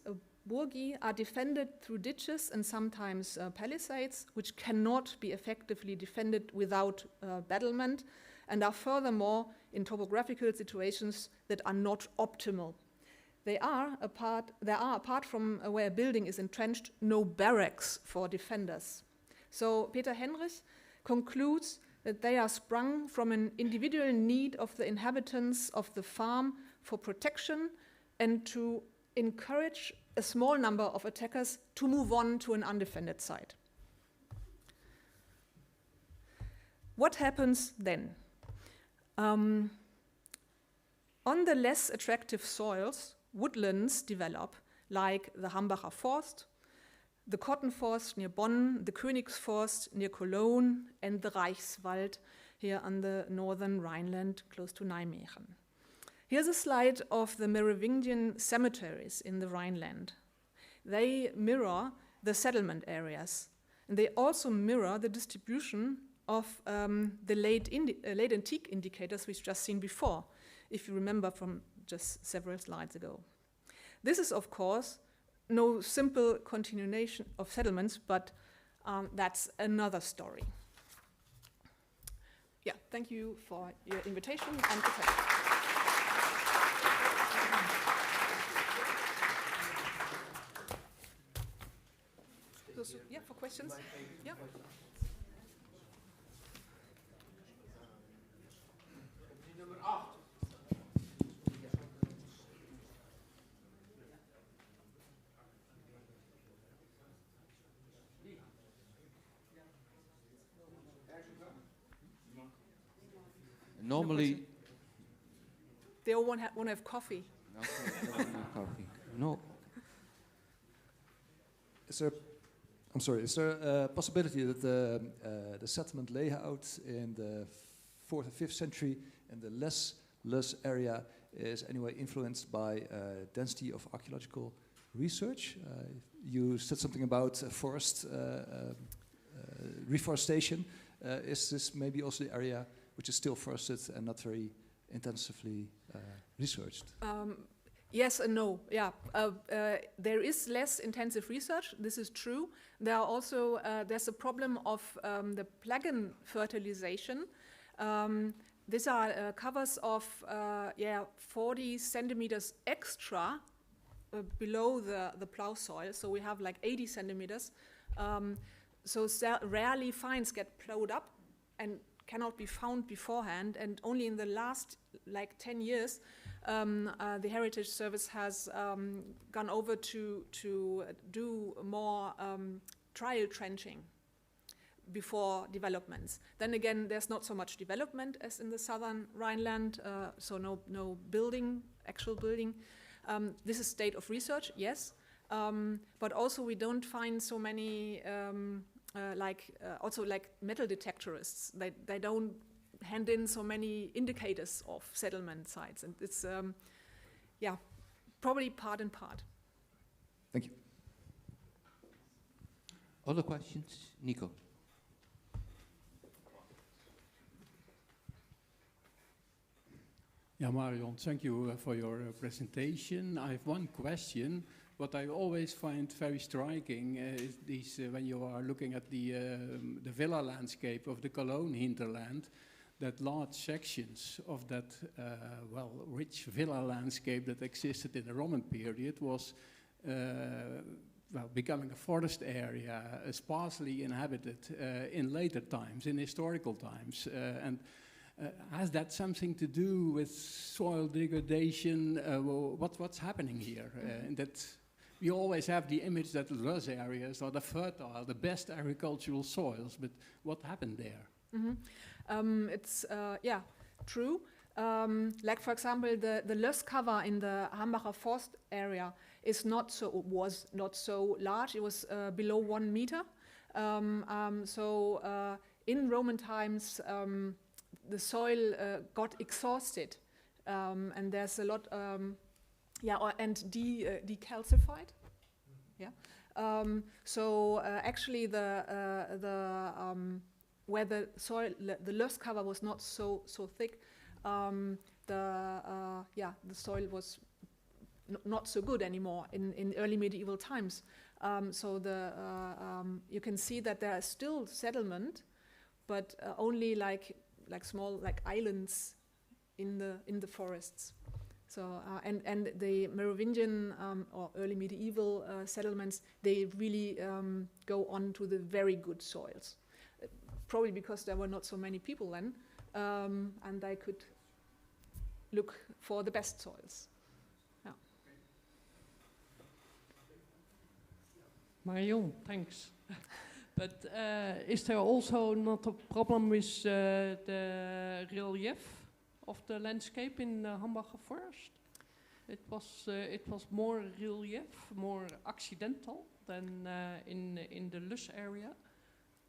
burgi are defended through ditches and sometimes palisades, which cannot be effectively defended without battlement, and are furthermore in topographical situations that are not optimal. There are, apart from where a building is entrenched, no barracks for defenders. So Peter Henrich concludes that they are sprung from an individual need of the inhabitants of the farm for protection and to encourage a small number of attackers to move on to an undefended site. What happens then? On the less attractive soils, woodlands develop, like the Hambacher Forst, the Cotton Forest near Bonn, the Königsforst near Cologne, and the Reichswald here on the northern Rhineland, close to Nijmegen. Here's a slide of the Merovingian cemeteries in the Rhineland. They mirror the settlement areas, and they also mirror the distribution of the late antique indicators we've just seen before, if you remember from just several slides ago. This is, of course, no simple continuation of settlements, but that's another story. Yeah, thank you for your invitation and attention. Yeah, for questions? Yeah. Normally, they all want to have coffee. No. Is there a possibility that the settlement layout in the 4th and 5th century in the less area is anyway influenced by density of archaeological research? You said something about forest reforestation. Is this maybe also the area which is still forested and not very intensively researched? Yes and no. Yeah, there is less intensive research. This is true. There are also there's a problem of the plug-in fertilization. these are covers of 40 centimeters extra below the plow soil. So we have like 80 centimeters. So rarely finds get plowed up and cannot be found beforehand. And only in the last like 10 years, the Heritage Service has gone over to do more trial trenching before developments. Then again, there's not so much development as in the southern Rhineland, so no building, actual building. This is state of research, yes, but also we don't find so many also like metal detectorists. They don't hand in so many indicators of settlement sites, and it's probably part and part. Thank you. Other questions? Nico. Yeah, Marion, thank you for your presentation. I have one question. What I always find very striking is these, when you are looking at the villa landscape of the Cologne hinterland, that large sections of that rich villa landscape that existed in the Roman period was becoming a forest area, sparsely inhabited in later times, in historical times, and has that something to do with soil degradation? What's happening here? And that we always have the image that those areas are the fertile, the best agricultural soils, but what happened there? Mm-hmm. It's true. Like for example, the Lösscover in the Hambacher Forst area was not so large. It was below 1 meter. So in Roman times, the soil got exhausted, and there's a lot, and decalcified. Yeah. So actually, where the soil, the Lösscover was not so thick, the soil was not so good anymore in early medieval times. So you can see that there is still settlement, but only like small islands in the forests. So and the Merovingian or early medieval settlements, they really go on to the very good soils. Probably because there were not so many people then, and they could look for the best soils. Yeah. Marion, thanks. But is there also not a problem with the relief of the landscape in the Hambacher Forest? It was more relief, more accidental than in the Lus area.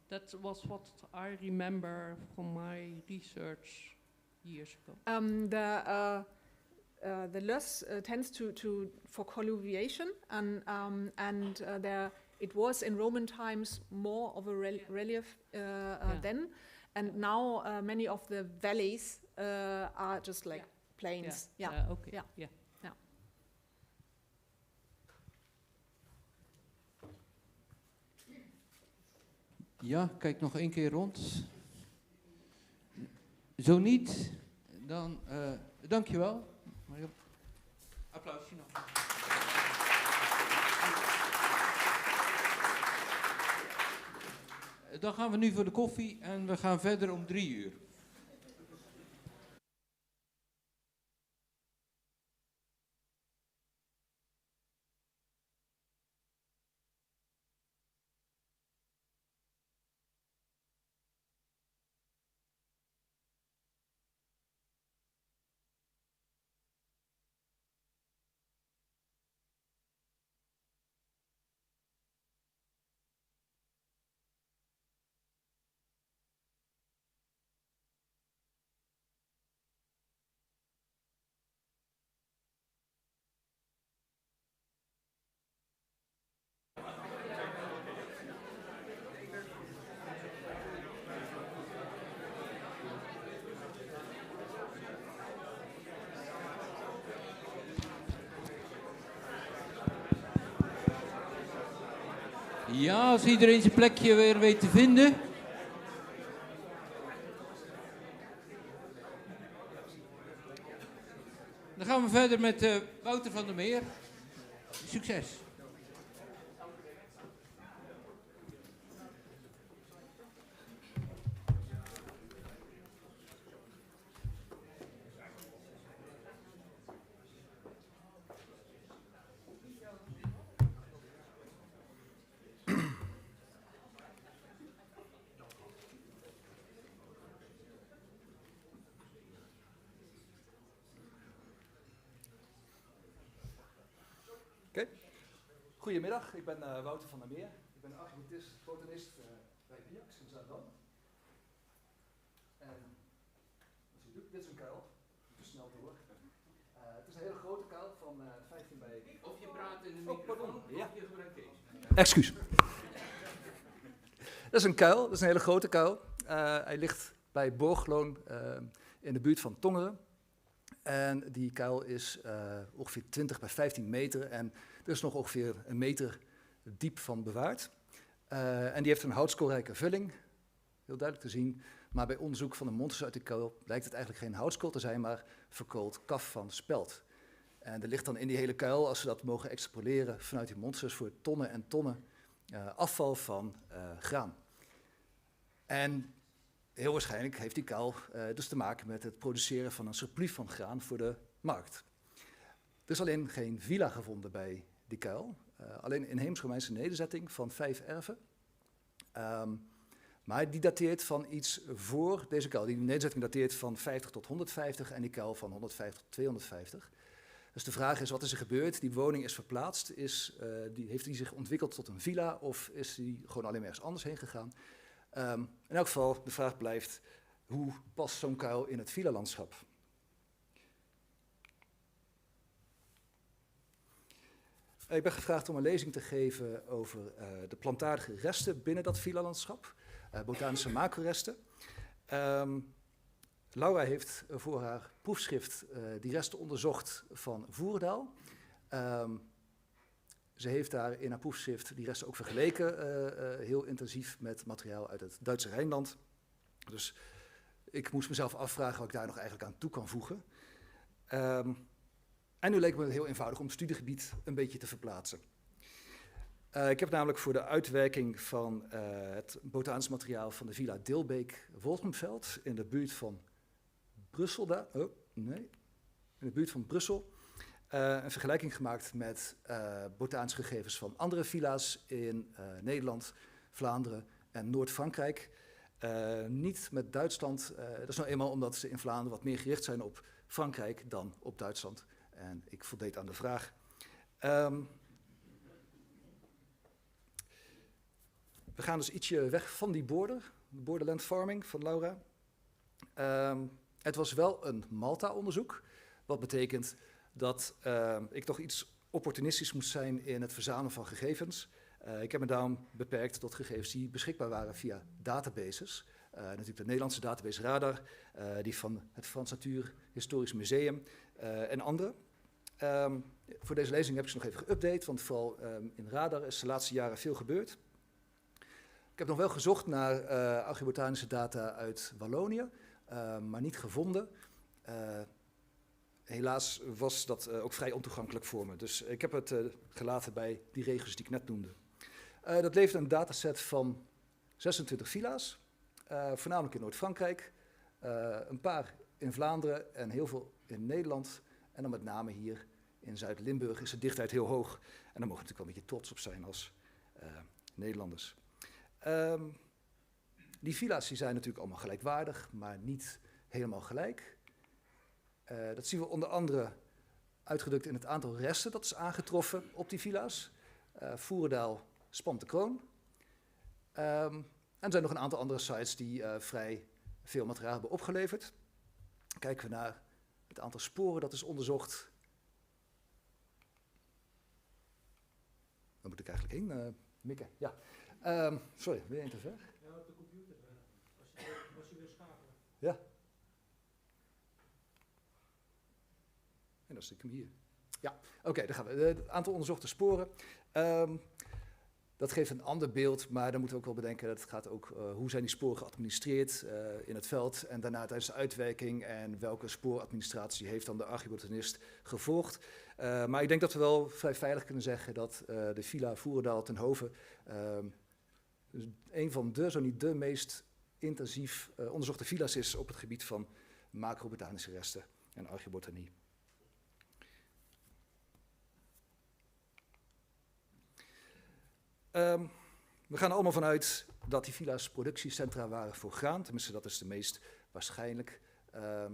That was what I remember from my research years ago. The Lus tends to for colluviation, and there. It was in Roman times more of a relief then, and now many of the valleys are just like plains. Okay. Yeah. Ja, kijk nog 1 keer rond. Zo niet, dan dankjewel. Applausje nog. Dan gaan we nu voor de koffie en we gaan verder om 3 uur. Ja, als iedereen zijn plekje weer weet te vinden. gaan we verder met Wouter van der Meer. Succes. Goedemiddag, ik ben Wouter van der Meer. Ik ben architect, botanist bij Biax in Zaandam. En als je doet, dit is een kuil. Te snel door. Het is een hele grote kuil van 15 bij... Of je praat in de microfoon, of je gebruikt deze. Excuus. Dat is een kuil, dat is een hele grote kuil. Hij ligt bij Borgloon in de buurt van Tongeren. En die kuil is ongeveer 20 bij 15 meter en er is nog ongeveer 1 meter diep van bewaard. En die heeft een houtskoolrijke vulling, heel duidelijk te zien. Maar bij onderzoek van de monsters uit de kuil blijkt het eigenlijk geen houtskool te zijn, maar verkoold kaf van spelt. En er ligt dan in die hele kuil, als we dat mogen extrapoleren vanuit die monsters, voor tonnen en tonnen afval van graan. En heel waarschijnlijk heeft die kuil dus te maken met het produceren van een surplus van graan voor de markt. Er is alleen geen villa gevonden bij die kuil, alleen een inheems-Romeinse nederzetting van 5 erven. Maar die dateert van iets voor deze kuil. Die nederzetting dateert van 50 tot 150 en die kuil van 150 tot 250. Dus de vraag is, wat is er gebeurd? Die woning is verplaatst. Heeft die zich ontwikkeld tot een villa of is die gewoon alleen maar ergens anders heen gegaan? In elk geval, de vraag blijft, hoe past zo'n kuil in het villa-landschap? Ik ben gevraagd om een lezing te geven over de plantaardige resten binnen dat villa-landschap, botanische macroresten. Laura heeft voor haar proefschrift die resten onderzocht van Voerendaal. Ze heeft daar in haar proefschrift die resten ook vergeleken, heel intensief met materiaal uit het Duitse Rijnland. Dus ik moest mezelf afvragen wat ik daar nog eigenlijk aan toe kan voegen. En nu leek me het heel eenvoudig om het studiegebied een beetje te verplaatsen. Ik heb namelijk voor de uitwerking van het botanisch materiaal van de Villa Dilbeek-Wolkenveld in de buurt van Brussel, in de buurt van Brussel, een vergelijking gemaakt met botanische gegevens van andere villa's in Nederland, Vlaanderen en Noord-Frankrijk. Niet met Duitsland, dat is nou eenmaal omdat ze in Vlaanderen wat meer gericht zijn op Frankrijk dan op Duitsland. En ik voldeed aan de vraag. We gaan dus ietsje weg van die borderland farming van Laura. Het was wel een Malta-onderzoek, wat betekent dat ik toch iets opportunistisch moest zijn in het verzamelen van gegevens. Ik heb me daarom beperkt tot gegevens die beschikbaar waren via databases. Natuurlijk de Nederlandse database Radar, die van het Frans Natuurhistorisch Museum en andere. Voor deze lezing heb ik ze nog even geüpdate, want vooral in Radar is de laatste jaren veel gebeurd. Ik heb nog wel gezocht naar archeobotanische data uit Wallonië, maar niet gevonden. Helaas was dat ook vrij ontoegankelijk voor me, dus ik heb het gelaten bij die regio's die ik net noemde. Dat levert een dataset van 26 villa's, voornamelijk in Noord-Frankrijk, een paar in Vlaanderen en heel veel in Nederland. En dan met name hier in Zuid-Limburg is de dichtheid heel hoog. En daar mogen we natuurlijk wel een beetje trots op zijn als Nederlanders. Die villa's die zijn natuurlijk allemaal gelijkwaardig, maar niet helemaal gelijk. Dat zien we onder andere uitgedrukt in het aantal resten dat is aangetroffen op die villa's. Voerendaal, Spant de Kroon. En er zijn nog een aantal andere sites die vrij veel materiaal hebben opgeleverd. Kijken we naar het aantal sporen dat is onderzocht. Waar moet ik eigenlijk heen, Mikke? Ja. Sorry, weer één te ver. Ja, op de computer. Als je wil schakelen. Ja. En dan zit ik hem hier. Ja, oké, daar gaan we. Het aantal onderzochte sporen. Dat geeft een ander beeld, maar dan moeten we ook wel bedenken dat het gaat ook hoe zijn die sporen geadministreerd in het veld en daarna tijdens de uitwerking en welke spooradministratie heeft dan de archeobotanist gevolgd. Maar ik denk dat we wel vrij veilig kunnen zeggen dat de Villa Voerendaal-Ten-Hoven een van de, zo niet de meest intensief onderzochte villa's is op het gebied van macrobotanische resten en archeobotanie. We gaan er allemaal vanuit dat die villa's productiecentra waren voor graan. Tenminste, dat is de meest waarschijnlijk.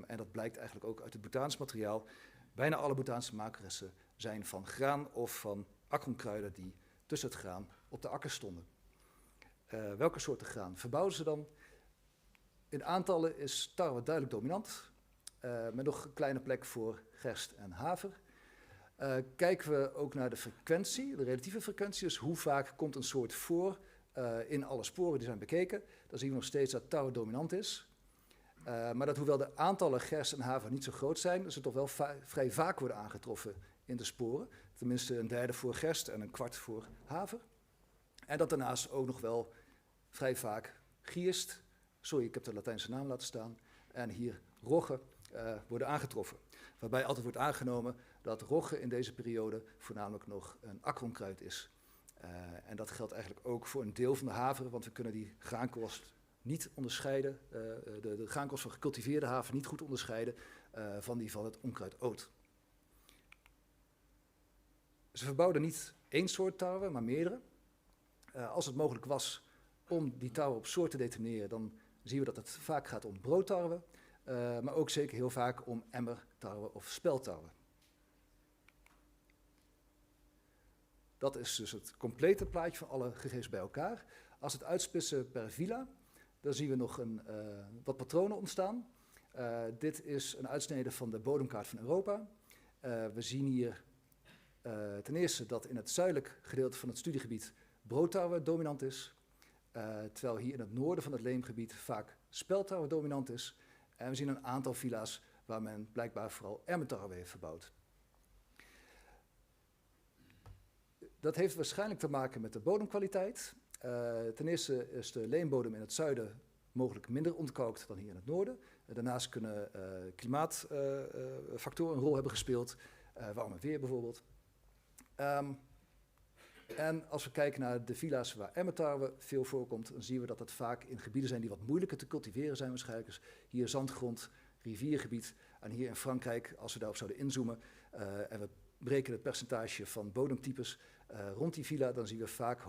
En dat blijkt eigenlijk ook uit het botanisch materiaal. Bijna alle botanische maakresten zijn van graan of van akkeronkruiden die tussen het graan op de akker stonden. Welke soorten graan verbouwden ze dan? In aantallen is tarwe duidelijk dominant, met nog een kleine plek voor gerst en haver. Kijken we ook naar de frequentie, de relatieve frequentie, dus hoe vaak komt een soort voor in alle sporen die zijn bekeken, dan zien we nog steeds dat tarwe dominant is. Maar dat hoewel de aantallen gerst en haver niet zo groot zijn, dat ze toch wel vrij vaak worden aangetroffen in de sporen. Tenminste een derde voor gerst en een kwart voor haver. En dat daarnaast ook nog wel vrij vaak gierst, sorry ik heb de Latijnse naam laten staan, en hier rogge worden aangetroffen. Waarbij altijd wordt aangenomen dat rogge in deze periode voornamelijk nog een akkeronkruid is. En dat geldt eigenlijk ook voor een deel van de haver, want we kunnen die graankorst niet onderscheiden, de graankorst van gecultiveerde haver niet goed onderscheiden van die van het onkruid oot. Ze verbouwden niet één soort tarwe, maar meerdere. Als het mogelijk was om die tarwe op soort te determineren, dan zien we dat het vaak gaat om broodtarwe, maar ook zeker heel vaak om emmertarwe of speltarwe. Dat is dus het complete plaatje van alle gegevens bij elkaar. Als we het uitsplitsen per villa, dan zien we nog wat patronen ontstaan. Dit is een uitsnede van de bodemkaart van Europa. We zien hier ten eerste dat in het zuidelijk gedeelte van het studiegebied broodtarwe dominant is. Terwijl hier in het noorden van het leemgebied vaak speltarwe dominant is. En we zien een aantal villa's waar men blijkbaar vooral emmertarwe heeft verbouwd. Dat heeft waarschijnlijk te maken met de bodemkwaliteit. Ten eerste is de leembodem in het zuiden mogelijk minder ontkalkt dan hier in het noorden. Daarnaast kunnen klimaatfactoren een rol hebben gespeeld, warmer weer bijvoorbeeld. En als we kijken naar de villa's waar emmertarwe veel voorkomt, dan zien we dat het vaak in gebieden zijn die wat moeilijker te cultiveren zijn waarschijnlijk. Dus hier zandgrond, riviergebied en hier in Frankrijk, als we daarop zouden inzoomen en we breken het percentage van bodemtypes rond die villa, dan zien we vaak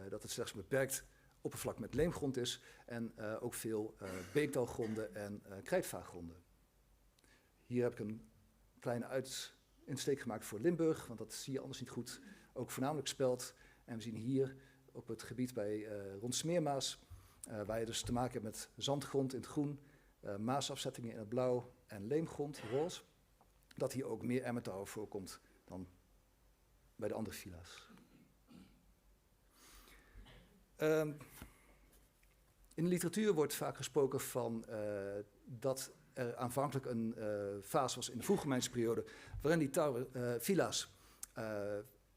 dat het slechts beperkt oppervlak met leemgrond is en ook veel beekdalgronden en krijtvaaggronden. Hier heb ik een kleine insteek gemaakt voor Limburg, want dat zie je anders niet goed. Ook voornamelijk spelt. En we zien hier op het gebied rond Smeermaas, waar je dus te maken hebt met zandgrond in het groen, maasafzettingen in het blauw en leemgrond, roze, dat hier ook meer emmertarwe voorkomt dan bij de andere villa's. In de literatuur wordt vaak gesproken van dat er aanvankelijk een fase was in de vroeg-Romeinse periode waarin die villa's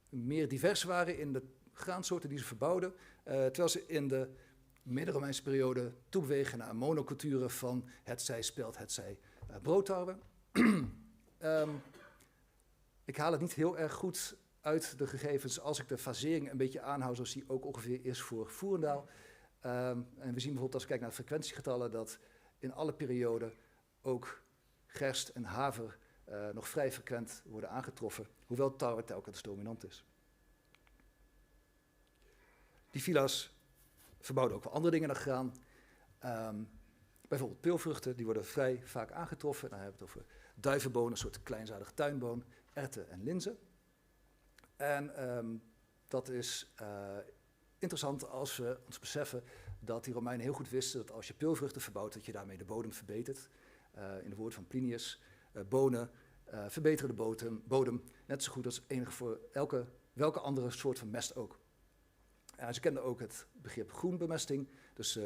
meer divers waren in de graansoorten die ze verbouwden, terwijl ze in de midden-Romeinse periode toebewegen naar een monocultuur van hetzij spelt, hetzij broodtarwe. Ik haal het niet heel erg goed uit de gegevens als ik de fasering een beetje aanhoud zoals die ook ongeveer is voor Voerendaal. En we zien bijvoorbeeld als we kijken naar de frequentiegetallen dat in alle perioden ook gerst en haver nog vrij frequent worden aangetroffen, hoewel tarwe telkens dominant is. Die villa's verbouwden ook wel andere dingen dan graan. Bijvoorbeeld peulvruchten, die worden vrij vaak aangetroffen. Dan hebben we het over duivenbonen, een soort kleinzadige tuinboon, erwten en linzen. En dat is interessant als we ons beseffen dat die Romeinen heel goed wisten dat als je peulvruchten verbouwt, dat je daarmee de bodem verbetert. In de woorden van Plinius, bonen verbeteren de bodem net zo goed als voor welke andere soort van mest ook. Ze kenden ook het begrip groenbemesting. Dus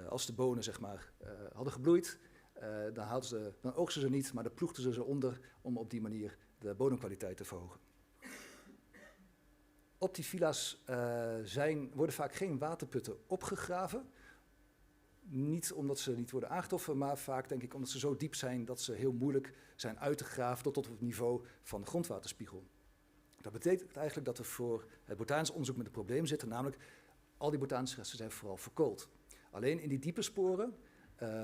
als de bonen zeg maar, hadden gebloeid, dan oogsten ze niet, maar dan ploegden ze onder om op die manier de bodemkwaliteit te verhogen. Op die villa's worden vaak geen waterputten opgegraven. Niet omdat ze niet worden aangetroffen, maar vaak denk ik omdat ze zo diep zijn dat ze heel moeilijk zijn uit te graven tot op het niveau van de grondwaterspiegel. Dat betekent eigenlijk dat we voor het botanisch onderzoek met een probleem zitten, namelijk al die botanische resten zijn vooral verkoold. Alleen in die diepe sporen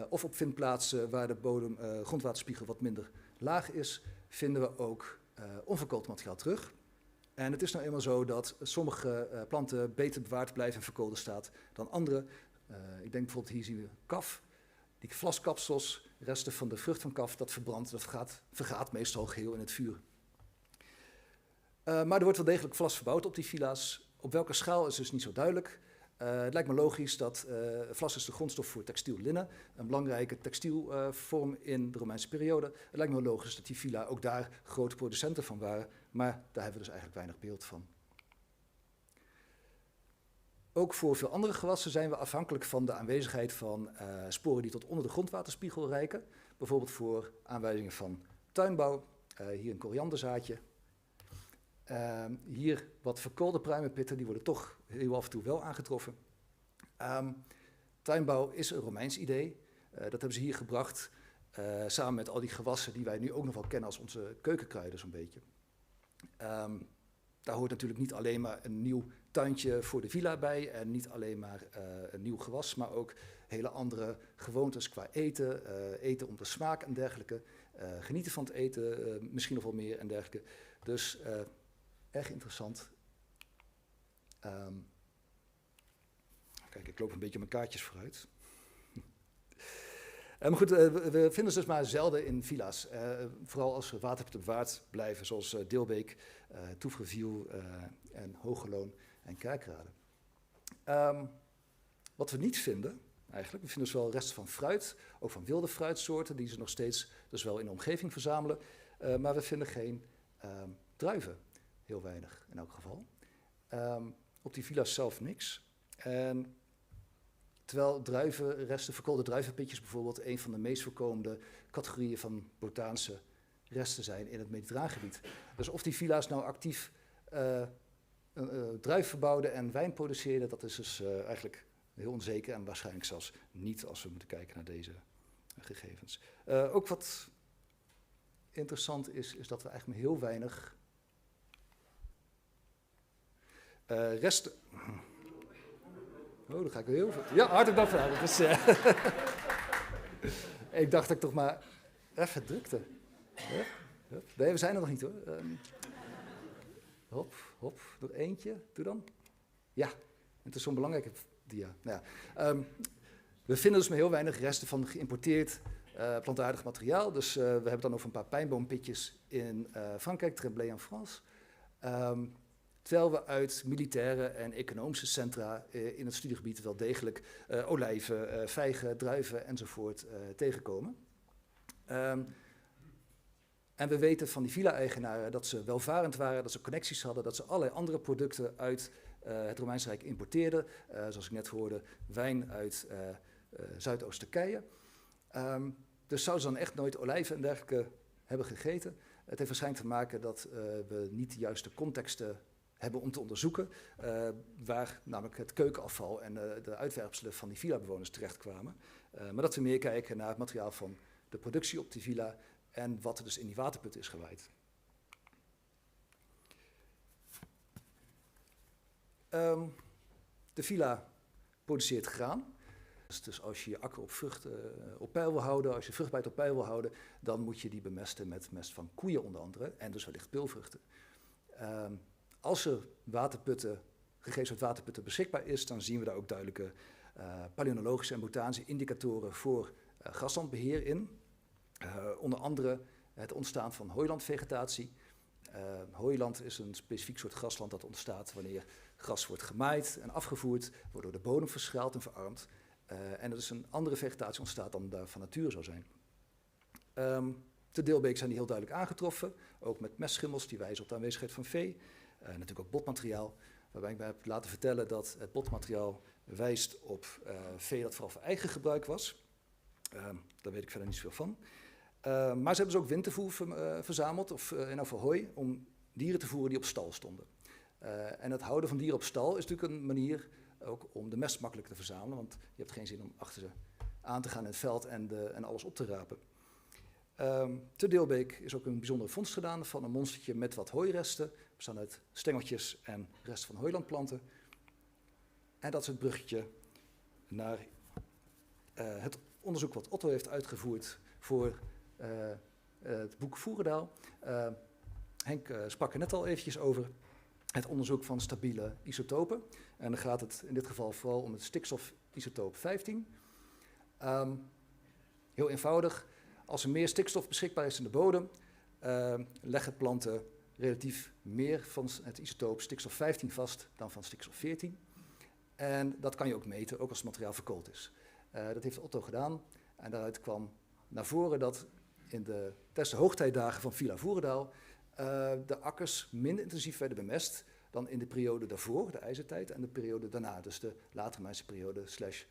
of op vindplaatsen waar de grondwaterspiegel wat minder laag is, vinden we ook onverkoold materiaal terug. En het is nou eenmaal zo dat sommige planten beter bewaard blijven in verkoolde staat dan andere. Ik denk bijvoorbeeld, hier zien we kaf. Die vlaskapsels, resten van de vrucht van kaf, dat verbrandt, dat vergaat meestal geheel in het vuur. Maar er wordt wel degelijk vlas verbouwd op die villa's. Op welke schaal is dus niet zo duidelijk. Het lijkt me logisch dat vlas is de grondstof voor textiel linnen, een belangrijke textielvorm in de Romeinse periode. Het lijkt me logisch dat die villa ook daar grote producenten van waren, maar daar hebben we dus eigenlijk weinig beeld van. Ook voor veel andere gewassen zijn we afhankelijk van de aanwezigheid van sporen die tot onder de grondwaterspiegel reiken. Bijvoorbeeld voor aanwijzingen van tuinbouw, hier een korianderzaadje. Hier wat verkoolde pruimenpitten, die worden toch heel af en toe wel aangetroffen. Tuinbouw is een Romeins idee. Dat hebben ze hier gebracht, samen met al die gewassen die wij nu ook nog wel kennen als onze keukenkruiden zo'n beetje. Daar hoort natuurlijk niet alleen maar een nieuw tuintje voor de villa bij en niet alleen maar een nieuw gewas, maar ook hele andere gewoontes qua eten, eten om de smaak en dergelijke, genieten van het eten, misschien nog wel meer en dergelijke. Dus erg interessant. Kijk, ik loop een beetje mijn kaartjes vooruit. Maar goed, we vinden ze dus maar zelden in villa's. Vooral als waterputten bewaard blijven, zoals Dilbeek, Toefreviel en Hogeloon en Kerkrade. Wat we niet vinden, eigenlijk, we vinden dus wel resten van fruit, ook van wilde fruitsoorten, die ze nog steeds dus wel in de omgeving verzamelen. Maar we vinden geen druiven, heel weinig in elk geval. Op die villa's zelf niks. En terwijl druivenresten, verkoolde druivenpitjes bijvoorbeeld, een van de meest voorkomende categorieën van botanische resten zijn in het Mediterraangebied. Dus of die villa's nou actief druif verbouwden en wijn produceerden, dat is dus eigenlijk heel onzeker en waarschijnlijk zelfs niet als we moeten kijken naar deze gegevens. Ook wat interessant is dat we eigenlijk heel weinig resten... Oh, dan ga ik weer heel veel... Ja, hartelijk dank voor dat. Dus, ik dacht dat ik toch maar even drukte. Hup. Nee, we zijn er nog niet hoor. Hop, nog eentje. Doe dan. Ja, het is zo'n belangrijke dia. Nou ja. We vinden dus maar heel weinig resten van geïmporteerd plantaardig materiaal. Dus we hebben het dan over een paar pijnboompitjes in Frankrijk, Tremblay en France. Terwijl we uit militaire en economische centra in het studiegebied wel degelijk olijven, vijgen, druiven enzovoort tegenkomen. En we weten van die villa-eigenaren dat ze welvarend waren, dat ze connecties hadden, dat ze allerlei andere producten uit het Romeinse Rijk importeerden. Zoals ik net hoorde, wijn uit Zuidoost-Turkije. Dus zouden ze dan echt nooit olijven en dergelijke hebben gegeten? Het heeft waarschijnlijk te maken dat we niet de juiste contexten hebben om te onderzoeken, waar namelijk het keukenafval en de uitwerpselen van die villa-bewoners terechtkwamen. Maar dat we meer kijken naar het materiaal van de productie op die villa en wat er dus in die waterput is gewaaid. De villa produceert graan. Dus als je je akker op peil wil houden, als je vruchtbaarheid op peil wil houden, dan moet je die bemesten met mest van koeien onder andere en dus wellicht peulvruchten. Als er gegevens uit waterputten beschikbaar is, dan zien we daar ook duidelijke palynologische en botanische indicatoren voor graslandbeheer in. Onder andere het ontstaan van hooilandvegetatie. Hooiland is een specifiek soort grasland dat ontstaat wanneer gras wordt gemaaid en afgevoerd, waardoor de bodem verschraalt en verarmt. En er is een andere vegetatie ontstaat dan daar van nature zou zijn. Te Dilbeek zijn die heel duidelijk aangetroffen, ook met mestschimmels die wijzen op de aanwezigheid van vee. Natuurlijk ook botmateriaal, waarbij ik mij heb laten vertellen dat het botmateriaal wijst op vee dat vooral voor eigen gebruik was. Daar weet ik verder niet zoveel van. Maar ze hebben dus ook wintervoer verzameld, of in elk geval hooi, om dieren te voeren die op stal stonden. En het houden van dieren op stal is natuurlijk een manier ook om de mest makkelijk te verzamelen, want je hebt geen zin om achter ze aan te gaan in het veld en alles op te rapen. Te Deelbeek is ook een bijzondere vondst gedaan van een monstertje met wat hooiresten. Bestaan uit stengeltjes en resten van hooilandplanten. En dat is het bruggetje naar het onderzoek wat Otto heeft uitgevoerd voor het boek Voerendaal. Henk sprak er net al eventjes over. Het onderzoek van stabiele isotopen. En dan gaat het in dit geval vooral om het stikstofisotoop 15. Heel eenvoudig. Als er meer stikstof beschikbaar is in de bodem, leggen planten relatief meer van het isotoop stikstof 15 vast dan van stikstof 14. En dat kan je ook meten, ook als het materiaal verkoold is. Dat heeft Otto gedaan. En daaruit kwam naar voren dat tijdens de hoogtijdagen van Villa Voerendaal de akkers minder intensief werden bemest dan in de periode daarvoor, de ijzertijd, en de periode daarna, dus de latermijnse periode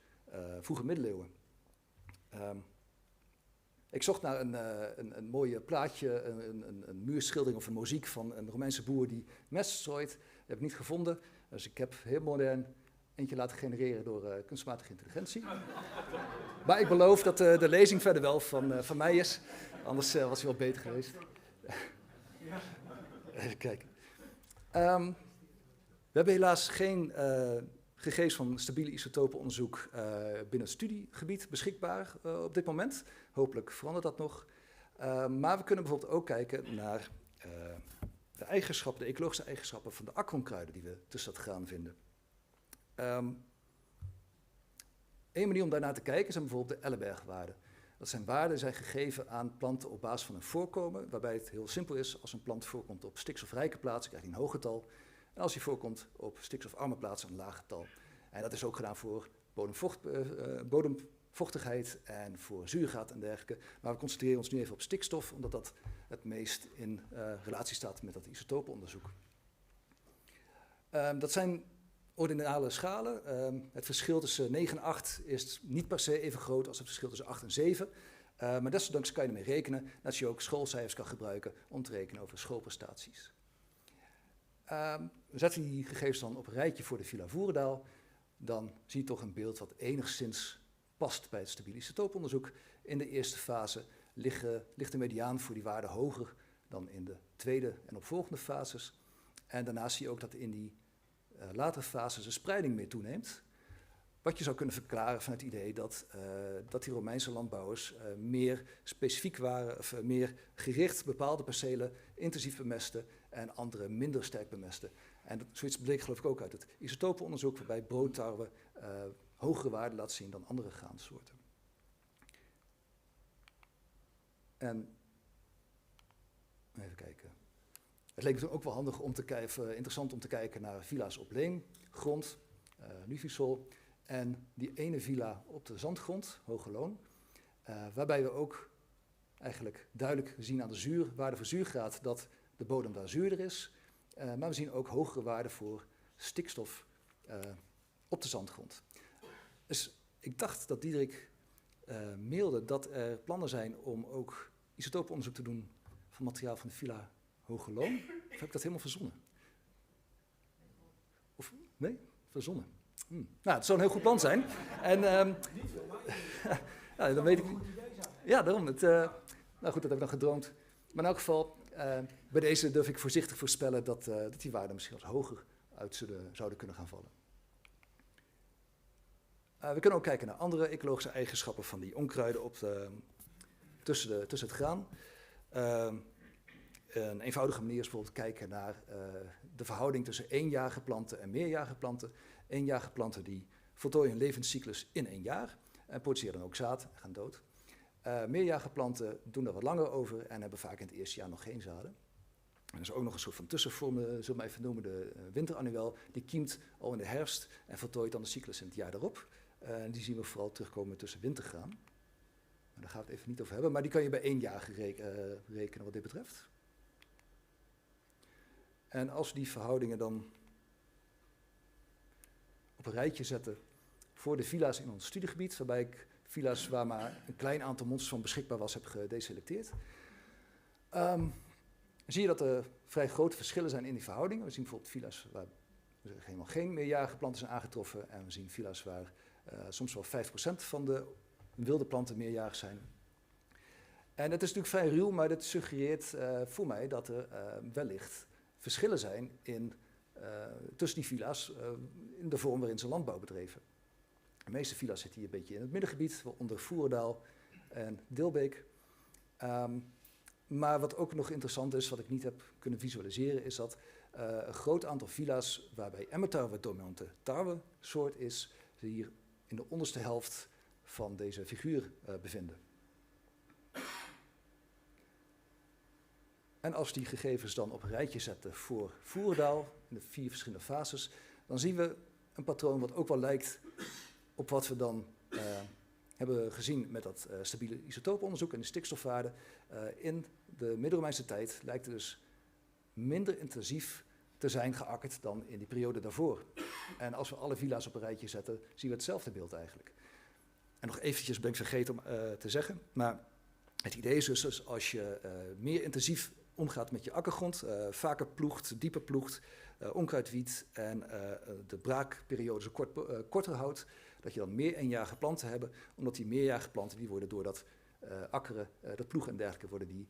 / vroege middeleeuwen. Ik zocht naar een mooie plaatje, een muurschildering of een mozaïek van een Romeinse boer die mest strooit. Dat heb ik niet gevonden, dus ik heb heel modern eentje laten genereren door kunstmatige intelligentie. Maar ik beloof dat de lezing verder wel van mij is, anders was hij wel beter geweest. Even kijken. We hebben helaas geen gegevens van stabiele isotopenonderzoek binnen het studiegebied beschikbaar op dit moment. Hopelijk verandert dat nog. Maar we kunnen bijvoorbeeld ook kijken naar de ecologische eigenschappen van de akkeronkruiden die we tussen dat graan vinden. Een manier om daarnaar te kijken zijn bijvoorbeeld de Ellenberg-waarden. Dat zijn waarden die zijn gegeven aan planten op basis van een voorkomen, waarbij het heel simpel is. Als een plant voorkomt op stikstofrijke plaatsen, krijgt hij een hoog getal. En als hij voorkomt op stikstofarme plaatsen, een laag getal. En dat is ook gedaan voor bodemvochtigheid en voor zuurgraad en dergelijke. Maar we concentreren ons nu even op stikstof, omdat dat het meest in relatie staat met dat isotopenonderzoek. Dat zijn ordinale schalen. Het verschil tussen 9 en 8 is niet per se even groot als het verschil tussen 8 en 7. Maar desondanks kan je ermee rekenen dat je ook schoolcijfers kan gebruiken om te rekenen over schoolprestaties. We zetten die gegevens dan op een rijtje voor de Villa Voerendaal. Dan zie je toch een beeld wat enigszins past bij het stabiele isotopenonderzoek. In de eerste fase ligt de mediaan voor die waarde hoger dan in de tweede en opvolgende fases. En daarnaast zie je ook dat in die latere fases de spreiding meer toeneemt. Wat je zou kunnen verklaren van het idee dat die Romeinse landbouwers meer specifiek waren, of meer gericht bepaalde percelen intensief bemesten en andere minder sterk bemesten. En zoiets bleek geloof ik ook uit het isotopenonderzoek, waarbij broodtarwe hogere waarden laat zien dan andere graansoorten. En even kijken. Het leek me ook wel handig om interessant om te kijken naar villa's op leemgrond, Nuvisol, en die ene villa op de zandgrond, Hogeloon, waarbij we ook eigenlijk duidelijk zien aan de waarde voor zuurgraad dat de bodem daar zuurder is, maar we zien ook hogere waarden voor stikstof op de zandgrond. Dus ik dacht dat Diederik mailde dat er plannen zijn om ook isotopenonderzoek te doen van materiaal van de villa Hogeloon. Of heb ik dat helemaal verzonnen? Of nee? Verzonnen. Nou, het zou een heel goed plan zijn. En ja, dan weet ik. Ja, daarom. Nou goed, dat heb ik dan gedroomd. Maar in elk geval, bij deze durf ik voorzichtig voorspellen dat die waarden misschien wat hoger uit zouden kunnen gaan vallen. We kunnen ook kijken naar andere ecologische eigenschappen van die onkruiden tussen het graan. Een eenvoudige manier is bijvoorbeeld kijken naar de verhouding tussen eenjarige planten en meerjarige planten. Eenjarige planten die voltooien hun levenscyclus in 1 jaar en produceren dan ook zaad en gaan dood. Meerjarige planten doen daar wat langer over en hebben vaak in het eerste jaar nog geen zaden. Er is ook nog een soort van tussenvorm, zullen we maar even noemen, de winterannuel. Die kiemt al in de herfst en voltooit dan de cyclus in het jaar daarop. Die zien we vooral terugkomen tussen wintergraan. Daar gaan we het even niet over hebben, maar die kan je bij 1 jaar rekenen wat dit betreft. En als we die verhoudingen dan op een rijtje zetten voor de villa's in ons studiegebied, waarbij ik villa's waar maar een klein aantal monsters van beschikbaar was heb gedeselecteerd, zie je dat er vrij grote verschillen zijn in die verhoudingen. We zien bijvoorbeeld villa's waar helemaal geen meerjarige planten zijn aangetroffen. En we zien villa's waar soms wel 5% van de wilde planten meerjarig zijn. En het is natuurlijk vrij ruw, maar dit suggereert voor mij dat er wellicht verschillen zijn tussen die villa's in de vorm waarin ze landbouw bedreven. De meeste villa's zitten hier een beetje in het middengebied, onder Voerendaal en Dilbeek. Maar wat ook nog interessant is, wat ik niet heb kunnen visualiseren, is dat een groot aantal villa's waarbij emmertarwe dominante tarwesoort is, ze hier in de onderste helft van deze figuur bevinden. En als we die gegevens dan op een rijtje zetten voor Voerendaal, in de 4 verschillende fases, dan zien we een patroon wat ook wel lijkt op wat we dan hebben gezien met dat stabiele isotooponderzoek en de stikstofwaarden. In de Midden-Romeinse tijd lijkt het dus minder intensief te zijn geakkerd dan in die periode daarvoor. En als we alle villa's op een rijtje zetten, zien we hetzelfde beeld eigenlijk. En nog eventjes, ben ik vergeten om te zeggen, maar het idee is dus als je meer intensief omgaat met je akkergrond, vaker ploegt, dieper ploegt, onkruid wiedt en de braakperiode zo korter houdt, dat je dan meer eenjarige planten hebt, omdat die meerjarige planten die worden door dat akkeren, dat ploegen en dergelijke, worden die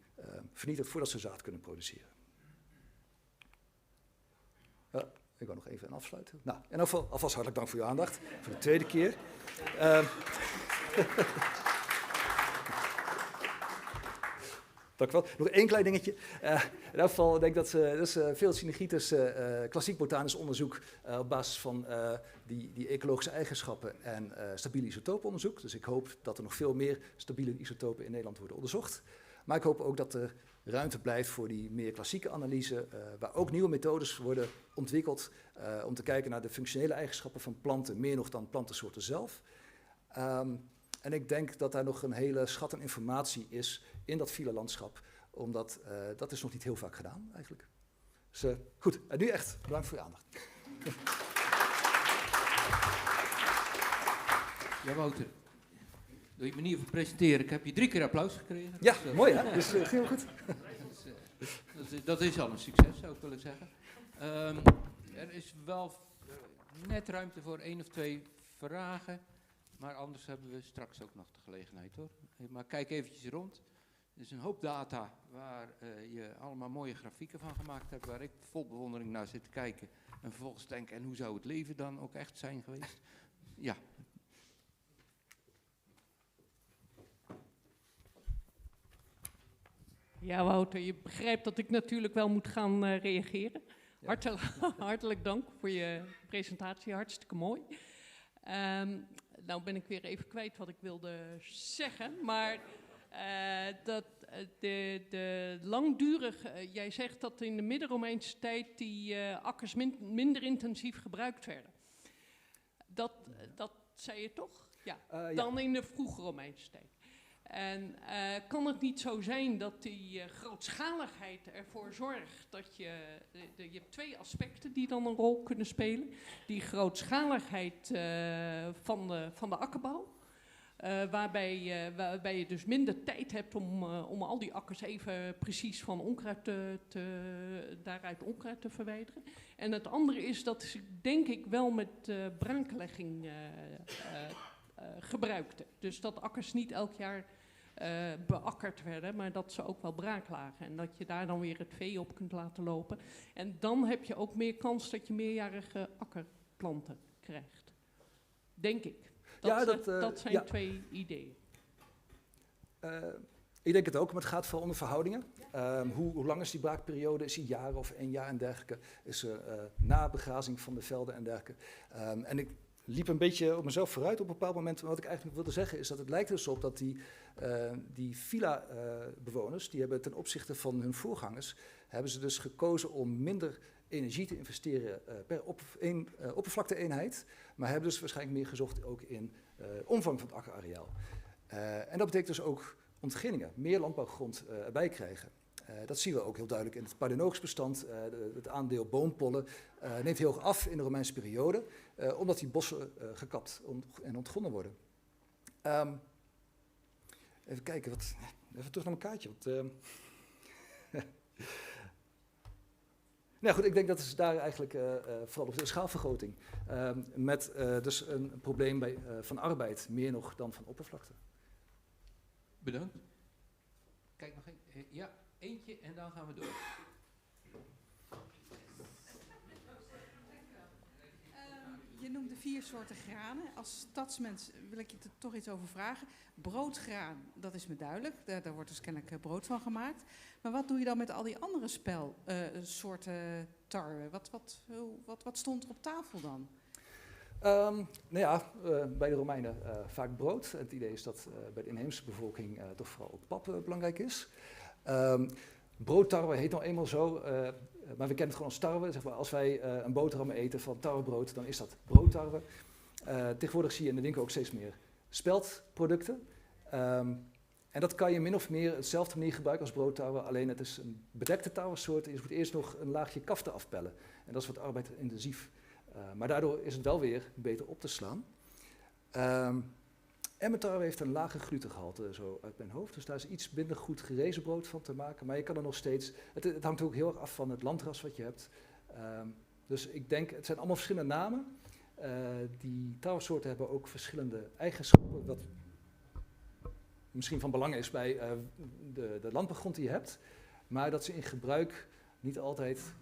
vernietigd voordat ze zaad kunnen produceren. Ik wil nog even afsluiten. Nou, en alvast hartelijk dank voor uw aandacht, voor de tweede keer. Dank u wel. Nog één klein dingetje. In elk geval denk ik dat er is veel synergie tussen klassiek botanisch onderzoek op basis van die ecologische eigenschappen en stabiele isotooponderzoek. Dus ik hoop dat er nog veel meer stabiele isotopen in Nederland worden onderzocht. Maar ik hoop ook dat er ruimte blijft voor die meer klassieke analyse, waar ook nieuwe methodes worden ontwikkeld om te kijken naar de functionele eigenschappen van planten, meer nog dan plantensoorten zelf. En ik denk dat daar nog een hele schat aan informatie is in dat villa-landschap, omdat dat is nog niet heel vaak gedaan eigenlijk. Dus goed, en nu echt bedankt voor je aandacht. Ja, Wouter. Door je manier van presenteren, ik heb je 3 keer applaus gekregen. Ja, dus, mooi hè? Dus ging heel goed. Dat is al een succes, zou ik willen zeggen. Er is wel net ruimte voor 1 of 2 vragen. Maar anders hebben we straks ook nog de gelegenheid, hoor. Maar kijk eventjes rond. Er is een hoop data waar je allemaal mooie grafieken van gemaakt hebt, waar ik vol bewondering naar zit te kijken. En vervolgens denk, en hoe zou het leven dan ook echt zijn geweest? Ja. Ja, Wouter, je begrijpt dat ik natuurlijk wel moet gaan reageren. Ja. Hartelijk dank voor je presentatie, hartstikke mooi. Nou ben ik weer even kwijt wat ik wilde zeggen, maar dat de langdurig, jij zegt dat in de Midden-Romeinse tijd die akkers minder intensief gebruikt werden. Dat zei je toch? Ja, dan in de vroege Romeinse tijd. En kan het niet zo zijn dat die grootschaligheid ervoor zorgt dat je hebt 2 aspecten die dan een rol kunnen spelen. Die grootschaligheid van de akkerbouw, waarbij je dus minder tijd hebt om al die akkers even precies van onkruid daaruit onkruid te verwijderen. En het andere is dat ze denk ik wel met braaklegging gebruikte. Dus dat akkers niet elk jaar beakkerd werden, maar dat ze ook wel braak lagen. En dat je daar dan weer het vee op kunt laten lopen. En dan heb je ook meer kans dat je meerjarige akkerplanten krijgt. Denk ik. Dat zijn 2 ideeën. Ik denk het ook, maar het gaat vooral om de verhoudingen. Hoe lang is die braakperiode? Is die jaren of 1 jaar en dergelijke? Is er na begrazing van de velden en dergelijke? En ik liep een beetje op mezelf vooruit op een bepaald moment. Wat ik eigenlijk wilde zeggen is dat het lijkt dus op dat die villa-bewoners, die hebben ten opzichte van hun voorgangers, hebben ze dus gekozen om minder energie te investeren per oppervlakte-eenheid, maar hebben dus waarschijnlijk meer gezocht ook in omvang van het akkerareaal. En dat betekent dus ook ontginningen, meer landbouwgrond erbij krijgen. Dat zien we ook heel duidelijk in het Paardenologisch bestand. Het aandeel boompollen neemt heel erg af in de Romeinse periode, omdat die bossen gekapt en ontgonnen worden. Even kijken, even terug naar mijn kaartje. Nou goed, ik denk dat is daar eigenlijk vooral op de schaalvergroting. Met dus een probleem van arbeid, meer nog dan van oppervlakte. Bedankt. Kijk nog één. Ja, eentje en dan gaan we door. Je noemde 4 soorten granen. Als stadsmens wil ik je er toch iets over vragen. Broodgraan, dat is me duidelijk. Daar wordt dus kennelijk brood van gemaakt. Maar wat doe je dan met al die andere soorten tarwe? Wat stond er op tafel dan? Bij de Romeinen vaak brood. Het idee is dat bij de inheemse bevolking toch vooral ook pap belangrijk is. Broodtarwe heet nou eenmaal zo, maar we kennen het gewoon als tarwe. Zeg maar, als wij een boterham eten van tarwebrood, dan is dat broodtarwe. Tegenwoordig zie je in de winkel ook steeds meer speldproducten. En dat kan je min of meer hetzelfde manier gebruiken als broodtarwe, alleen het is een bedekte tarwesoort. Je moet eerst nog een laagje kaften afpellen. En dat is wat arbeidintensief. Maar daardoor is het wel weer beter op te slaan. Emmentarwe heeft een lage glutengehalte, zo uit mijn hoofd. Dus daar is iets minder goed gerezen brood van te maken. Maar je kan er nog steeds... Het hangt ook heel erg af van het landras wat je hebt. Dus ik denk, het zijn allemaal verschillende namen. Die tarwesoorten hebben ook verschillende eigenschappen. Wat misschien van belang is bij de landbouwgrond die je hebt. Maar dat ze in gebruik niet altijd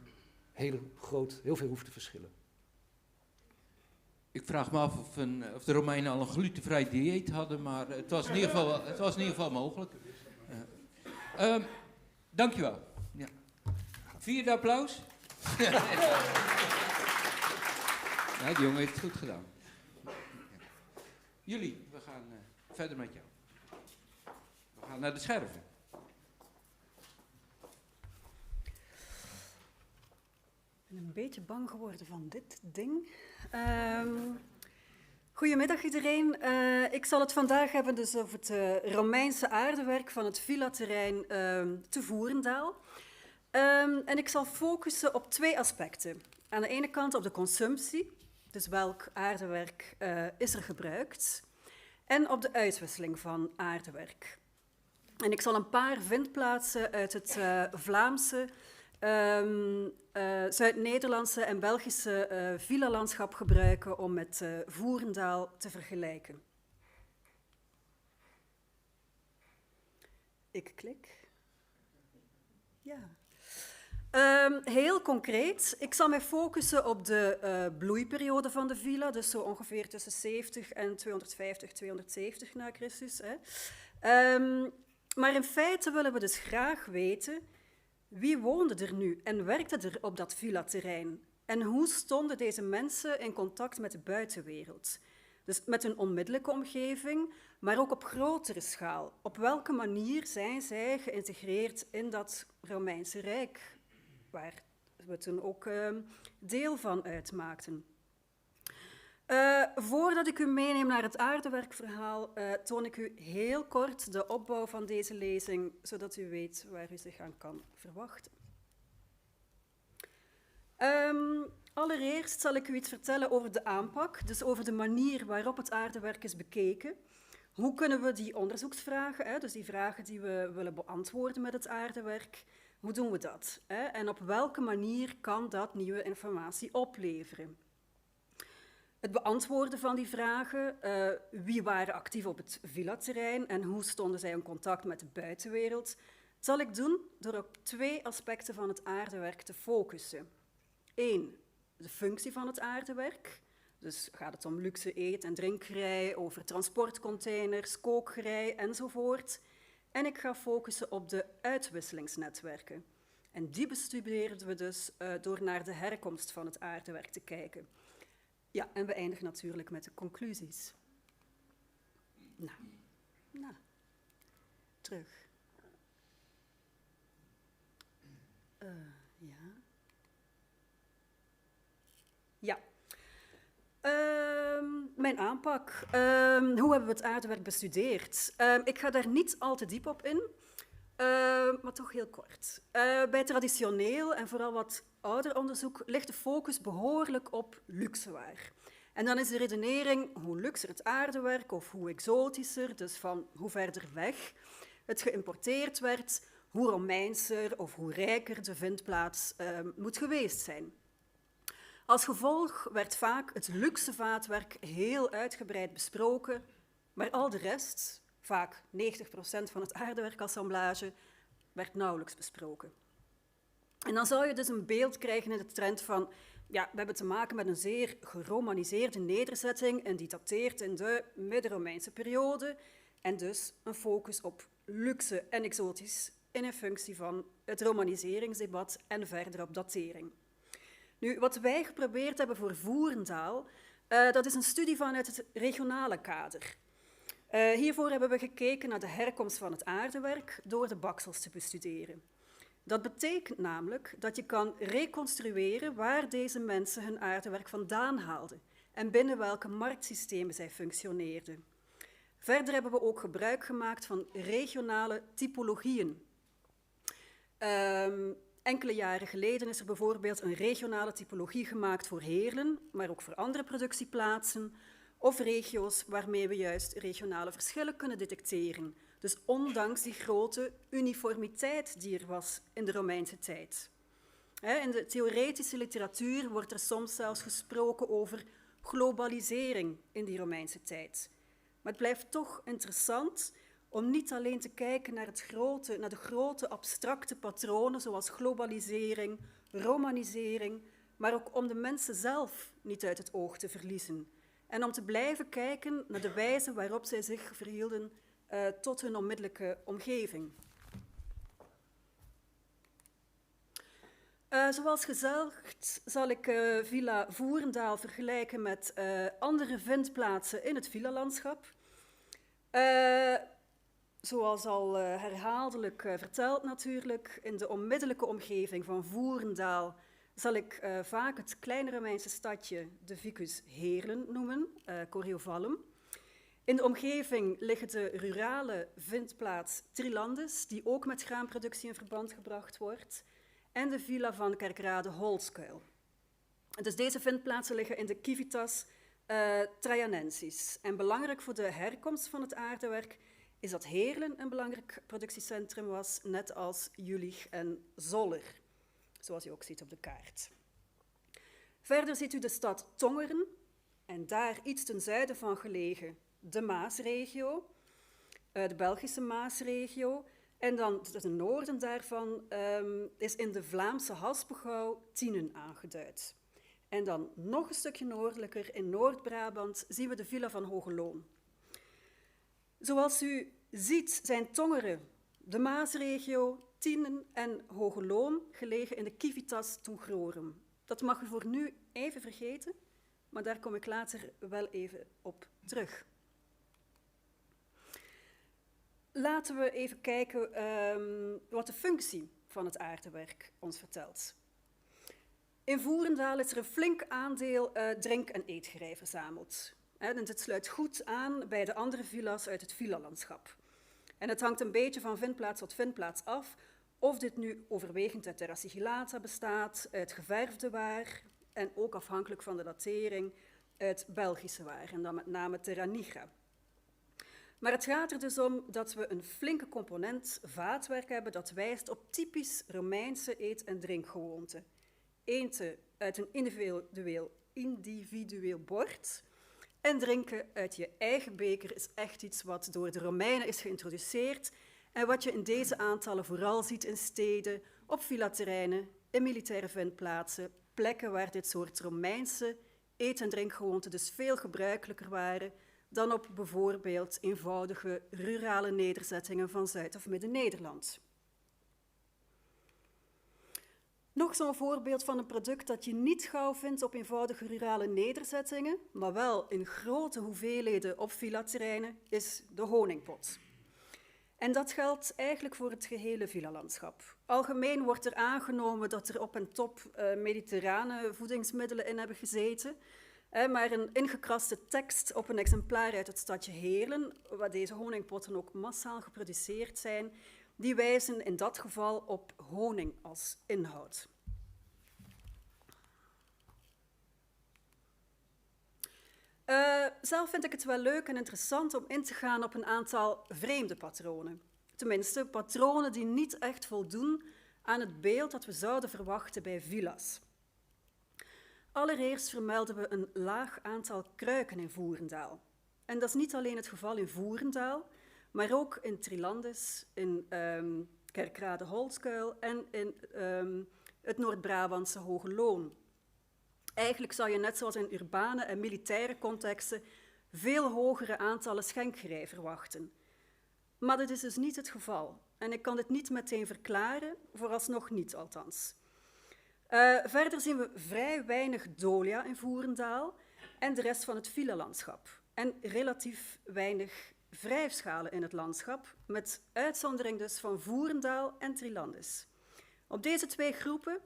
heel veel hoeven te verschillen. Ik vraag me af of de Romeinen al een glutenvrij dieet hadden, maar het was in ieder geval mogelijk. Dankjewel. Ja. 4e applaus. Ja, die jongen heeft het goed gedaan. Jullie, we gaan verder met jou. We gaan naar de scherven. Ik ben een beetje bang geworden van dit ding. Goedemiddag iedereen. Ik zal het vandaag hebben dus over het Romeinse aardewerk van het villa-terrein te Voerendaal. En ik zal focussen op 2 aspecten. Aan de ene kant op de consumptie, dus welk aardewerk is er gebruikt, en op de uitwisseling van aardewerk. En ik zal een paar vindplaatsen uit het Vlaamse, Zuid-Nederlandse en Belgische villa-landschap gebruiken om met Voerendaal te vergelijken. Ik klik. Ja. Heel concreet, ik zal mij focussen op de bloeiperiode van de villa, dus zo ongeveer tussen 70 en 250, 270 na Christus. Maar in feite willen we dus graag weten wie woonde er nu en werkte er op dat villa-terrein? En hoe stonden deze mensen in contact met de buitenwereld? Dus met hun onmiddellijke omgeving, maar ook op grotere schaal. Op welke manier zijn zij geïntegreerd in dat Romeinse Rijk, waar we toen ook deel van uitmaakten? Voordat ik u meeneem naar het aardewerkverhaal, toon ik u heel kort de opbouw van deze lezing, zodat u weet waar u zich aan kan verwachten. Allereerst zal ik u iets vertellen over de aanpak, dus over de manier waarop het aardewerk is bekeken. Hoe kunnen we die onderzoeksvragen, dus die vragen die we willen beantwoorden met het aardewerk, hoe doen we dat? En op welke manier kan dat nieuwe informatie opleveren? Het beantwoorden van die vragen, wie waren actief op het villa-terrein en hoe stonden zij in contact met de buitenwereld, zal ik doen door op 2 aspecten van het aardewerk te focussen. 1, de functie van het aardewerk. Dus gaat het om luxe eet- en drinkgerij, over transportcontainers, kookgerij enzovoort. En ik ga focussen op de uitwisselingsnetwerken. En die bestuderen we dus door naar de herkomst van het aardewerk te kijken. Ja, en we eindigen natuurlijk met de conclusies. Nou, terug. Ja. Ja. Mijn aanpak. Hoe hebben we het aardewerk bestudeerd? Ik ga daar niet al te diep op in, maar toch heel kort. Bij traditioneel en vooral wat ouder onderzoek ligt de focus behoorlijk op luxewaar. En dan is de redenering hoe luxer het aardewerk of hoe exotischer, dus van hoe verder weg het geïmporteerd werd, hoe Romeinser of hoe rijker de vindplaats moet geweest zijn. Als gevolg werd vaak het luxe vaatwerk heel uitgebreid besproken, maar al de rest, vaak 90% van het aardewerkassemblage, werd nauwelijks besproken. En dan zou je dus een beeld krijgen in de trend van, ja, we hebben te maken met een zeer geromaniseerde nederzetting en die dateert in de midden-Romeinse periode en dus een focus op luxe en exotisch in functie van het romaniseringsdebat en verder op datering. Nu, wat wij geprobeerd hebben voor Voerendaal, dat is een studie vanuit het regionale kader. Hiervoor hebben we gekeken naar de herkomst van het aardewerk door de baksels te bestuderen. Dat betekent namelijk dat je kan reconstrueren waar deze mensen hun aardewerk vandaan haalden en binnen welke marktsystemen zij functioneerden. Verder hebben we ook gebruik gemaakt van regionale typologieën. Enkele jaren geleden is er bijvoorbeeld een regionale typologie gemaakt voor Heerlen, maar ook voor andere productieplaatsen of regio's waarmee we juist regionale verschillen kunnen detecteren. Dus ondanks die grote uniformiteit die er was in de Romeinse tijd. In de theoretische literatuur wordt er soms zelfs gesproken over globalisering in die Romeinse tijd. Maar het blijft toch interessant om niet alleen te kijken naar de grote abstracte patronen zoals globalisering, romanisering, maar ook om de mensen zelf niet uit het oog te verliezen. En om te blijven kijken naar de wijze waarop zij zich verhielden tot hun onmiddellijke omgeving. Zoals gezegd zal ik Villa Voerendaal vergelijken met andere vindplaatsen in het villalandschap. Zoals al herhaaldelijk verteld natuurlijk, in de onmiddellijke omgeving van Voerendaal zal ik vaak het kleine Romeinse stadje de Vicus Heerlen noemen, Coriovallum. In de omgeving liggen de rurale vindplaats Trilandus, die ook met graanproductie in verband gebracht wordt, en de villa van Kerkrade Holskuil. Dus deze vindplaatsen liggen in de Civitas Traianensis. En belangrijk voor de herkomst van het aardewerk is dat Heerlen een belangrijk productiecentrum was, net als Jülich en Zoller, zoals u ook ziet op de kaart. Verder ziet u de stad Tongeren en daar iets ten zuiden van gelegen de Maasregio, de Belgische Maasregio. En dan ten noorden daarvan is in de Vlaamse Haspengouw Tienen aangeduid. En dan nog een stukje noordelijker, in Noord-Brabant, zien we de Villa van Hogeloon. Zoals u ziet zijn Tongeren, de Maasregio, Tienen en Hogeloon gelegen in de Civitas Tungrorum. Dat mag u voor nu even vergeten, maar daar kom ik later wel even op terug. Laten we even kijken wat de functie van het aardewerk ons vertelt. In Voerendaal is er een flink aandeel drink- en eetgerei verzameld. En dit sluit goed aan bij de andere villa's uit het villalandschap. En het hangt een beetje van vindplaats tot vindplaats af, of dit nu overwegend uit terra sigillata bestaat, uit geverfde waar, en ook afhankelijk van de datering uit Belgische waar, en dan met name terra nigra. Maar het gaat er dus om dat we een flinke component vaatwerk hebben dat wijst op typisch Romeinse eet- en drinkgewoonten. Eten uit een individueel bord en drinken uit je eigen beker is echt iets wat door de Romeinen is geïntroduceerd en wat je in deze aantallen vooral ziet in steden, op villaterreinen, in militaire vindplaatsen, plekken waar dit soort Romeinse eet- en drinkgewoonten dus veel gebruikelijker waren dan op bijvoorbeeld eenvoudige rurale nederzettingen van Zuid- of Midden-Nederland. Nog zo'n voorbeeld van een product dat je niet gauw vindt op eenvoudige rurale nederzettingen, maar wel in grote hoeveelheden op villaterreinen, is de honingpot. En dat geldt eigenlijk voor het gehele villalandschap. Algemeen wordt er aangenomen dat er op en top mediterrane voedingsmiddelen in hebben gezeten. Maar een ingekraste tekst op een exemplaar uit het stadje Heerlen, waar deze honingpotten ook massaal geproduceerd zijn, die wijzen in dat geval op honing als inhoud. Zelf vind ik het wel leuk en interessant om in te gaan op een aantal vreemde patronen. tenminste patronen die niet echt voldoen aan het beeld dat we zouden verwachten bij villa's. Allereerst vermelden we een laag aantal kruiken in Voerendaal. En dat is niet alleen het geval in Voerendaal, maar ook in Trilandis, in Kerkrade-Holskuil en in het Noord-Brabantse Hoge Loon. Eigenlijk zou je net zoals in urbane en militaire contexten veel hogere aantallen schenkgerij verwachten. Maar dit is dus niet het geval. En ik kan dit niet meteen verklaren, vooralsnog niet althans. Verder zien we vrij weinig dolia in Voerendaal en de rest van het villa-landschap. En relatief weinig wrijfschalen in het landschap, met uitzondering dus van Voerendaal en Trilandis. Op deze twee groepen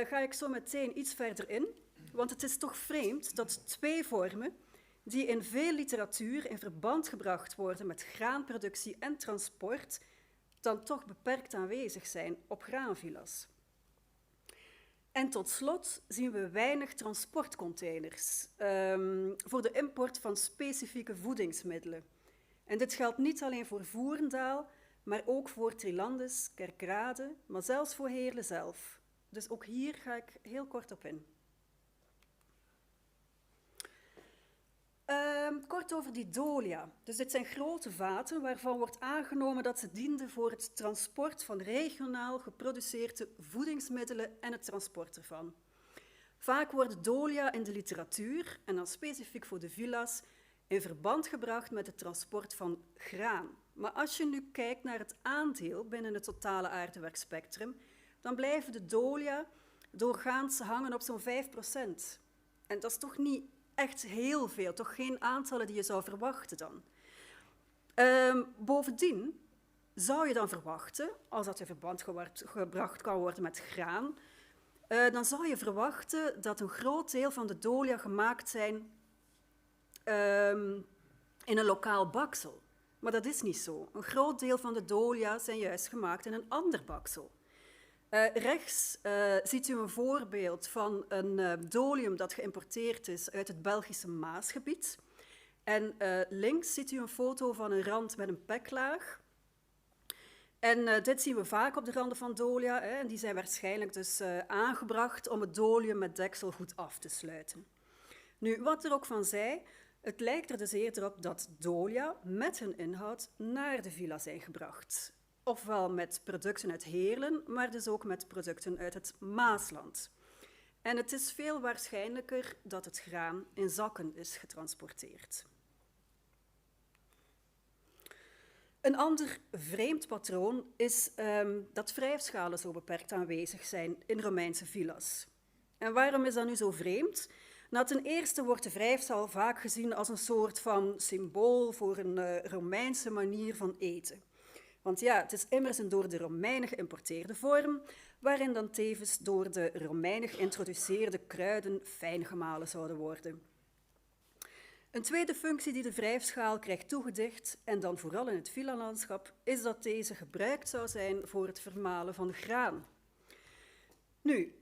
ga ik zo meteen iets verder in, want het is toch vreemd dat twee vormen die in veel literatuur in verband gebracht worden met graanproductie en transport, dan toch beperkt aanwezig zijn op graanvilla's. En tot slot zien we weinig transportcontainers voor de import van specifieke voedingsmiddelen. En dit geldt niet alleen voor Voerendaal, maar ook voor Trilandis, Kerkrade, maar zelfs voor Heerlen zelf. Dus ook hier ga ik heel kort op in. Kort over die dolia. Dus dit zijn grote vaten waarvan wordt aangenomen dat ze dienden voor het transport van regionaal geproduceerde voedingsmiddelen en het transport ervan. Vaak worden dolia in de literatuur, en dan specifiek voor de villa's, in verband gebracht met het transport van graan. Maar als je nu kijkt naar het aandeel binnen het totale aardewerkspectrum, dan blijven de dolia doorgaans hangen op zo'n 5%. En dat is toch niet echt heel veel, toch geen aantallen die je zou verwachten dan. Bovendien zou je dan verwachten, als dat in verband gebracht kan worden met graan, dan zou je verwachten dat een groot deel van de dolia gemaakt zijn in een lokaal baksel. Maar dat is niet zo. Een groot deel van de dolia zijn juist gemaakt in een ander baksel. Rechts ziet u een voorbeeld van een dolium dat geïmporteerd is uit het Belgische Maasgebied. En links ziet u een foto van een rand met een peklaag. En dit zien we vaak op de randen van dolia. En die zijn waarschijnlijk dus aangebracht om het dolium met deksel goed af te sluiten. Nu, wat er ook van zij, het lijkt er dus eerder op dat dolia met hun inhoud naar de villa zijn gebracht. Ofwel met producten uit Heerlen, maar dus ook met producten uit het Maasland. En het is veel waarschijnlijker dat het graan in zakken is getransporteerd. Een ander vreemd patroon is dat wrijfschalen zo beperkt aanwezig zijn in Romeinse villa's. En waarom is dat nu zo vreemd? Nou, ten eerste wordt de wrijfschaal vaak gezien als een soort van symbool voor een Romeinse manier van eten. Want ja, het is immers een door de Romeinen geïmporteerde vorm, waarin dan tevens door de Romeinen geïntroduceerde kruiden fijn gemalen zouden worden. Een tweede functie die de wrijfschaal krijgt toegedicht, en dan vooral in het villa-landschap, is dat deze gebruikt zou zijn voor het vermalen van graan. Nu,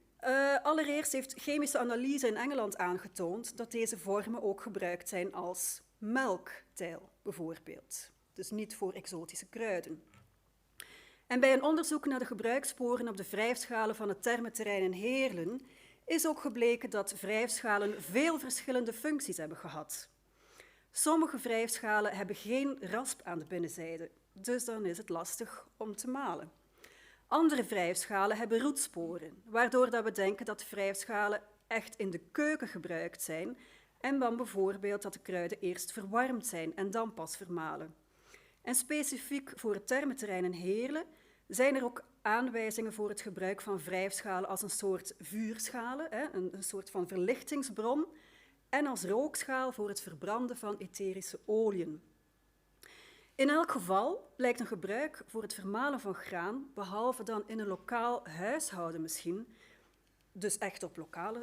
allereerst heeft chemische analyse in Engeland aangetoond dat deze vormen ook gebruikt zijn als melktijl, bijvoorbeeld. Dus niet voor exotische kruiden. En bij een onderzoek naar de gebruikssporen op de wrijfschalen van het termenterrein in Heerlen is ook gebleken dat wrijfschalen veel verschillende functies hebben gehad. Sommige wrijfschalen hebben geen rasp aan de binnenzijde, dus dan is het lastig om te malen. Andere wrijfschalen hebben roetsporen, waardoor we denken dat wrijfschalen echt in de keuken gebruikt zijn en dan bijvoorbeeld dat de kruiden eerst verwarmd zijn en dan pas vermalen. En specifiek voor het termenterrein in Heerlen zijn er ook aanwijzingen voor het gebruik van wrijfschalen als een soort vuurschalen, een soort van verlichtingsbron, en als rookschaal voor het verbranden van etherische oliën. In elk geval lijkt een gebruik voor het vermalen van graan, behalve dan in een lokaal huishouden misschien, dus echt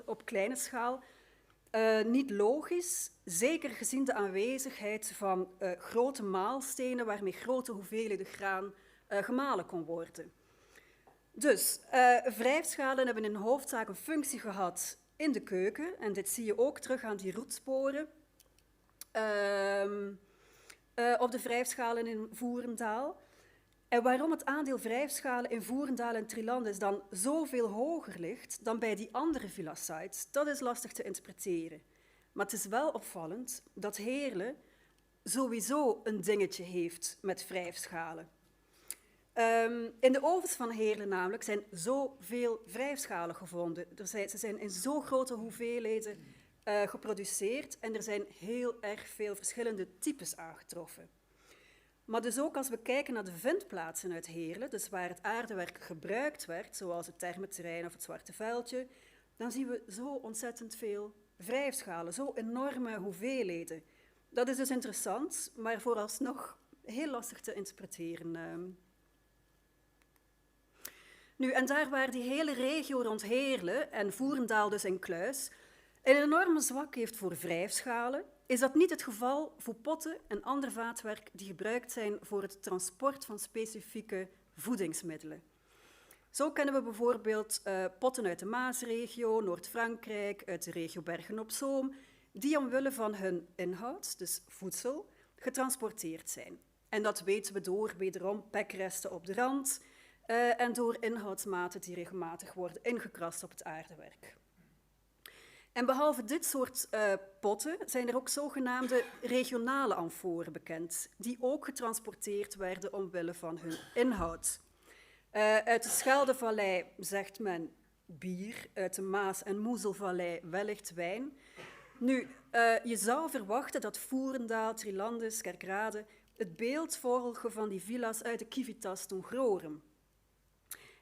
op kleine schaal, niet logisch, zeker gezien de aanwezigheid van grote maalstenen waarmee grote hoeveelheden graan gemalen kon worden. Dus wrijfschalen hebben in hoofdzaak een functie gehad in de keuken, en dit zie je ook terug aan die roetsporen op de wrijfschalen in Voerendaal. En waarom het aandeel vrijfschalen in Voerendaal en Trielandis dan zoveel hoger ligt dan bij die andere villa-sites, dat is lastig te interpreteren. Maar het is wel opvallend dat Heerlen sowieso een dingetje heeft met vrijfschalen. In de ovens van Heerlen namelijk zijn zoveel vrijfschalen gevonden. Ze zijn in zo grote hoeveelheden geproduceerd en er zijn heel erg veel verschillende types aangetroffen. Maar dus ook als we kijken naar de vindplaatsen uit Heerlen, dus waar het aardewerk gebruikt werd, zoals het Termenterrein of het Zwarte Veldje, dan zien we zo ontzettend veel vrijfschalen, zo enorme hoeveelheden. Dat is dus interessant, maar vooralsnog heel lastig te interpreteren. Nu, en daar waar die hele regio rond Heerlen en Voerendaal dus en Kluis een enorme zwak heeft voor vrijfschalen, is dat niet het geval voor potten en ander vaatwerk die gebruikt zijn voor het transport van specifieke voedingsmiddelen. Zo kennen we bijvoorbeeld potten uit de Maasregio, Noord-Frankrijk, uit de regio Bergen-op-Zoom, die omwille van hun inhoud, dus voedsel, getransporteerd zijn. En dat weten we door wederom pekresten op de rand en door inhoudsmaten die regelmatig worden ingekrast op het aardewerk. En behalve dit soort potten zijn er ook zogenaamde regionale amforen bekend, die ook getransporteerd werden omwille van hun inhoud. Uit de Scheldevallei zegt men bier, uit de Maas- en Moezelvallei wellicht wijn. Nu, je zou verwachten dat Voerendaal, Trielandis, Kerkrade het beeld volgen van die villa's uit de Civitas toen Grorum.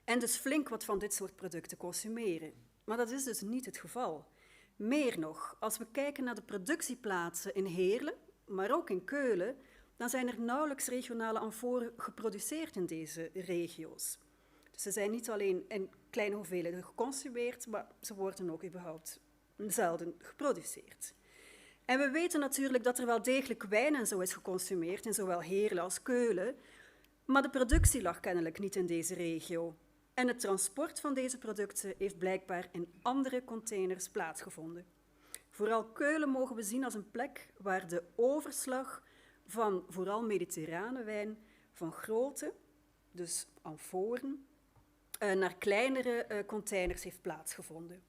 En dus flink wat van dit soort producten consumeren. Maar dat is dus niet het geval. Meer nog, als we kijken naar de productieplaatsen in Heerlen, maar ook in Keulen, dan zijn er nauwelijks regionale amforen geproduceerd in deze regio's. Dus ze zijn niet alleen in kleine hoeveelheden geconsumeerd, maar ze worden ook überhaupt zelden geproduceerd. En we weten natuurlijk dat er wel degelijk wijn en zo is geconsumeerd in zowel Heerlen als Keulen, maar de productie lag kennelijk niet in deze regio. En het transport van deze producten heeft blijkbaar in andere containers plaatsgevonden. Vooral Keulen mogen we zien als een plek waar de overslag van vooral mediterrane wijn van grote, dus amforen, naar kleinere containers heeft plaatsgevonden.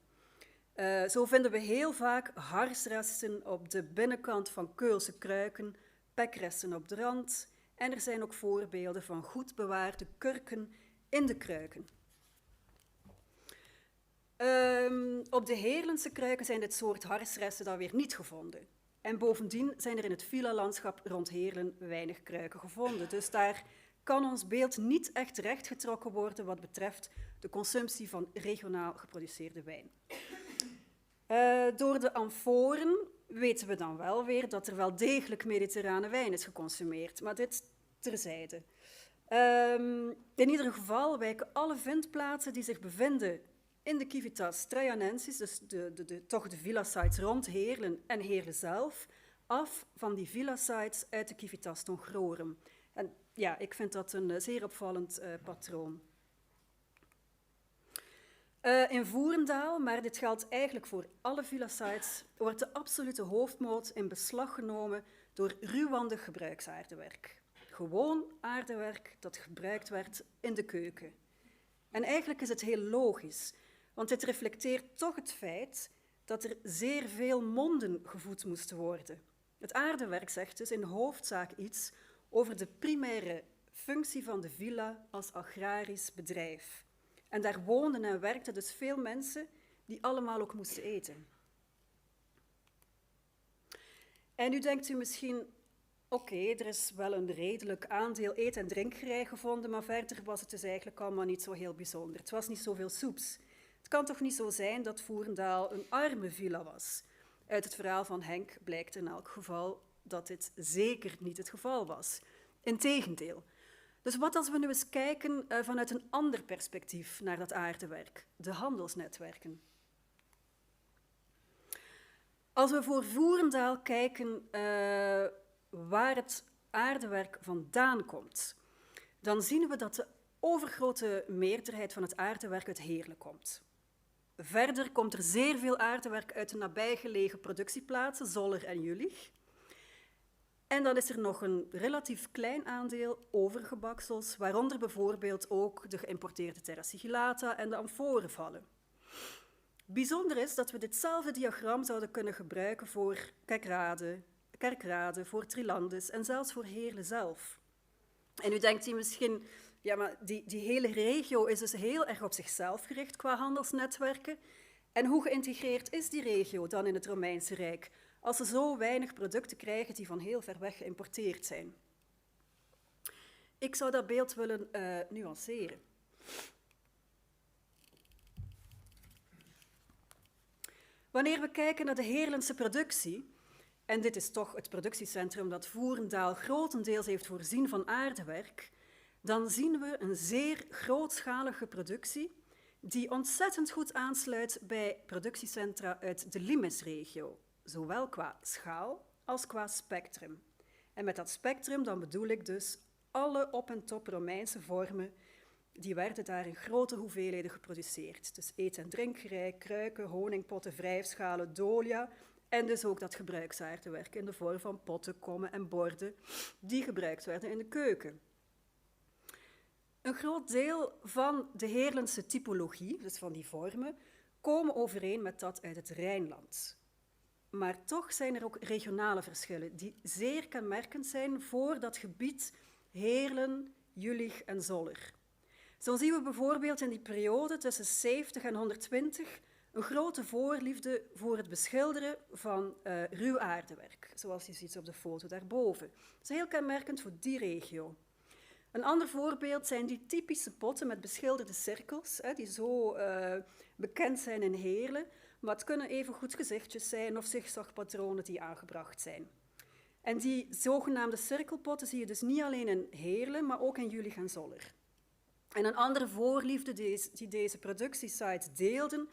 Zo vinden we heel vaak harsresten op de binnenkant van Keulse kruiken, pekresten op de rand en er zijn ook voorbeelden van goed bewaarde kurken in de kruiken. Op de Heerlense kruiken zijn dit soort harsresten dan weer niet gevonden. En bovendien zijn er in het villa-landschap rond Heerlen weinig kruiken gevonden. Dus daar kan ons beeld niet echt rechtgetrokken worden wat betreft de consumptie van regionaal geproduceerde wijn. Door de amforen weten we dan wel weer dat er wel degelijk mediterrane wijn is geconsumeerd, maar dit terzijde. In ieder geval wijken alle vindplaatsen die zich bevinden in de Civitas Traianensis, dus toch de villa-sites rond Heerlen en Heerlen zelf, af van die villa-sites uit de Civitas ton Grorum. En ja, ik vind dat een zeer opvallend patroon. In Voerendaal, maar dit geldt eigenlijk voor alle villa-sites, wordt de absolute hoofdmoot in beslag genomen door ruwwandig gebruiksaardewerk. Gewoon aardewerk dat gebruikt werd in de keuken. En eigenlijk is het heel logisch, want dit reflecteert toch het feit dat er zeer veel monden gevoed moesten worden. Het aardewerk zegt dus in hoofdzaak iets over de primaire functie van de villa als agrarisch bedrijf. En daar woonden en werkten dus veel mensen die allemaal ook moesten eten. En nu denkt u misschien, oké, er is wel een redelijk aandeel eet- en drinkgerei gevonden, maar verder was het dus eigenlijk allemaal niet zo heel bijzonder. Het was niet zoveel soeps. Het kan toch niet zo zijn dat Voerendaal een arme villa was? Uit het verhaal van Henk blijkt in elk geval dat dit zeker niet het geval was. Integendeel. Dus wat als we nu eens kijken vanuit een ander perspectief naar dat aardewerk, de handelsnetwerken. Als we voor Voerendaal kijken waar het aardewerk vandaan komt, dan zien we dat de overgrote meerderheid van het aardewerk uit Heerlen komt. Verder komt er zeer veel aardewerk uit de nabijgelegen productieplaatsen, Zoller en Jülich. En dan is er nog een relatief klein aandeel overgebaksels, waaronder bijvoorbeeld ook de geïmporteerde Terra sigillata en de amforen vallen. Bijzonder is dat we ditzelfde diagram zouden kunnen gebruiken voor Kerkrade, voor Trilandis en zelfs voor Heerlen zelf. En nu denkt u misschien, ja, maar die hele regio is dus heel erg op zichzelf gericht qua handelsnetwerken. En hoe geïntegreerd is die regio dan in het Romeinse Rijk, als ze zo weinig producten krijgen die van heel ver weg geïmporteerd zijn? Ik zou dat beeld willen nuanceren. Wanneer we kijken naar de Heerlense productie, en dit is toch het productiecentrum dat Voerendaal grotendeels heeft voorzien van aardewerk, dan zien we een zeer grootschalige productie die ontzettend goed aansluit bij productiecentra uit de Limes-regio, zowel qua schaal als qua spectrum. En met dat spectrum dan bedoel ik dus alle op- en top Romeinse vormen, die werden daar in grote hoeveelheden geproduceerd. Dus eet- en drinkgerei, kruiken, honingpotten, wrijfschalen, dolia en dus ook dat gebruiksaardewerk in de vorm van potten, kommen en borden die gebruikt werden in de keuken. Een groot deel van de Heerlense typologie, dus van die vormen, komen overeen met dat uit het Rijnland. Maar toch zijn er ook regionale verschillen die zeer kenmerkend zijn voor dat gebied Heerlen, Jülich en Zoller. Zo zien we bijvoorbeeld in die periode tussen 70 en 120 een grote voorliefde voor het beschilderen van ruw aardewerk, zoals je ziet op de foto daarboven. Dat is heel kenmerkend voor die regio. Een ander voorbeeld zijn die typische potten met beschilderde cirkels, die zo bekend zijn in Heerlen, maar het kunnen even goed gezichtjes zijn of zigzagpatronen die aangebracht zijn. En die zogenaamde cirkelpotten zie je dus niet alleen in Heerlen, maar ook in Jülich en Zoller. En een andere voorliefde die deze productiesites deelden,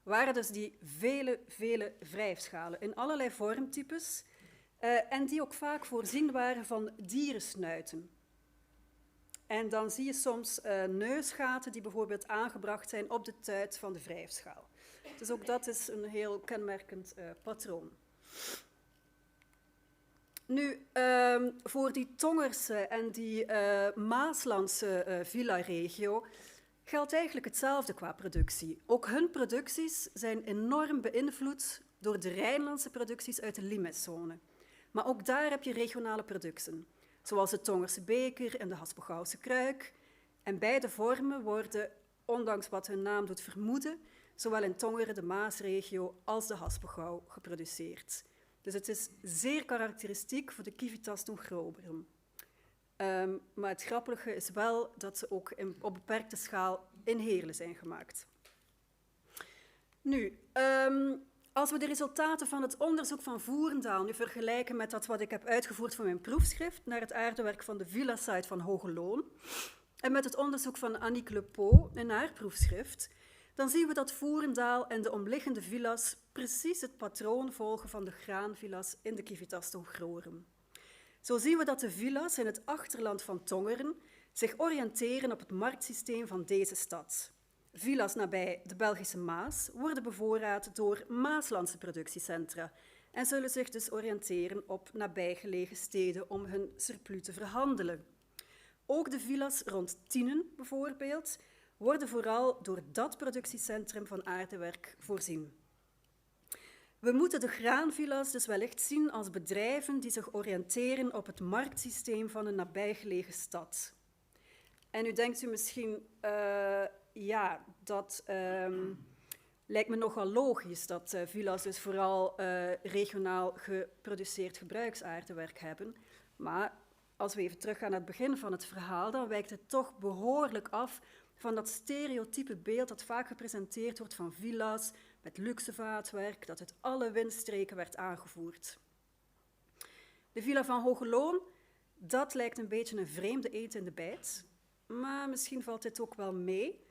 waren dus die vele wrijfschalen in allerlei vormtypes en die ook vaak voorzien waren van dierensnuiten. En dan zie je soms neusgaten die bijvoorbeeld aangebracht zijn op de tuit van de wrijfschaal. Dus ook dat is een heel kenmerkend patroon. Nu, voor die Tongerse en die Maaslandse villa-regio geldt eigenlijk hetzelfde qua productie. Ook hun producties zijn enorm beïnvloed door de Rijnlandse producties uit de Limeszone. Maar ook daar heb je regionale producten, zoals de Tongerse beker en de Haspelgauwse kruik. En beide vormen worden, ondanks wat hun naam doet vermoeden, zowel in Tongeren, de Maasregio, als de Haspelgauw geproduceerd. Dus het is zeer karakteristiek voor de Civitas Tongrovrum. Maar het grappige is wel dat ze ook op beperkte schaal in Heerlen zijn gemaakt. Nu, als we de resultaten van het onderzoek van Voerendaal nu vergelijken met dat wat ik heb uitgevoerd voor mijn proefschrift naar het aardewerk van de villa-site van Hogeloon en met het onderzoek van Annick Lepeau in haar proefschrift, dan zien we dat Voerendaal en de omliggende villa's precies het patroon volgen van de graanvilla's in de Civitas Tongrovrum. Zo zien we dat de villa's in het achterland van Tongeren zich oriënteren op het marktsysteem van deze stad. Villa's nabij de Belgische Maas worden bevoorraad door Maaslandse productiecentra en zullen zich dus oriënteren op nabijgelegen steden om hun surplus te verhandelen. Ook de villa's rond Tienen bijvoorbeeld worden vooral door dat productiecentrum van aardewerk voorzien. We moeten de graanvilla's dus wellicht zien als bedrijven die zich oriënteren op het marktsysteem van een nabijgelegen stad. En nu denkt u misschien, ja, dat lijkt me nogal logisch dat villa's dus vooral regionaal geproduceerd gebruiksaardewerk hebben. Maar als we even teruggaan naar het begin van het verhaal, dan wijkt het toch behoorlijk af van dat stereotype beeld dat vaak gepresenteerd wordt van villa's met luxe vaatwerk, dat uit alle windstreken werd aangevoerd. De villa van Hogeloon, dat lijkt een beetje een vreemde eend in de bijt, maar misschien valt dit ook wel mee.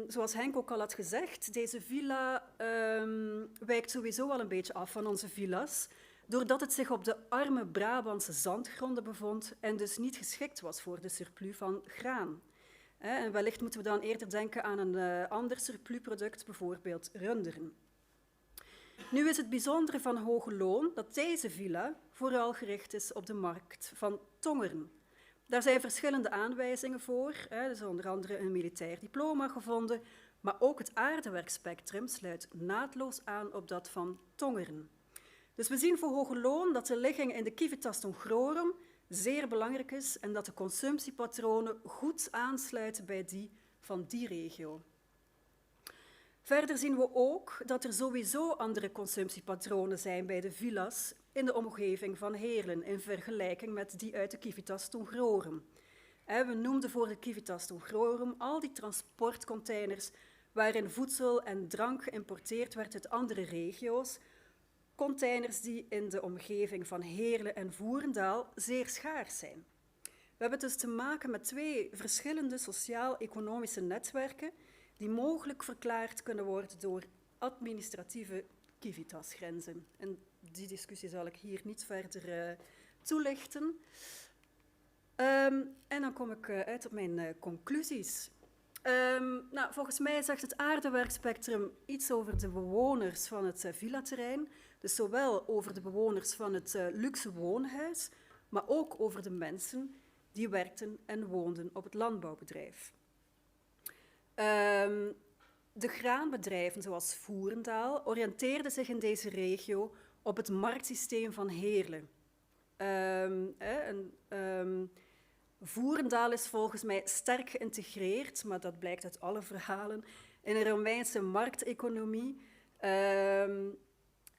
Zoals Henk ook al had gezegd, deze villa wijkt sowieso al een beetje af van onze villa's, doordat het zich op de arme Brabantse zandgronden bevond en dus niet geschikt was voor de surplus van graan. En wellicht moeten we dan eerder denken aan een ander surplusproduct, bijvoorbeeld runderen. Nu is het bijzondere van Hoge Loon dat deze villa vooral gericht is op de markt van Tongeren. Daar zijn verschillende aanwijzingen voor. Er is onder andere een militair diploma gevonden, maar ook het aardewerkspectrum sluit naadloos aan op dat van Tongeren. Dus we zien voor Hoge Loon dat de ligging in de Civitas Tongrorum zeer belangrijk is en dat de consumptiepatronen goed aansluiten bij die van die regio. Verder zien we ook dat er sowieso andere consumptiepatronen zijn bij de villa's in de omgeving van Heerlen in vergelijking met die uit de Civitas Tongrorum. We noemden voor de Civitas Tongrorum al die transportcontainers waarin voedsel en drank geïmporteerd werd uit andere regio's. Containers die in de omgeving van Heerlen en Voerendaal zeer schaars zijn. We hebben dus te maken met twee verschillende sociaal-economische netwerken die mogelijk verklaard kunnen worden door administratieve Civitas-grenzen. En die discussie zal ik hier niet verder toelichten. En dan kom ik uit op mijn conclusies. Volgens mij zegt het aardewerkspectrum iets over de bewoners van het villaterrein, dus zowel over de bewoners van het luxe woonhuis, maar ook over de mensen die werkten en woonden op het landbouwbedrijf. De graanbedrijven zoals Voerendaal oriënteerden zich in deze regio op het marktsysteem van Heerlen. Voerendaal is volgens mij sterk geïntegreerd, maar dat blijkt uit alle verhalen, in een Romeinse markteconomie,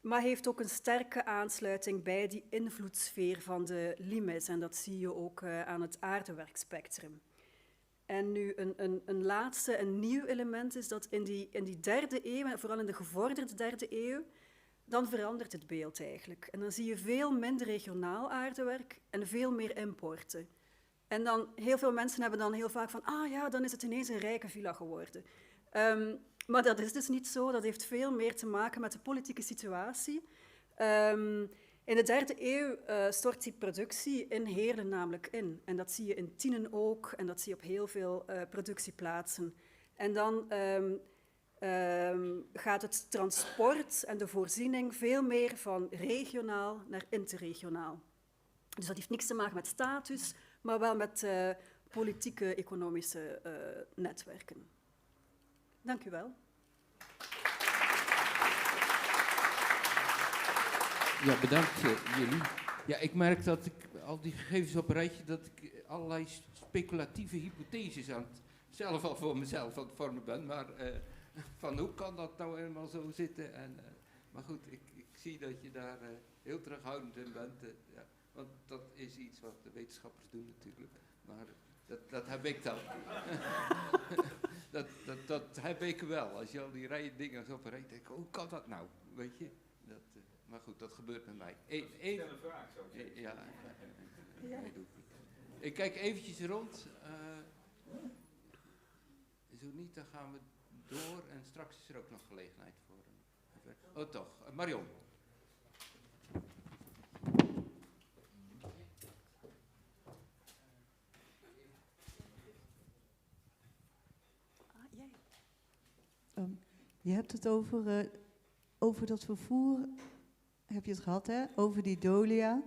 maar heeft ook een sterke aansluiting bij die invloedssfeer van de limes. En dat zie je ook aan het aardewerkspectrum. En nu een laatste, een nieuw element is dat in die derde eeuw, vooral in de gevorderde derde eeuw, dan verandert het beeld eigenlijk. En dan zie je veel minder regionaal aardewerk en veel meer importen. En dan, heel veel mensen hebben dan heel vaak van, dan is het ineens een rijke villa geworden. Maar dat is dus niet zo. Dat heeft veel meer te maken met de politieke situatie. In de derde eeuw stort die productie in Heerlen namelijk in. En dat zie je in Tienen ook, en dat zie je op heel veel productieplaatsen. En dan gaat het transport en de voorziening veel meer van regionaal naar interregionaal. Dus dat heeft niks te maken met status, maar wel met politieke, economische netwerken. Dank u wel. Ja, bedankt jullie. Ja, ik merk dat ik al die gegevens op een rijtje, dat ik allerlei speculatieve hypotheses zelf al voor mezelf aan het vormen ben. Maar van hoe kan dat nou helemaal zo zitten? Maar goed, ik zie dat je daar heel terughoudend in bent. Ja, want dat is iets wat de wetenschappers doen natuurlijk. Maar dat heb ik dan. dat heb ik wel. Als je al die rijen dingen zo op een rij denkt, hoe kan dat nou? Weet je? Maar goed, dat gebeurt met mij. Stel een vraag, zou ik zeggen. Ja. Nee, doe ik niet. Ik kijk eventjes rond. Zo niet, dan gaan we door. En straks is er ook nog gelegenheid voor. Oh, toch. Marion. Je hebt het over dat vervoer, heb je het gehad, hè? Over die dolia.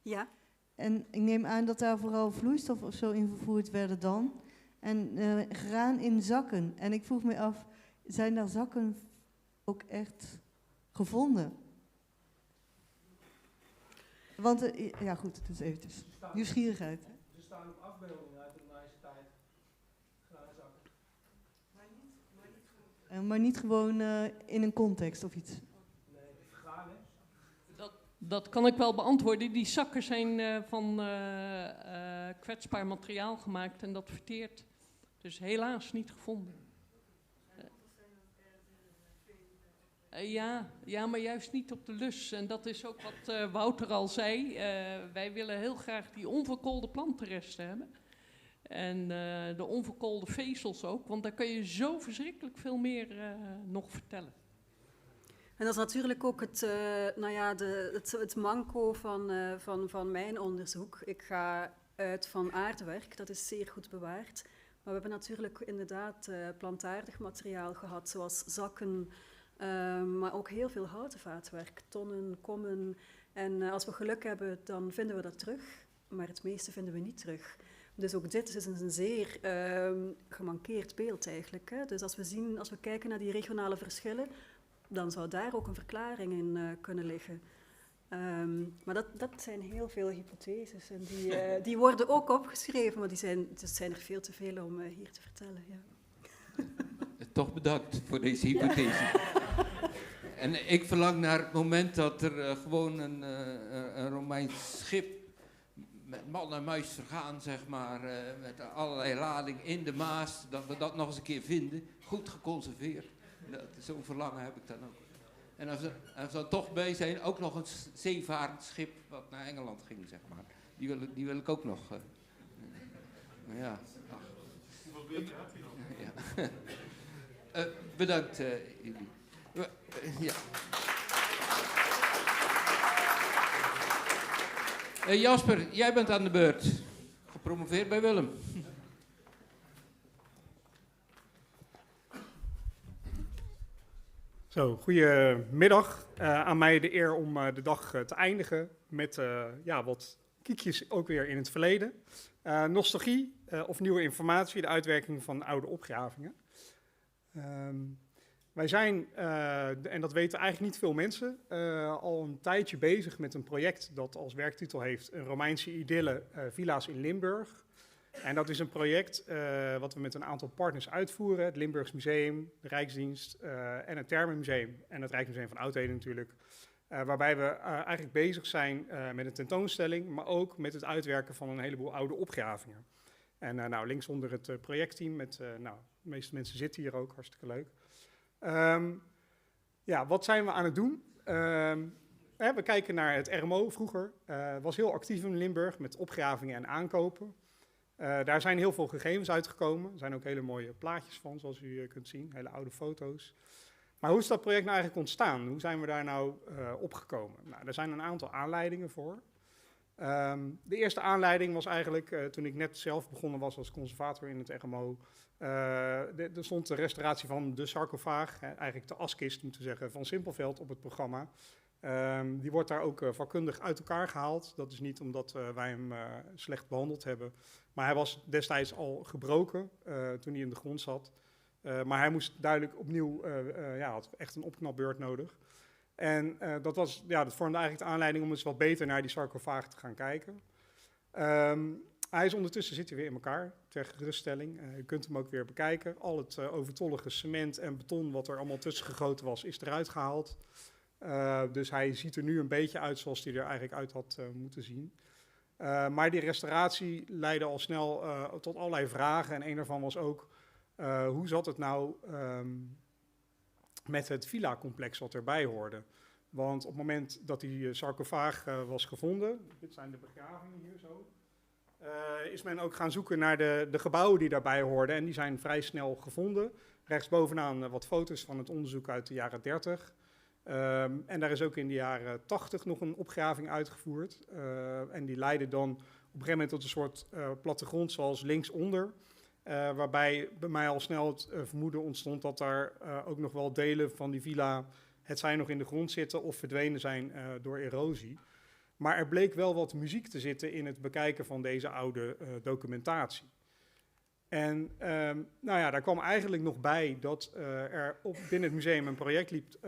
Ja. En ik neem aan dat daar vooral vloeistof of zo in vervoerd werden dan. En graan in zakken. En ik vroeg me af, zijn daar zakken ook echt gevonden? Want, ja goed, dus eventjes. Nieuwsgierigheid. Er staan ook afbeeldingen uit de Romeinse tijd. Graanzakken. Maar niet gewoon in een context of iets? Nee, graan, hè? Dat kan ik wel beantwoorden. Die zakken zijn van kwetsbaar materiaal gemaakt en dat verteert. Dus helaas niet gevonden. Ja, maar juist niet op de lus. En dat is ook wat Wouter al zei. Wij willen heel graag die onverkoolde plantenresten hebben. En de onverkoolde vezels ook. Want daar kun je zo verschrikkelijk veel meer nog vertellen. En dat is natuurlijk ook het manco van mijn onderzoek. Ik ga uit van aardwerk, dat is zeer goed bewaard. Maar we hebben natuurlijk inderdaad plantaardig materiaal gehad, zoals zakken, Maar ook heel veel houten vaatwerk, tonnen, kommen. En als we geluk hebben, dan vinden we dat terug. Maar het meeste vinden we niet terug. Dus ook dit is een zeer gemankeerd beeld eigenlijk. Hè? Dus als we kijken naar die regionale verschillen, dan zou daar ook een verklaring in kunnen liggen. Maar dat zijn heel veel hypotheses en die worden ook opgeschreven, maar het zijn er veel te veel om hier te vertellen. Ja. Toch bedankt voor deze hypothese. En ik verlang naar het moment dat er gewoon een Romeins schip met man en muis vergaan, zeg maar, met allerlei lading in de Maas, dat we dat nog eens een keer vinden, goed geconserveerd. Zo'n verlangen heb ik dan ook. En als we dan toch bij zijn, ook nog een zeevarend schip wat naar Engeland ging, zeg maar. Die wil ik ook nog. Ja. Ja. Bedankt, jullie. Ja. Jasper, jij bent aan de beurt. Gepromoveerd bij Willem. Zo, goedemiddag. Aan mij de eer om de dag te eindigen met wat kiekjes ook weer in het verleden. Nostalgie of nieuwe informatie, de uitwerking van oude opgravingen. Wij zijn, en dat weten eigenlijk niet veel mensen, al een tijdje bezig met een project dat als werktitel heeft een Romeinse idylle, villa's in Limburg. En dat is een project wat we met een aantal partners uitvoeren. Het Limburgs Museum, de Rijksdienst en het Thermenmuseum en het Rijksmuseum van Oudheden natuurlijk. Waarbij we eigenlijk bezig zijn met een tentoonstelling, maar ook met het uitwerken van een heleboel oude opgravingen. En linksonder het projectteam, de meeste mensen zitten hier ook, hartstikke leuk. Wat zijn we aan het doen? We kijken naar het RMO vroeger. Was heel actief in Limburg met opgravingen en aankopen. Daar zijn heel veel gegevens uitgekomen. Er zijn ook hele mooie plaatjes van, zoals u kunt zien. Hele oude foto's. Maar hoe is dat project nou eigenlijk ontstaan? Hoe zijn we daar nou opgekomen? Nou, er zijn een aantal aanleidingen voor. De eerste aanleiding was eigenlijk toen ik net zelf begonnen was als conservator in het RMO. Er stond de restauratie van de sarcofaag, eigenlijk de askist moeten zeggen, van Simpelveld op het programma. Die wordt daar ook vakkundig uit elkaar gehaald. Dat is niet omdat wij hem slecht behandeld hebben. Maar hij was destijds al gebroken toen hij in de grond zat. Maar hij moest duidelijk opnieuw, had echt een opknapbeurt nodig. En dat vormde eigenlijk de aanleiding om eens wat beter naar die sarcofaag te gaan kijken. Hij is ondertussen zit hij weer in elkaar, ter geruststelling. U kunt hem ook weer bekijken. Al het overtollige cement en beton wat er allemaal tussen gegoten was, is eruit gehaald. Dus hij ziet er nu een beetje uit zoals hij er eigenlijk uit had moeten zien. Maar die restauratie leidde al snel tot allerlei vragen. En een daarvan was ook, hoe zat het nou met het villa-complex wat erbij hoorde? Want op het moment dat die sarcofaag was gevonden, dit zijn de begravingen hier zo, is men ook gaan zoeken naar de gebouwen die daarbij hoorden. En die zijn vrij snel gevonden. Rechtsbovenaan wat foto's van het onderzoek uit de jaren 30. En daar is ook in de jaren 80 nog een opgraving uitgevoerd. En die leidde dan op een gegeven moment tot een soort plattegrond zoals linksonder. Waarbij bij mij al snel het vermoeden ontstond dat daar ook nog wel delen van die villa het zij nog in de grond zitten of verdwenen zijn door erosie. Maar er bleek wel wat muziek te zitten in het bekijken van deze oude documentatie. En daar kwam eigenlijk nog bij dat er binnen het museum een project liep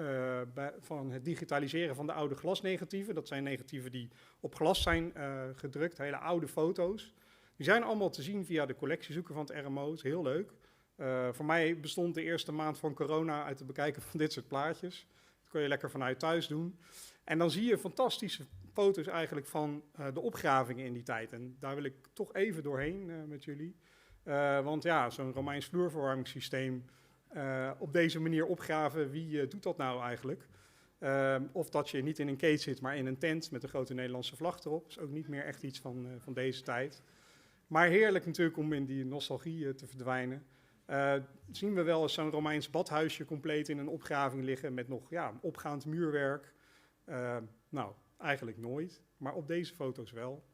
van het digitaliseren van de oude glasnegatieven. Dat zijn negatieven die op glas zijn gedrukt, hele oude foto's. Die zijn allemaal te zien via de collectiezoeker van het RMO, dat is heel leuk. Voor mij bestond de eerste maand van corona uit het bekijken van dit soort plaatjes. Dat kon je lekker vanuit thuis doen. En dan zie je fantastische foto's eigenlijk van de opgravingen in die tijd. En daar wil ik toch even doorheen met jullie. Want ja, zo'n Romeins vloerverwarmingssysteem op deze manier opgraven, wie doet dat nou eigenlijk? Of dat je niet in een keet zit, maar in een tent met een grote Nederlandse vlag erop. Dat is ook niet meer echt iets van deze tijd. Maar heerlijk natuurlijk om in die nostalgie te verdwijnen. Zien we wel eens zo'n Romeins badhuisje compleet in een opgraving liggen met nog opgaand muurwerk. Eigenlijk nooit, maar op deze foto's wel.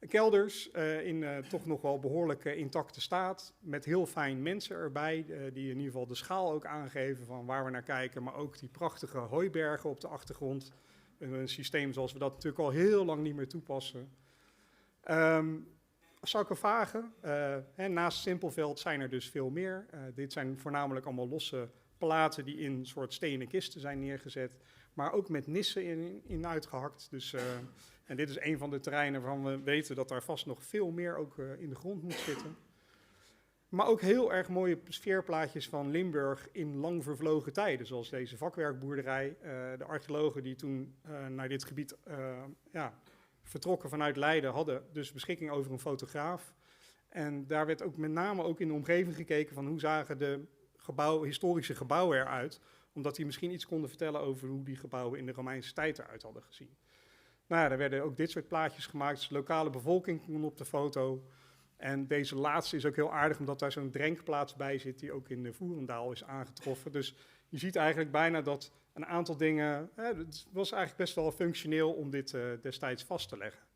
Kelders in toch nog wel behoorlijk intacte staat, met heel fijn mensen erbij, die in ieder geval de schaal ook aangeven van waar we naar kijken, maar ook die prachtige hooibergen op de achtergrond. Een systeem zoals we dat natuurlijk al heel lang niet meer toepassen. Sarcofagen, naast Simpelveld zijn er dus veel meer. Dit zijn voornamelijk allemaal losse platen die in een soort stenen kisten zijn neergezet, maar ook met nissen in uitgehakt. Dus, en dit is een van de terreinen waarvan we weten dat daar vast nog veel meer ook in de grond moet zitten. Maar ook heel erg mooie sfeerplaatjes van Limburg in lang vervlogen tijden, zoals deze vakwerkboerderij. De archeologen die toen naar dit gebied vertrokken vanuit Leiden hadden dus beschikking over een fotograaf. En daar werd ook met name ook in de omgeving gekeken van hoe zagen de historische gebouwen eruit, omdat die misschien iets konden vertellen over hoe die gebouwen in de Romeinse tijd eruit hadden gezien. Nou ja, er werden ook dit soort plaatjes gemaakt, dus de lokale bevolking kon op de foto. En deze laatste is ook heel aardig, omdat daar zo'n drenkplaats bij zit die ook in de Voerendaal is aangetroffen. Dus je ziet eigenlijk bijna dat een aantal dingen, het was eigenlijk best wel functioneel om dit destijds vast te leggen.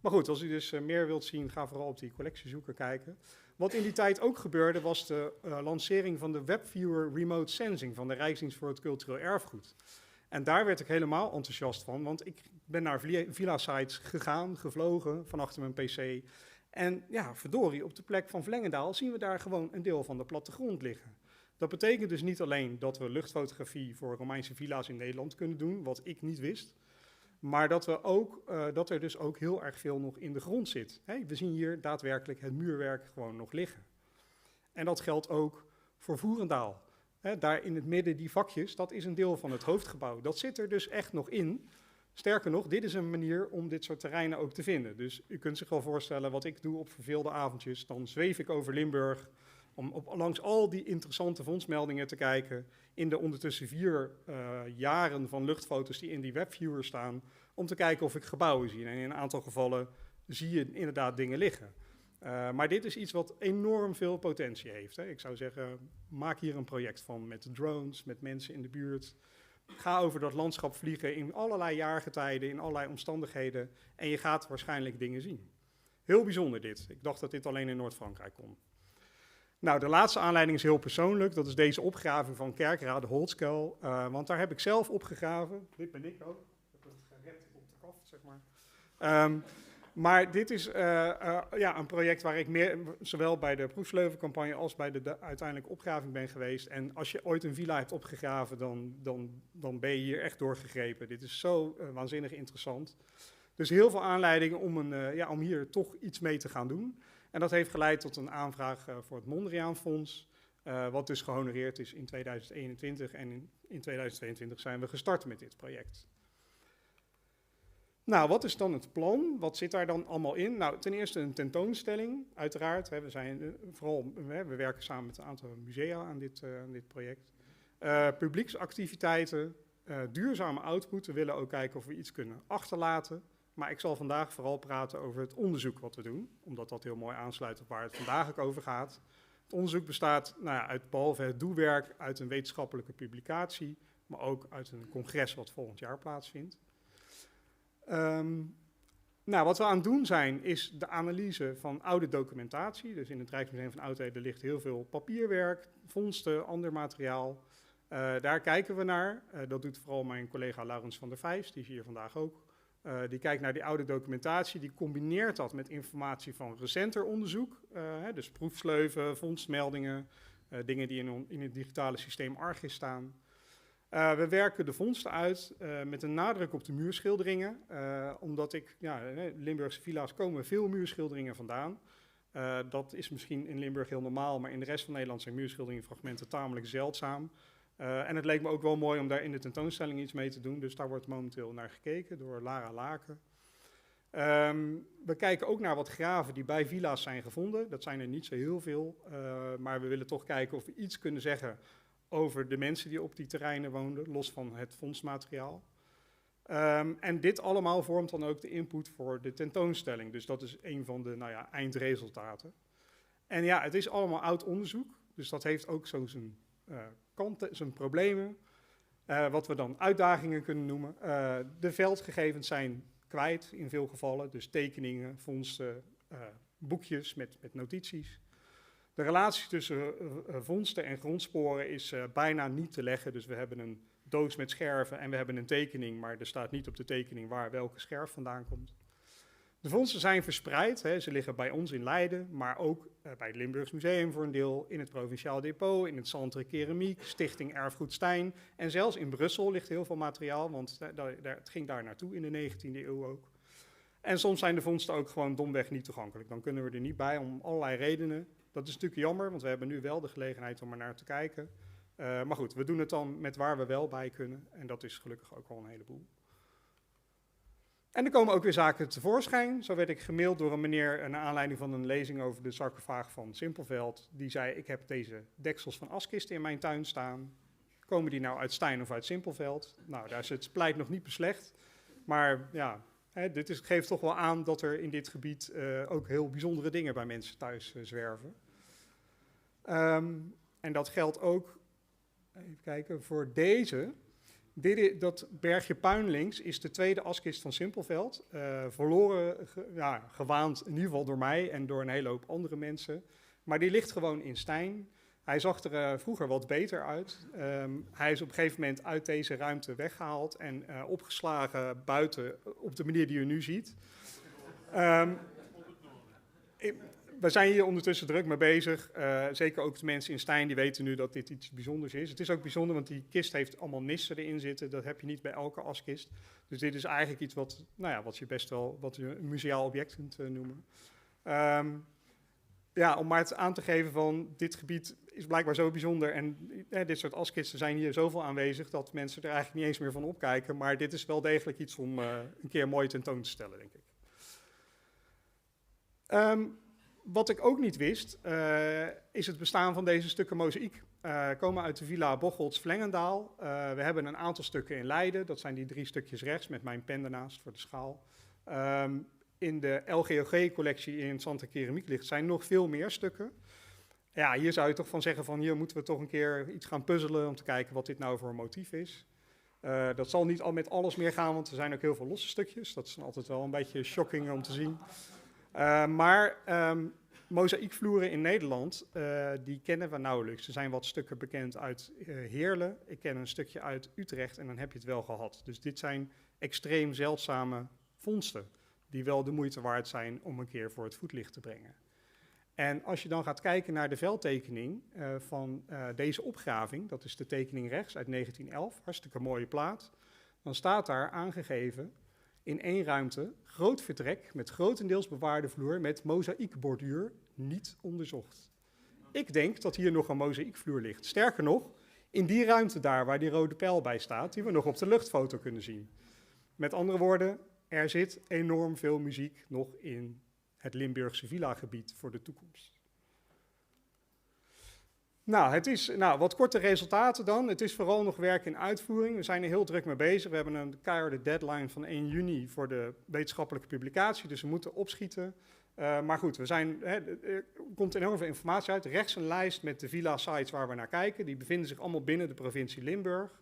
Maar goed, als u dus meer wilt zien, ga vooral op die collectiezoeker kijken. Wat in die tijd ook gebeurde, was de lancering van de WebViewer Remote Sensing van de Rijksdienst voor het Cultureel Erfgoed. En daar werd ik helemaal enthousiast van, want ik ben naar villa-sites gegaan, gevlogen van achter mijn pc. En ja, verdorie, op de plek van Vlengendaal zien we daar gewoon een deel van de plattegrond liggen. Dat betekent dus niet alleen dat we luchtfotografie voor Romeinse villa's in Nederland kunnen doen, wat ik niet wist, maar dat er dus ook heel erg veel nog in de grond zit. We zien hier daadwerkelijk het muurwerk gewoon nog liggen. En dat geldt ook voor Voerendaal. Daar in het midden die vakjes, dat is een deel van het hoofdgebouw. Dat zit er dus echt nog in. Sterker nog, dit is een manier om dit soort terreinen ook te vinden. Dus u kunt zich wel voorstellen wat ik doe op verveelde avondjes. Dan zweef ik over Limburg om langs al die interessante vondstmeldingen te kijken. In de ondertussen 4 jaren van luchtfoto's die in die webviewer staan. Om te kijken of ik gebouwen zie. En in een aantal gevallen zie je inderdaad dingen liggen. Maar dit is iets wat enorm veel potentie heeft. Ik zou zeggen, maak hier een project van met drones, met mensen in de buurt. Ga over dat landschap vliegen in allerlei jaargetijden, in allerlei omstandigheden. En je gaat waarschijnlijk dingen zien. Heel bijzonder dit. Ik dacht dat dit alleen in Noord-Frankrijk kon. Nou, de laatste aanleiding is heel persoonlijk. Dat is deze opgraving van Kerkrade Holtskuil. Want daar heb ik zelf opgegraven. Dit ben ik ook. Ik heb het gered op de kaft, zeg maar. Maar dit is een project waar ik zowel bij de proefsleuvencampagne als bij de uiteindelijke opgraving ben geweest. En als je ooit een villa hebt opgegraven, dan ben je hier echt doorgegrepen. Dit is zo waanzinnig interessant. Dus heel veel aanleidingen om hier toch iets mee te gaan doen. En dat heeft geleid tot een aanvraag voor het Mondriaan Fonds, wat dus gehonoreerd is in 2021. En in 2022 zijn we gestart met dit project. Nou, wat is dan het plan? Wat zit daar dan allemaal in? Nou, ten eerste een tentoonstelling, uiteraard. We werken samen met een aantal musea aan dit project. Publieksactiviteiten, duurzame output. We willen ook kijken of we iets kunnen achterlaten. Maar ik zal vandaag vooral praten over het onderzoek wat we doen, omdat dat heel mooi aansluit op waar het vandaag ook over gaat. Het onderzoek bestaat uit, behalve het doelwerk, uit een wetenschappelijke publicatie, maar ook uit een congres wat volgend jaar plaatsvindt. Wat we aan het doen zijn, is de analyse van oude documentatie. Dus in het Rijksmuseum van Oudheden ligt heel veel papierwerk, vondsten, ander materiaal. Daar kijken we naar. Dat doet vooral mijn collega Laurens van der Vijs, die is hier vandaag ook. Die kijkt naar die oude documentatie, die combineert dat met informatie van recenter onderzoek. Dus proefsleuven, vondstmeldingen, dingen die in het digitale systeem Argis staan. We werken de vondsten uit met een nadruk op de muurschilderingen, omdat Limburgse villa's komen veel muurschilderingen vandaan. Dat is misschien in Limburg heel normaal, maar in de rest van Nederland zijn muurschilderingfragmenten tamelijk zeldzaam. En het leek me ook wel mooi om daar in de tentoonstelling iets mee te doen, dus daar wordt momenteel naar gekeken door Lara Laken. We kijken ook naar wat graven die bij villa's zijn gevonden. Dat zijn er niet zo heel veel, maar we willen toch kijken of we iets kunnen zeggen over de mensen die op die terreinen woonden, los van het vondstmateriaal. En dit allemaal vormt dan ook de input voor de tentoonstelling. Dus dat is een van de eindresultaten. En ja, het is allemaal oud onderzoek, dus dat heeft ook zo zijn kanten, zijn problemen. Wat we dan uitdagingen kunnen noemen. De veldgegevens zijn kwijt in veel gevallen. Dus tekeningen, vondsten, boekjes met notities. De relatie tussen vondsten en grondsporen is bijna niet te leggen. Dus we hebben een doos met scherven en we hebben een tekening, maar er staat niet op de tekening waar welke scherf vandaan komt. De vondsten zijn verspreid. Ze liggen bij ons in Leiden, maar ook bij het Limburgs Museum voor een deel, in het Provinciaal Depot, in het Centre Keramiek, Stichting Erfgoed Stein. En zelfs in Brussel ligt heel veel materiaal, want het ging daar naartoe in de 19e eeuw ook. En soms zijn de vondsten ook gewoon domweg niet toegankelijk. Dan kunnen we er niet bij om allerlei redenen. Dat is natuurlijk jammer, want we hebben nu wel de gelegenheid om er naar te kijken. Maar goed, we doen het dan met waar we wel bij kunnen. En dat is gelukkig ook al een heleboel. En er komen ook weer zaken tevoorschijn. Zo werd ik gemaild door een meneer naar aanleiding van een lezing over de sarcofaag van Simpelveld. Die zei, ik heb deze deksels van askisten in mijn tuin staan. Komen die nou uit Stein of uit Simpelveld? Nou, daar is het pleit nog niet beslecht. Maar ja, dit geeft toch wel aan dat er in dit gebied ook heel bijzondere dingen bij mensen thuis zwerven. En dat geldt ook, even kijken, voor deze. Dat bergje puin links is de tweede askist van Simpelveld. Verloren, gewaand in ieder geval door mij en door een hele hoop andere mensen. Maar die ligt gewoon in Stein. Hij zag er vroeger wat beter uit. Hij is op een gegeven moment uit deze ruimte weggehaald en opgeslagen buiten op de manier die u nu ziet. We zijn hier ondertussen druk mee bezig. Zeker ook de mensen in Stein die weten nu dat dit iets bijzonders is. Het is ook bijzonder, want die kist heeft allemaal nissen erin zitten. Dat heb je niet bij elke askist. Dus dit is eigenlijk iets wat je best wel een museaal object kunt noemen. Om maar het aan te geven van dit gebied is blijkbaar zo bijzonder. En dit soort askisten zijn hier zoveel aanwezig dat mensen er eigenlijk niet eens meer van opkijken. Maar dit is wel degelijk iets om een keer mooi tentoon te stellen, denk ik. Wat ik ook niet wist, is het bestaan van deze stukken mozaïek. Komen uit de Villa Bocholt-Vlengendaal. We hebben een aantal stukken in Leiden. Dat zijn die 3 stukjes rechts met mijn pen ernaast voor de schaal. In de LGOG-collectie in Centre Keramiek zijn nog veel meer stukken. Ja, hier zou je toch van zeggen van hier moeten we toch een keer iets gaan puzzelen om te kijken wat dit nou voor een motief is. Dat zal niet al met alles meer gaan, want er zijn ook heel veel losse stukjes. Dat is altijd wel een beetje shocking om te zien. Maar mozaïekvloeren in Nederland, die kennen we nauwelijks. Er zijn wat stukken bekend uit Heerlen. Ik ken een stukje uit Utrecht en dan heb je het wel gehad. Dus dit zijn extreem zeldzame vondsten die wel de moeite waard zijn om een keer voor het voetlicht te brengen. En als je dan gaat kijken naar de veldtekening van deze opgraving, dat is de tekening rechts uit 1911, hartstikke mooie plaat, dan staat daar aangegeven in 1 ruimte, groot vertrek met grotendeels bewaarde vloer met mozaïekborduur, niet onderzocht. Ik denk dat hier nog een mozaïekvloer ligt. Sterker nog, in die ruimte daar waar die rode pijl bij staat, die we nog op de luchtfoto kunnen zien. Met andere woorden, er zit enorm veel muziek nog in het Limburgse villa-gebied voor de toekomst. Nou, wat korte resultaten dan. Het is vooral nog werk in uitvoering. We zijn er heel druk mee bezig. We hebben een keiharde deadline van 1 juni voor de wetenschappelijke publicatie, dus we moeten opschieten. Maar goed, er komt enorm veel informatie uit. Rechts een lijst met de villa-sites waar we naar kijken. Die bevinden zich allemaal binnen de provincie Limburg.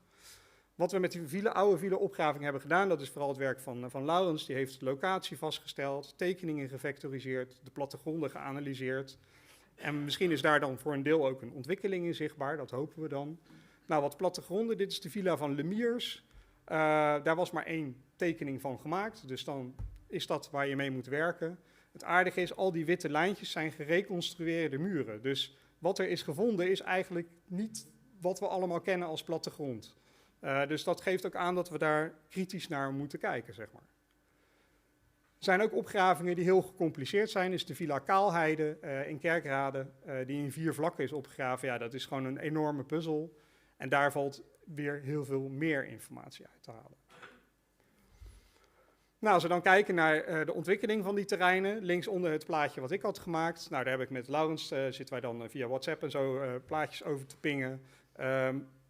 Wat we met die oude villa-opgraving hebben gedaan, dat is vooral het werk van Laurens. Die heeft de locatie vastgesteld, tekeningen gevectoriseerd, de plattegronden geanalyseerd. En misschien is daar dan voor een deel ook een ontwikkeling in zichtbaar, dat hopen we dan. Nou, wat plattegronden, dit is de villa van Lemiers. Daar was maar 1 tekening van gemaakt, dus dan is dat waar je mee moet werken. Het aardige is, al die witte lijntjes zijn gereconstrueerde muren. Dus wat er is gevonden is eigenlijk niet wat we allemaal kennen als plattegrond. Dus dat geeft ook aan dat we daar kritisch naar moeten kijken, zeg maar. Er zijn ook opgravingen die heel gecompliceerd zijn. Is de Villa Kaalheide in Kerkrade, die in 4 vlakken is opgegraven. Ja, dat is gewoon een enorme puzzel. En daar valt weer heel veel meer informatie uit te halen. Nou, als we dan kijken naar de ontwikkeling van die terreinen, linksonder het plaatje wat ik had gemaakt. Nou, daar heb ik met Laurens, zitten wij dan via WhatsApp en zo plaatjes over te pingen.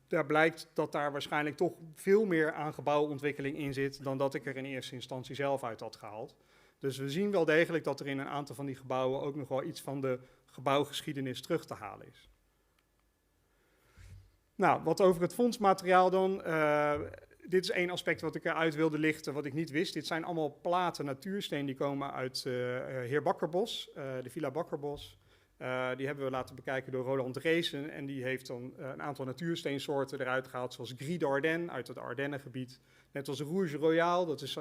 Daar blijkt dat daar waarschijnlijk toch veel meer aan gebouwontwikkeling in zit dan dat ik er in eerste instantie zelf uit had gehaald. Dus we zien wel degelijk dat er in een aantal van die gebouwen ook nog wel iets van de gebouwgeschiedenis terug te halen is. Nou, wat over het fondsmateriaal dan. dit is één aspect wat ik eruit wilde lichten, wat ik niet wist. Dit zijn allemaal platen natuursteen die komen uit Heer Bakkerbos, de Villa Bakkerbos. Die hebben we laten bekijken door Roland Reesen. En die heeft dan een aantal natuursteensoorten eruit gehaald, zoals Gris d'Ardenne uit het Ardennengebied. Net als Rouge Royale, dat is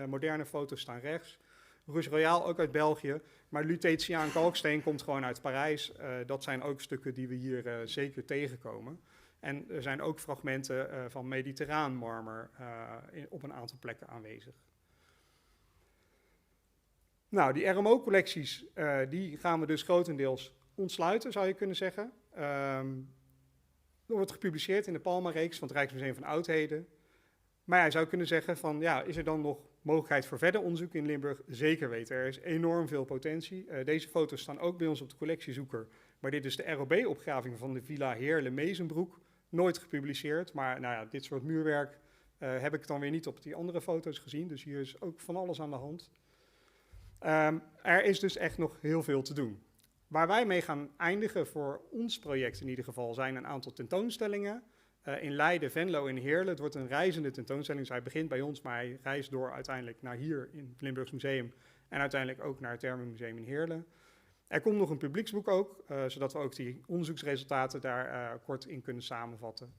moderne foto's staan rechts. Rouge Royale ook uit België. Maar Lutetiaan kalksteen komt gewoon uit Parijs. Dat zijn ook stukken die we hier zeker tegenkomen. En er zijn ook fragmenten van mediterraan marmer op een aantal plekken aanwezig. Nou, die RMO-collecties, die gaan we dus grotendeels ontsluiten, zou je kunnen zeggen. Er wordt gepubliceerd in de Palma-reeks van het Rijksmuseum van Oudheden. Maar je zou kunnen zeggen van, ja, is er dan nog mogelijkheid voor verder onderzoek in Limburg? Zeker weten, er is enorm veel potentie. Deze foto's staan ook bij ons op de collectiezoeker. Maar dit is de ROB-opgraving van de Villa Heerle-Mezenbroek. Nooit gepubliceerd, maar nou ja, dit soort muurwerk heb ik dan weer niet op die andere foto's gezien. Dus hier is ook van alles aan de hand. Er is dus echt nog heel veel te doen. Waar wij mee gaan eindigen voor ons project in ieder geval zijn een aantal tentoonstellingen. In Leiden, Venlo en Heerlen. Het wordt een reizende tentoonstelling, dus hij begint bij ons, maar hij reist door uiteindelijk naar hier in het Limburgs Museum en uiteindelijk ook naar het Thermenmuseum in Heerlen. Er komt nog een publieksboek ook, zodat we ook die onderzoeksresultaten daar kort in kunnen samenvatten.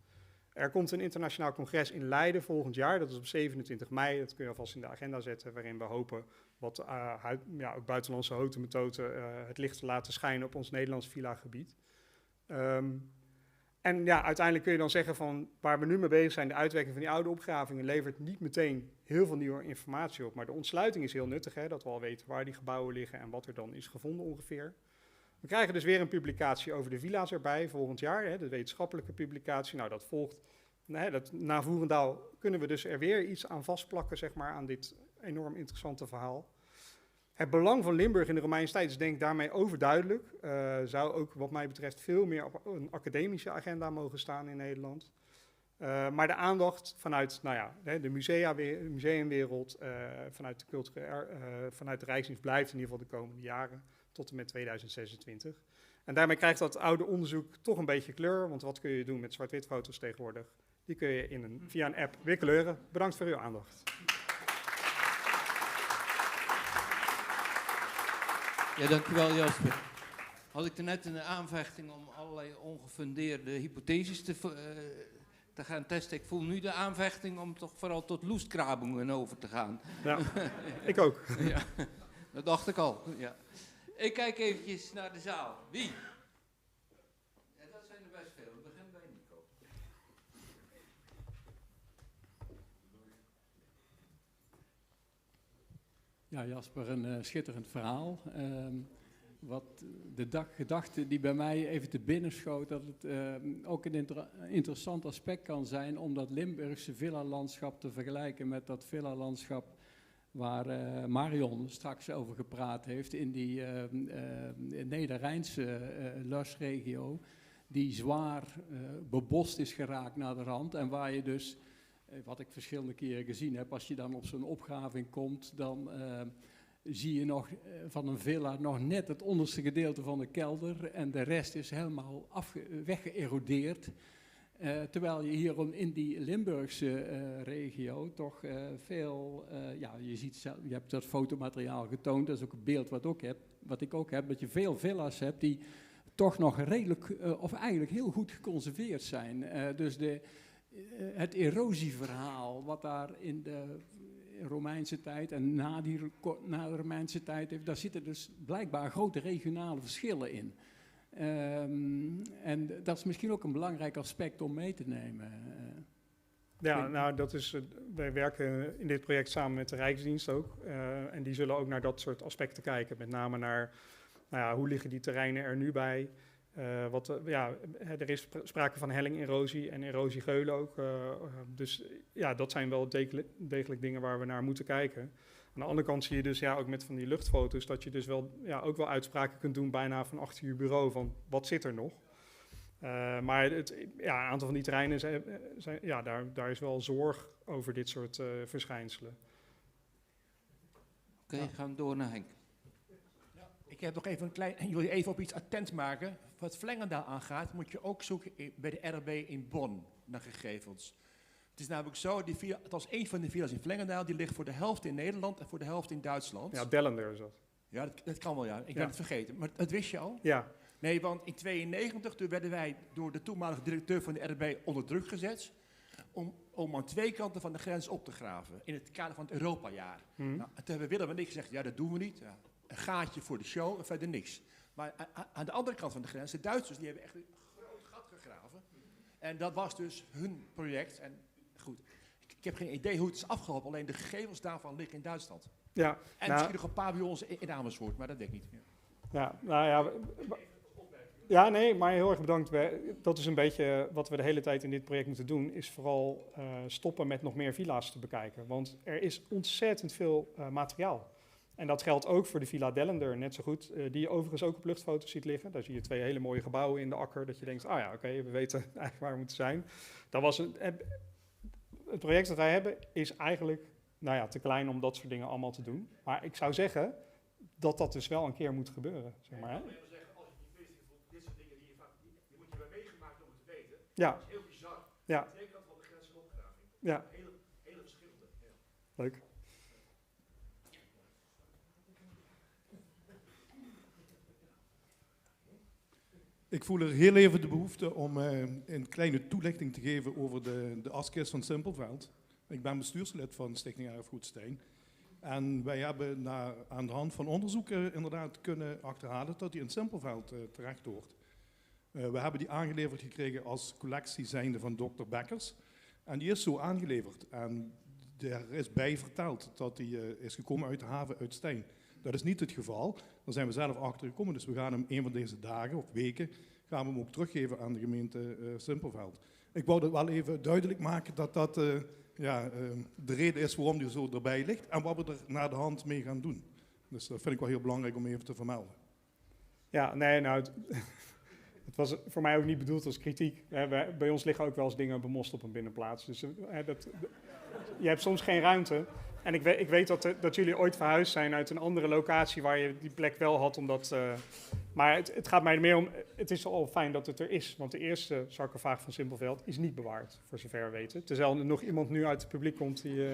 Er komt een internationaal congres in Leiden volgend jaar, dat is op 27 mei, dat kun je alvast in de agenda zetten, waarin we hopen wat ook buitenlandse houten methoden het licht te laten schijnen op ons Nederlands villa-gebied. En ja, uiteindelijk kun je dan zeggen van waar we nu mee bezig zijn, de uitwerking van die oude opgravingen levert niet meteen heel veel nieuwe informatie op. Maar de ontsluiting is heel nuttig, hè, dat we al weten waar die gebouwen liggen en wat er dan is gevonden ongeveer. We krijgen dus weer een publicatie over de villa's erbij volgend jaar, hè, de wetenschappelijke publicatie. Nou, dat volgt, na Voerendaal kunnen we dus er weer iets aan vastplakken, zeg maar, aan dit enorm interessante verhaal. Het belang van Limburg in de Romeinse tijd is denk ik daarmee overduidelijk. Zou ook wat mij betreft veel meer op een academische agenda mogen staan in Nederland. Maar de aandacht vanuit de museumwereld, vanuit de Rijksdienst blijft in ieder geval de komende jaren tot en met 2026. En daarmee krijgt dat oude onderzoek toch een beetje kleur, want wat kun je doen met zwart-wit foto's tegenwoordig? Die kun je via een app weer kleuren. Bedankt voor uw aandacht. Ja, dankjewel Jasper. Had ik er net een aanvechting om allerlei ongefundeerde hypotheses te gaan testen. Ik voel nu de aanvechting om toch vooral tot loestgrabingen over te gaan. Ja, ik ook. Ja, dat dacht ik al. Ja. Ik kijk eventjes naar de zaal. Wie? Ja, dat zijn er best veel. Ik begin bij Nico. Ja, Jasper, een schitterend verhaal. Wat de gedachte die bij mij even te binnen schoot, dat het ook een interessant aspect kan zijn om dat Limburgse villa-landschap te vergelijken met dat villa-landschap waar Marion straks over gepraat heeft in die Neder-Rijnse lusregio, die zwaar bebost is geraakt naar de rand en waar je dus, wat ik verschillende keren gezien heb, als je dan op zo'n opgraving komt, dan zie je nog van een villa nog net het onderste gedeelte van de kelder en de rest is helemaal weggeërodeerd. Terwijl je hier in die Limburgse regio toch veel, je hebt dat fotomateriaal getoond, dat is ook een beeld wat ik ook heb, dat je veel villa's hebt die toch nog redelijk, of eigenlijk heel goed geconserveerd zijn. Dus het erosieverhaal wat daar in de Romeinse tijd en na de Romeinse tijd heeft, daar zitten dus blijkbaar grote regionale verschillen in. En dat is misschien ook een belangrijk aspect om mee te nemen. Ja, nou dat is, wij werken in dit project samen met de Rijksdienst ook. En die zullen ook naar dat soort aspecten kijken. Met name naar hoe liggen die terreinen er nu bij. Er is sprake van helling-erosie en erosiegeulen ook. Dus ja, dat zijn wel degelijk dingen waar we naar moeten kijken. Aan de andere kant zie je dus ook met van die luchtfoto's dat je dus wel ook wel uitspraken kunt doen bijna van achter je bureau van wat zit er nog. Maar een aantal van die terreinen daar is wel zorg over dit soort verschijnselen. Oké, gaan we door naar Henk. Ik heb nog even jullie even op iets attent maken. Wat Vlengendaal aangaat, moet je ook zoeken bij de RB in Bonn naar gegevens. Het is namelijk zo, die villa, het was een van de villa's in Vlengendaal, die ligt voor de helft in Nederland en voor de helft in Duitsland. Ja, Dellender is dat. Ja, dat kan wel, ja. Ik ben het vergeten. Maar dat wist je al? Ja. Nee, want in 1992 toen werden wij door de toenmalige directeur van de RB onder druk gezet om aan twee kanten van de grens op te graven in het kader van het Europajaar. Nou, toen hebben Willem en ik gezegd, ja, dat doen we niet. Ja, een gaatje voor de show en verder niks. Maar aan de andere kant van de grens, de Duitsers, die hebben echt een groot gat gegraven. En dat was dus hun project. En goed, ik heb geen idee hoe het is afgelopen, alleen de gegevens daarvan liggen in Duitsland. Ja, en misschien nog een paar bij ons in Amersfoort, maar dat weet ik niet. Ja, nou ja... Ja, nee, maar heel erg bedankt. Dat is een beetje wat we de hele tijd in dit project moeten doen, is vooral stoppen met nog meer villa's te bekijken. Want er is ontzettend veel materiaal. En dat geldt ook voor de Villa Dellender, net zo goed. Die je overigens ook op luchtfoto's ziet liggen. Daar zie je twee hele mooie gebouwen in de akker, dat je denkt, ah ja, oké, we weten eigenlijk waar we moeten zijn. Dat was het project dat wij hebben is eigenlijk te klein om dat soort dingen allemaal te doen. Maar ik zou zeggen dat dat dus wel een keer moet gebeuren, zeg maar. Hè? Ja. Dat is heel bizar. Ja. Twee kanten van de grens van opgraving. Ja. Hele verschillende. Ja. Leuk. Ik voel er heel even de behoefte om een kleine toelichting te geven over de askist van Simpelveld. Ik ben bestuurslid van Stichting Erfgoed Steen. En wij hebben aan de hand van onderzoeken inderdaad kunnen achterhalen dat die in Simpelveld terecht hoort. We hebben die aangeleverd gekregen als collectie zijnde van Dr. Bekkers. En die is zo aangeleverd. En er is bij verteld dat die is gekomen uit de haven uit Stein. Dat is niet het geval. Daar zijn we zelf achter gekomen. Dus we gaan hem een van deze dagen of weken gaan we hem ook teruggeven aan de gemeente Simpelveld. Ik wou dat wel even duidelijk maken dat dat de reden is waarom die zo erbij ligt. En wat we er naar de hand mee gaan doen. Dus dat vind ik wel heel belangrijk om even te vermelden. Ja, nee, nou... Het was voor mij ook niet bedoeld als kritiek. Bij ons liggen ook wel eens dingen bemost op een binnenplaats. Dus je hebt soms geen ruimte. En ik weet dat jullie ooit verhuisd zijn uit een andere locatie waar je die plek wel had. Maar het gaat mij meer om, het is al fijn dat het er is. Want de eerste sarcofaag van Simpelveld is niet bewaard, voor zover we weten. Terwijl er nog iemand nu uit het publiek komt die...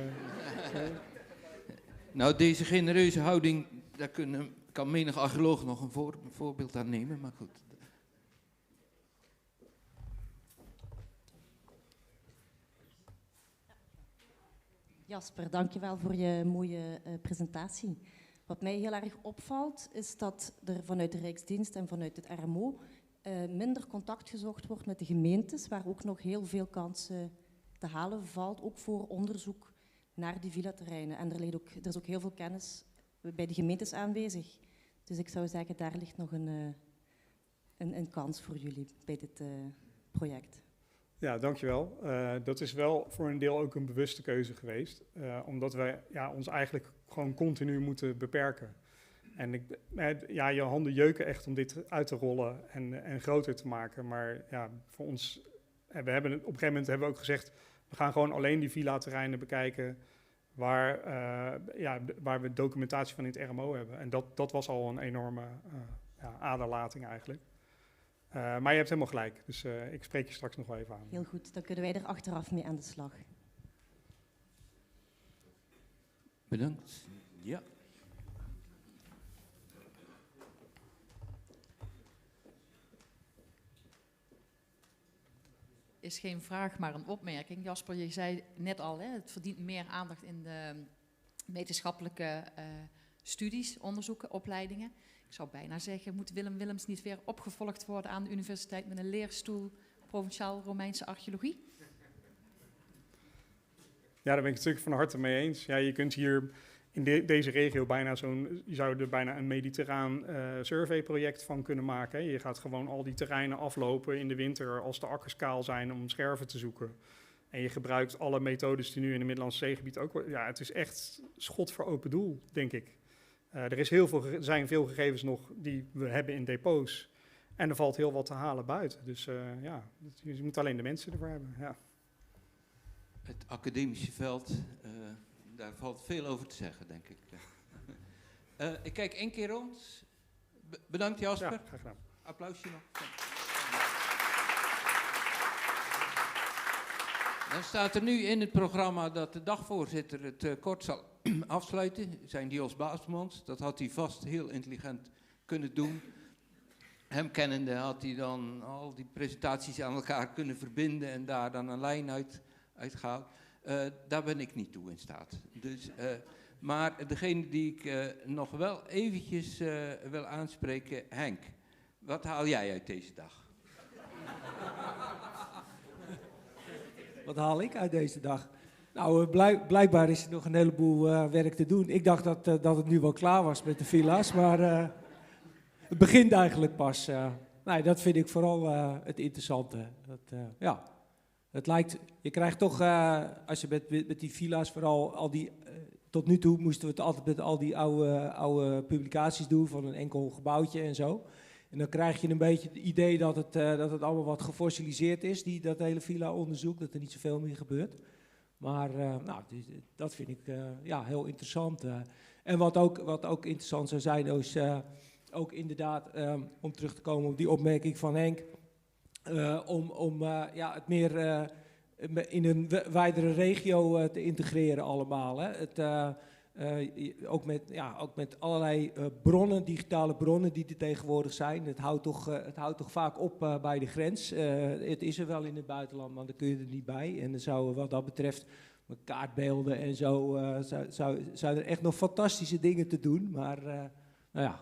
Nou, deze genereuze houding, daar kan menig archeoloog nog een voorbeeld aan nemen, maar goed. Jasper, dankjewel voor je mooie presentatie. Wat mij heel erg opvalt, is dat er vanuit de Rijksdienst en vanuit het RMO minder contact gezocht wordt met de gemeentes, waar ook nog heel veel kansen te halen valt, ook voor onderzoek naar die villa-terreinen. En er is ook heel veel kennis bij de gemeentes aanwezig. Dus ik zou zeggen, daar ligt nog een kans voor jullie bij dit project. Ja, dankjewel. Dat is wel voor een deel ook een bewuste keuze geweest. Omdat wij ons eigenlijk gewoon continu moeten beperken. En je handen jeuken echt om dit uit te rollen en groter te maken. Maar ja, voor ons, op een gegeven moment hebben we ook gezegd, we gaan gewoon alleen die villa-terreinen bekijken waar we documentatie van in het RMO hebben. En dat was al een enorme aderlating eigenlijk. Maar je hebt helemaal gelijk, dus ik spreek je straks nog wel even aan. Heel goed, dan kunnen wij er achteraf mee aan de slag. Bedankt. Ja. Is geen vraag, maar een opmerking. Jasper, je zei net al, het verdient meer aandacht in de wetenschappelijke studies, onderzoeken, opleidingen. Ik zou bijna zeggen, moet Willem Willems niet weer opgevolgd worden aan de universiteit met een leerstoel Provinciaal Romeinse archeologie? Ja, daar ben ik het natuurlijk van harte mee eens. Ja, je kunt hier in deze regio je zou er bijna een mediterraan surveyproject van kunnen maken. Je gaat gewoon al die terreinen aflopen in de winter als de akkers kaal zijn om scherven te zoeken. En je gebruikt alle methodes die nu in het Middellandse Zeegebied ook... Ja, het is echt schot voor open doel, denk ik. Er zijn veel gegevens nog die we hebben in depots. En er valt heel wat te halen buiten. Dus je moet alleen de mensen ervoor hebben. Ja. Het academische veld, daar valt veel over te zeggen, denk ik. Ik kijk 1 keer rond. Bedankt, Jasper. Ja, graag gedaan. Applausje nog. Dan staat er nu in het programma dat de dagvoorzitter het kort zal afsluiten. Zijn Jos Baasmans. Dat had hij vast heel intelligent kunnen doen. Hem kennende had hij dan al die presentaties aan elkaar kunnen verbinden en daar dan een lijn uitgehaald. Daar ben ik niet toe in staat. Dus, maar degene die ik nog wel eventjes wil aanspreken, Henk. Wat haal jij uit deze dag? Wat haal ik uit deze dag? Nou, blijkbaar is er nog een heleboel werk te doen. Ik dacht dat het nu wel klaar was met de villa's, maar het begint eigenlijk pas. Nee, dat vind ik vooral het interessante. Het lijkt, je krijgt toch, als je met die villa's vooral al die... tot nu toe moesten we het altijd met al die oude publicaties doen van een enkel gebouwtje en zo. En dan krijg je een beetje het idee dat het allemaal wat gefossiliseerd is, dat hele villa-onderzoek, dat er niet zoveel meer gebeurt. Maar dat vind ik heel interessant. En wat ook interessant zou zijn, is ook inderdaad, om terug te komen op die opmerking van Henk, om het meer in een wijdere regio te integreren allemaal. Hè. Ook met allerlei bronnen, digitale bronnen die er tegenwoordig zijn. Het houdt toch vaak op bij de grens. Het is er wel in het buitenland, maar dan kun je er niet bij. En dan zou wat dat betreft met kaartbeelden en zo zijn er echt nog fantastische dingen te doen. Maar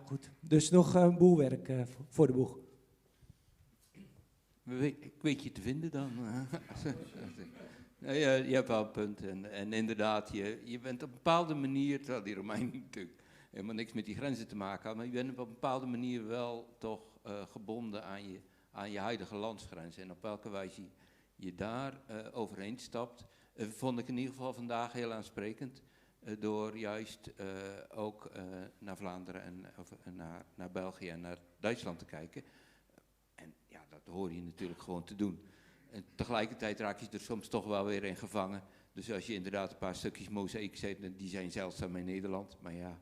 goed. Dus nog een boel werk voor de boeg. Ik weet je te vinden dan. Je hebt wel een punt. En inderdaad, je bent op een bepaalde manier, terwijl die Romein natuurlijk helemaal niks met die grenzen te maken had, maar je bent op een bepaalde manier wel toch gebonden aan je huidige landsgrens. En op welke wijze je daar overheen stapt, vond ik in ieder geval vandaag heel aansprekend. Door juist ook naar Vlaanderen en naar België en naar Duitsland te kijken. En ja, dat hoor je natuurlijk gewoon te doen. En tegelijkertijd raak je er soms toch wel weer in gevangen. Dus als je inderdaad een paar stukjes mozaïek zet, die zijn zeldzaam in Nederland. Maar ja,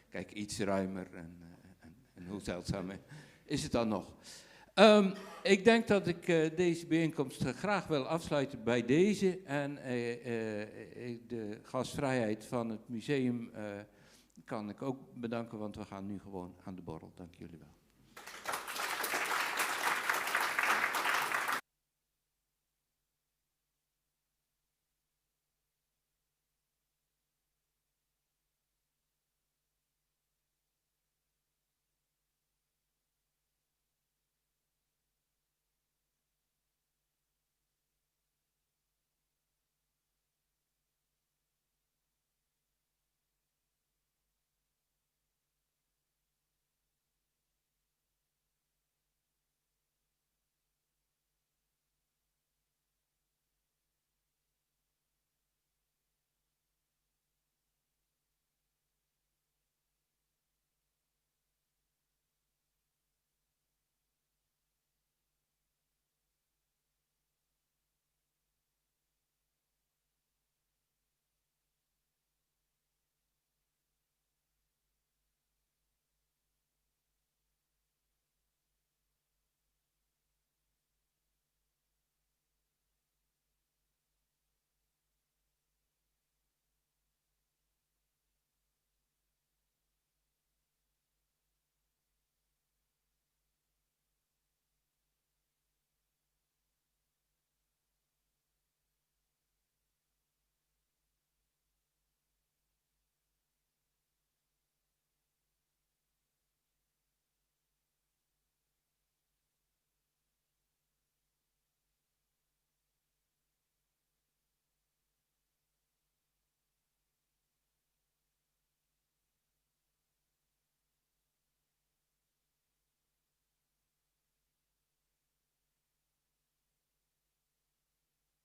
kijk, iets ruimer en hoe zeldzaam is het dan nog. Ik denk dat ik deze bijeenkomst graag wil afsluiten bij deze. En de gastvrijheid van het museum kan ik ook bedanken, want we gaan nu gewoon aan de borrel. Dank jullie wel.